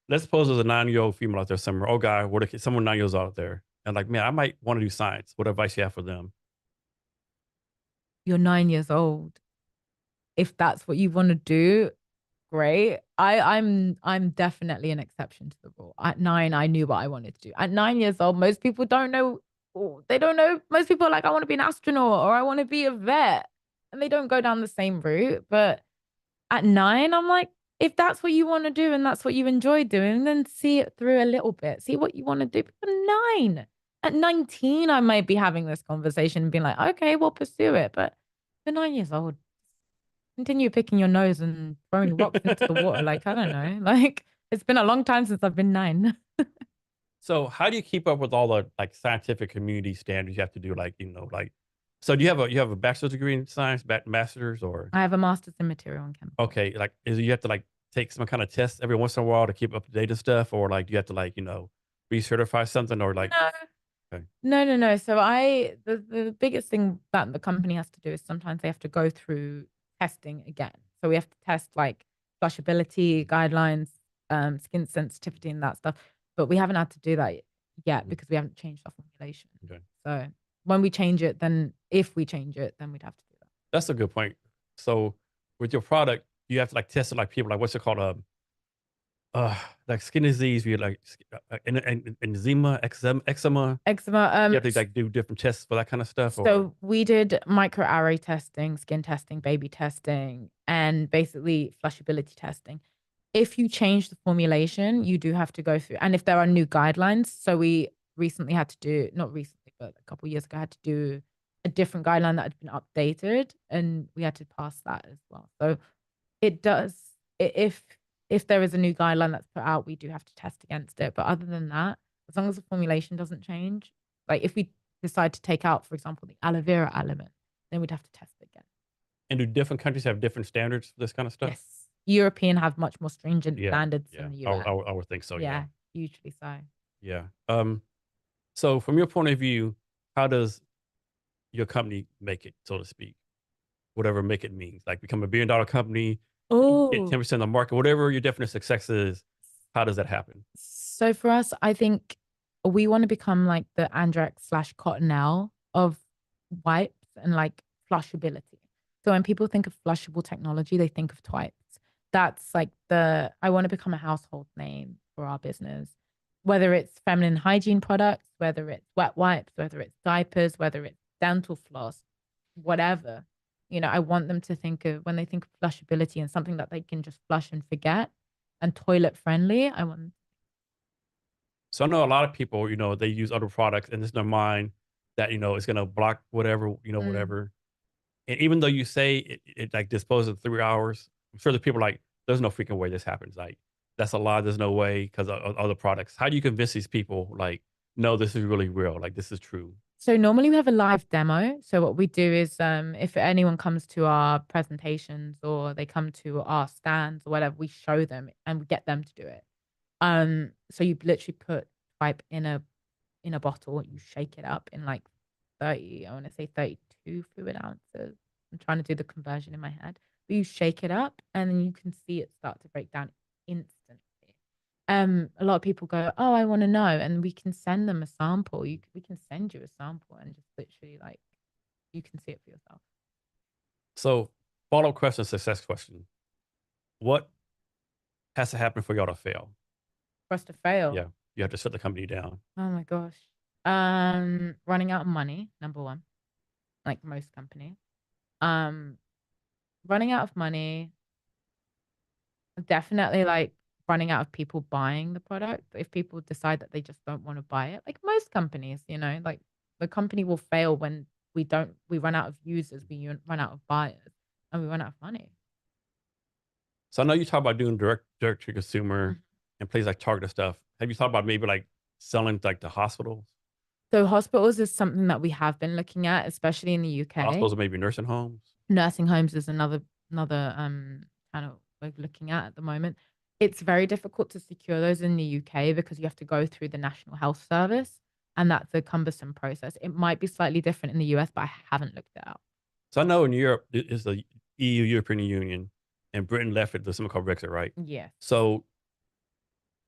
let's suppose there's a 9-year-old female out there somewhere. Oh, guy, someone 9 years out there. And like, man, I might want to do science. What advice you have for them? You're 9 years old. If that's what you want to do, great. I'm definitely an exception to the rule. At nine, I knew what I wanted to do. At 9 years old, most people don't know. They don't know. Most people are like, I want to be an astronaut or I want to be a vet, and they don't go down the same route. But at nine, I'm like, if that's what you want to do and that's what you enjoy doing, then see it through a little bit. See what you want to do. But nine. At 19, I might be having this conversation and being like, okay, we'll pursue it. But you're 9 years old, continue picking your nose and throwing rocks into the water. Like, I don't know. Like, it's been a long time since I've been nine. So how do you keep up with all the like scientific community standards you have to do? Like, like, so do you have a bachelor's degree in science, master's, or I have a master's in material and chemical. okay, like is you have to like take some kind of test every once in a while to keep up to date and stuff, or like do you have to like, recertify something or like No, okay. no. So the biggest thing that the company has to do is sometimes they have to go through testing again. So we have to test like flushability guidelines, skin sensitivity and that stuff. But we haven't had to do that yet Mhm. because we haven't changed our formulation. Okay. So when we change it, then if we change it, then we'd have to do that. That's a good point. So with your product, you have to like test it like people like what's it called? Uh, like skin disease, we like eczema, eczema. Eczema. You have to like do different tests for that kind of stuff, or So we did microarray testing, skin testing, baby testing, and basically flushability testing. If you change the formulation, you do have to go through, and if there are new guidelines, so we recently had to do, not recently, but a couple of years ago, had to do a different guideline that had been updated, and we had to pass that as well. So it does, if there is a new guideline that's put out, we do have to test against it. But other than that, as long as the formulation doesn't change, like if we decide to take out, for example, the aloe vera element, then we'd have to test it again. and do different countries have different standards for this kind of stuff? Yes. European have much more stringent Yeah, standards yeah. than the I, US. I, I would think so. Yeah, Yeah, hugely so. yeah. So from your point of view, how does your company make it, so to speak? Whatever make it means, like become $1 billion company, get Oh, 10% of the market, whatever your definition of success is. How does that happen? so for us, I think we want to become like the Andrex slash Cottonelle of wipes and like flushability. So when people think of flushable technology, they think of Twipes. That's like I want to become a household name for our business, whether it's feminine hygiene products, whether it's wet wipes, whether it's diapers, whether it's dental floss, whatever. I want them to think of, when they think of flushability and something that they can just flush and forget and toilet friendly, I want. So I know a lot of people, they use other products and it's in their mind that, it's going to block whatever, Mm. whatever. And even though you say it like disposes in 3 hours, I'm sure the people are like, there's no freaking way this happens. Like, that's a lie. There's no way because of other products. How do you convince these people, like, no, this is really real? Like, this is true. So normally we have a live demo. So what we do is if anyone comes to our presentations or they come to our stands or whatever, we show them and we get them to do it. So you literally put pipe in a bottle, you shake it up in like 30, I want to say 32 fluid ounces. I'm trying to do the conversion in my head. But you shake it up and then you can see it start to break down instantly. A lot of people go, oh, I want to know, and we can send them a sample. We can send you a sample and just literally like you can see it for yourself. So, follow up question, success question. what has to happen for y'all to fail? For us to fail. Yeah, you have to shut the company down. Oh my gosh. Running out of money, number one, like most companies. Um, Running out of money, definitely like running out of people buying the product. If people decide that they just don't want to buy it, like most companies, like the company will fail when we run out of users, we run out of buyers, and we run out of money. So I know you talk about doing direct to consumer Mhm. and places like Target and stuff. Have you thought about maybe like selling like to hospitals? So hospitals is something that we have been looking at, especially in the UK. Hospitals or maybe nursing homes? Nursing homes is another kind of we're looking at the moment. It's very difficult to secure those in the UK because you have to go through the National Health Service, and that's a cumbersome process. It might be slightly different in the US, but I haven't looked it out. So I know in Europe it's the EU, European Union, and Britain left it. There's something called Brexit, right? Yeah. So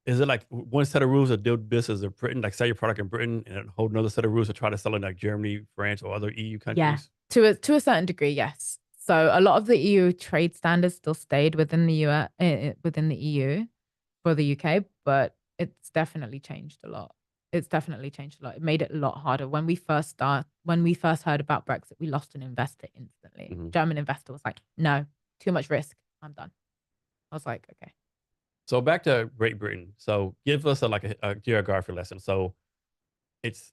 is it like one set of rules to do business in Britain, like sell your product in Britain, and a whole another set of rules to try to sell in like Germany, France, or other EU Yeah. countries? To a certain degree, yes. So a lot of the EU trade standards still stayed within the US, within the EU for the UK, but it's definitely changed a lot. It's definitely changed a lot. It made it a lot harder. When we first heard about Brexit, we lost an investor instantly. Hmm. German investor was like, no, too much risk. I'm done. I was like, okay. So back to Great Britain. So give us a geography lesson. So it's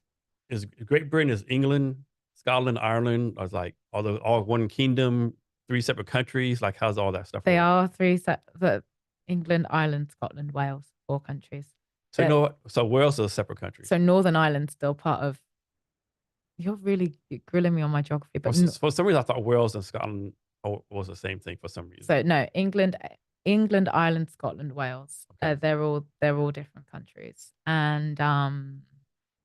is Great Britain is England, Scotland, Ireland, or is like all one kingdom, three separate countries? Like how's all that stuff They work? are the England, Ireland, Scotland, Wales, 4 countries. So you know what? So Wales is a separate country. So Northern Ireland's still part of. You're really grilling me on my geography, but For some reason, I thought Wales and Scotland was the same thing for some reason. so no, England, Ireland, Scotland, Wales. Okay. They're all different countries, and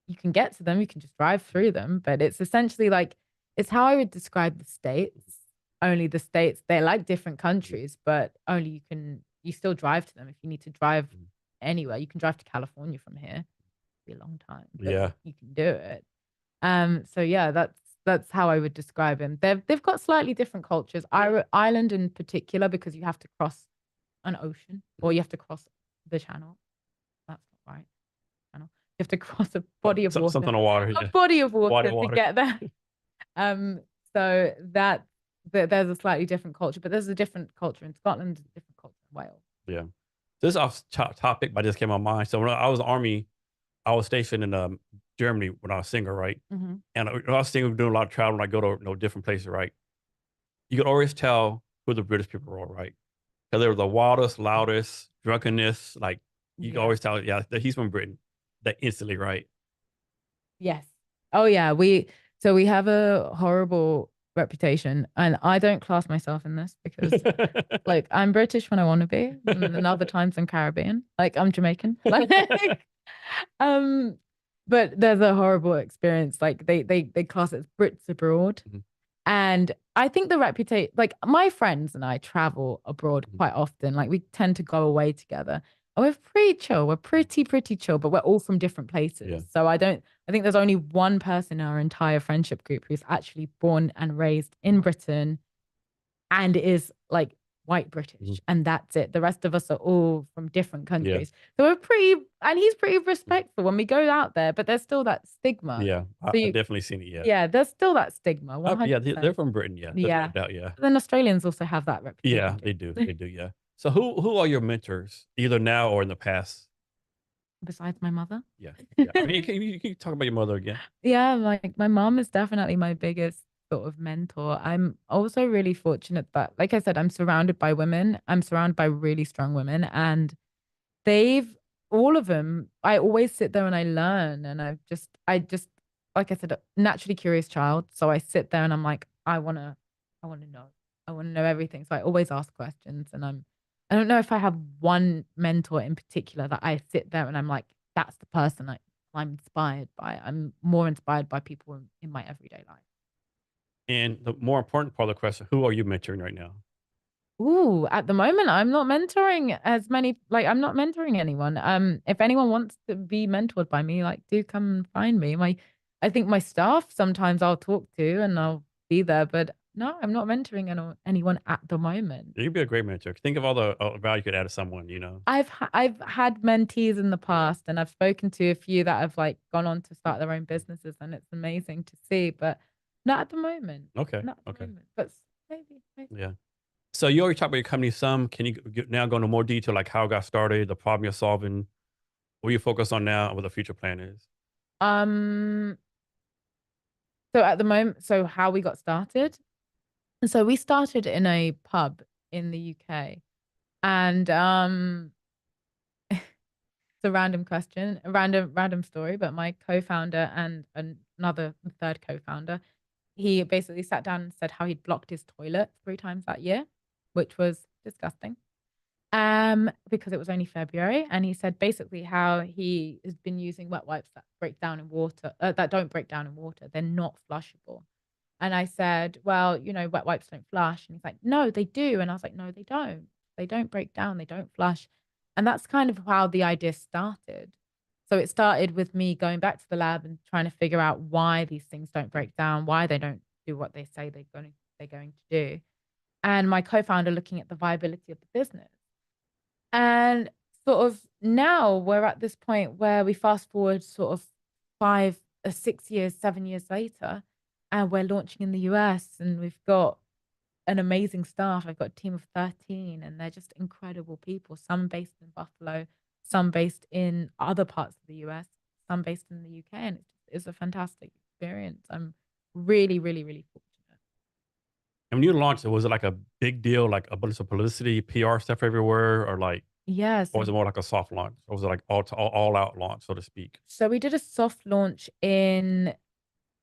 you can get to them. You can just drive through them, but it's essentially like it's how I would describe the states. Only the states they're like different countries, but only you still drive to them if you need to drive anywhere. You can drive to California from here. It'd be a long time, but Yeah. you can do it. So yeah, that's how I would describe him. They've got slightly different cultures. Ireland in particular, because you have to cross an ocean or you have to cross the channel. That's not right. Channel. You have to cross a body of water. Something on water. A Yeah. body of water Water. to get there. So there's a slightly different culture, but there's a different culture in Scotland, a different culture in Wales. Yeah. This is off topic, but just came on my mind. So when I was in the Army, I was stationed in Germany when I was single, right? Mm-hmm. And when I was single, doing a lot of travel, when I go to different places, right? You could always tell who the British people were, right? Because they were the wildest, loudest, drunkenness. Like you can always tell, yeah, that he's from Britain. That instantly, right? Yes. Oh yeah. We have a horrible reputation, and I don't class myself in this because like I'm British when I want to be, and then other times I'm Caribbean. Like I'm Jamaican. Like but there's a horrible experience. Like they class it as Brits abroad. Mhm. And I think the reputation, like my friends and I travel abroad Mhm. quite often. Like we tend to go away together. And we're pretty chill. We're pretty chill, but we're all from different places. Yeah. So I think there's only one person in our entire friendship group who's actually born and raised in Britain and is like white British. Mhm. And that's it. The rest of us are all from different Yeah. countries. So and he's pretty respectful when we go out there, but there's still that stigma. Yeah. So I've definitely seen it. Yeah. yeah, there's still that stigma. Yeah. 100%. They're from Britain. Yeah. There's no Yeah. doubt. Yeah. But then Australians also have that reputation. Yeah. They do. They do. Yeah. So who are your mentors, either now or in the past? Besides my mother? Yeah. Yeah. I mean, you can talk about your mother again. Yeah, like my mom is definitely my biggest sort of mentor. I'm also really fortunate that, like I said, I'm surrounded by women. I'm surrounded by really strong women, and all of them, I always sit there and I learn. And I just, like I said, a naturally curious child. So I sit there and I'm like, I want to know. I want to know everything. So I always ask questions, and I don't know if I have one mentor in particular that I sit there and I'm like, that's the person I'm inspired by. I'm more inspired by people in my everyday life. And the more important part of the question, who are you mentoring right now? Ooh, at the moment, I'm not mentoring as many, like I'm not mentoring anyone. If anyone wants to be mentored by me, like do come and find me. I think my staff sometimes I'll talk to and I'll be there, but No, I'm not mentoring anyone at the moment. You'd be a great mentor. Think of all the value you could add to someone, I've had mentees in the past, and I've spoken to a few that have like gone on to start their own businesses, and it's amazing to see. But not at the moment. Okay. Not at the Okay. moment. But maybe, maybe. Yeah. So you already talked about your company some. Can you now go into more detail, like how it got started, the problem you're solving, what you focus on now, and what the future plan is? Um. So at the moment, so how we got started. And so we started in a pub in the UK, and it's a random question, a random story, but my co-founder and another third co-founder, he basically sat down and said how he'd blocked his toilet 3 times that year, which was disgusting. Because it was only February, and he said basically how he has been using wet wipes that break down in water, that don't break down in water. They're not flushable. And I said, well, wet wipes don't flush. And he's like, no, they do. And I was like, no, they don't. They don't break down. They don't flush. And that's kind of how the idea started. So it started with me going back to the lab and trying to figure out why these things don't break down, why they don't do what they say they're going to do. And my co-founder looking at the viability of the business. And sort of now we're at this point where we fast forward sort of 6 years, 7 years later, and we're launching in the US, and we've got an amazing staff. I've got a team of 13, and they're just incredible people, some based in Buffalo, some based in other parts of the US, some based in the UK. And it's a fantastic experience. I'm really, really, really fortunate. And when you launched it, was it like a big deal, like a bunch of publicity, PR stuff everywhere, or Yes. or was it more like a soft launch? Or was it like all out launch, so to speak? So we did a soft launch in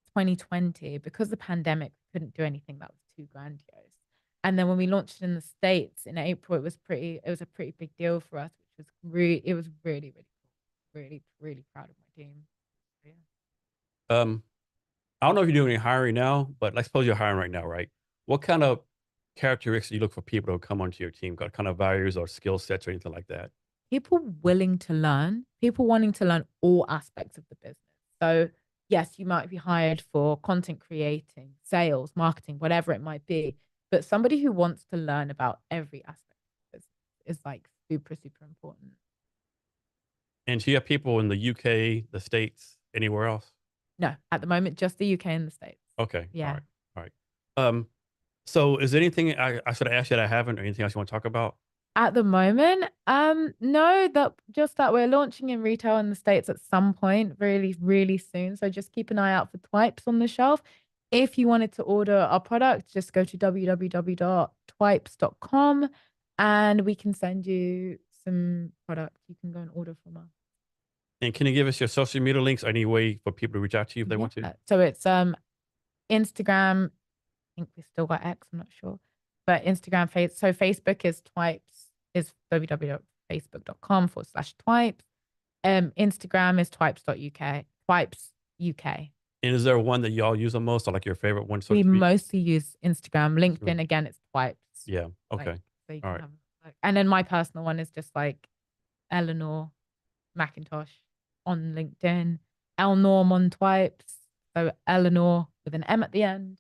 2020 because the pandemic couldn't do anything that was too grandiose. And then when we launched it in the States in April, it was a pretty big deal for us, which was it was really, really cool. Really, really proud of my team. Yeah. I don't know if you're doing any hiring now, but let's suppose you're hiring right now, right? What kind of characteristics do you look for people to come onto your team? What kind of values or skill sets or anything like that? People willing to learn, people wanting to learn all aspects of the business. So yes, you might be hired for content creating, sales, marketing, whatever it might be, but somebody who wants to learn about every aspect of business is like super, super important. And do you have people in the UK, the States, anywhere else? No, at the moment, just the UK and the States. Okay. All Yeah. right. All right. So is there anything I should ask you that I haven't, or anything else you want to talk about? At the moment, no, that we're launching in retail in the States at some point, really, really soon. So just keep an eye out for Twipes on the shelf. If you wanted to order our product, just go to www.twipes.com and we can send you some product. You can go and order from us. And can you give us your social media links or any way for people to reach out to you if they want to? So it's Instagram. I think we still got X, I'm not sure. But Instagram, so Facebook is Twipes, is www.facebook.com/Twipes. Instagram is twipes.uk, Twipes UK. And is there one that y'all use the most, or like your favorite one? So We to speak? mostly use Instagram. LinkedIn, Sure. again, it's Twipes. Yeah. Okay. Like, so you All can right. have, and then my personal one is just like Ellenor McIntosh on LinkedIn, Ellenor on Twipes. So Ellenor with an M at the end.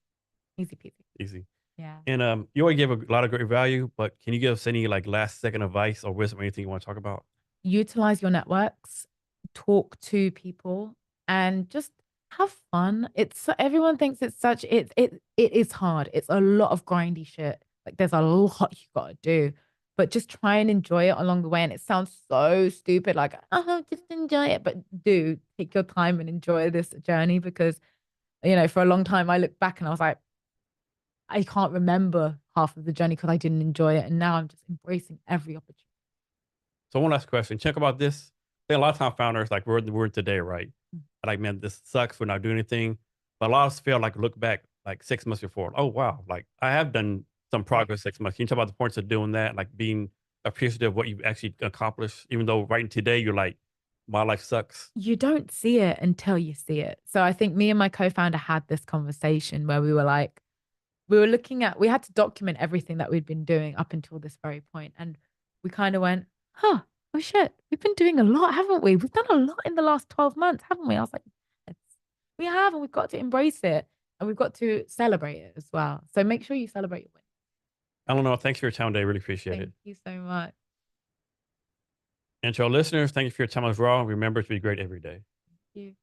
Easy peasy. Easy. Yeah. And you already gave a lot of great value, but can you give us any like last second advice or wisdom or anything you want to talk about? Utilize your networks, talk to people, and just have fun. Everyone thinks it's such it is hard. It's a lot of grindy shit. Like there's a lot you gotta do, but just try and enjoy it along the way. And it sounds so stupid, like just enjoy it, but do take your time and enjoy this journey because for a long time I look back and I was like, I can't remember half of the journey because I didn't enjoy it, and now I'm just embracing every opportunity. So one last question. Check about this. I think a lot of time founders like we're today, right? Like, man, this sucks. We're not doing anything. But a lot of us feel like look back like 6 months before. Oh wow, like I have done some progress 6 months. Can you talk about the points of doing that? Like being appreciative of what you've actually accomplished, even though right today you're like, my life sucks. You don't see it until you see it. So I think me and my co-founder had this conversation where we were like, we had to document everything that we'd been doing up until this very point. And we kind of went, oh shit, we've been doing a lot, haven't we? We've done a lot in the last 12 months, haven't we? I was like, yes, we have, and we've got to embrace it. and we've got to celebrate it as well. So make sure you celebrate your win. Ellenor, thanks for your time today. Really appreciate Thank it. you so much. And to our listeners, thank you for your time as well. Remember to be great every day. Thank you.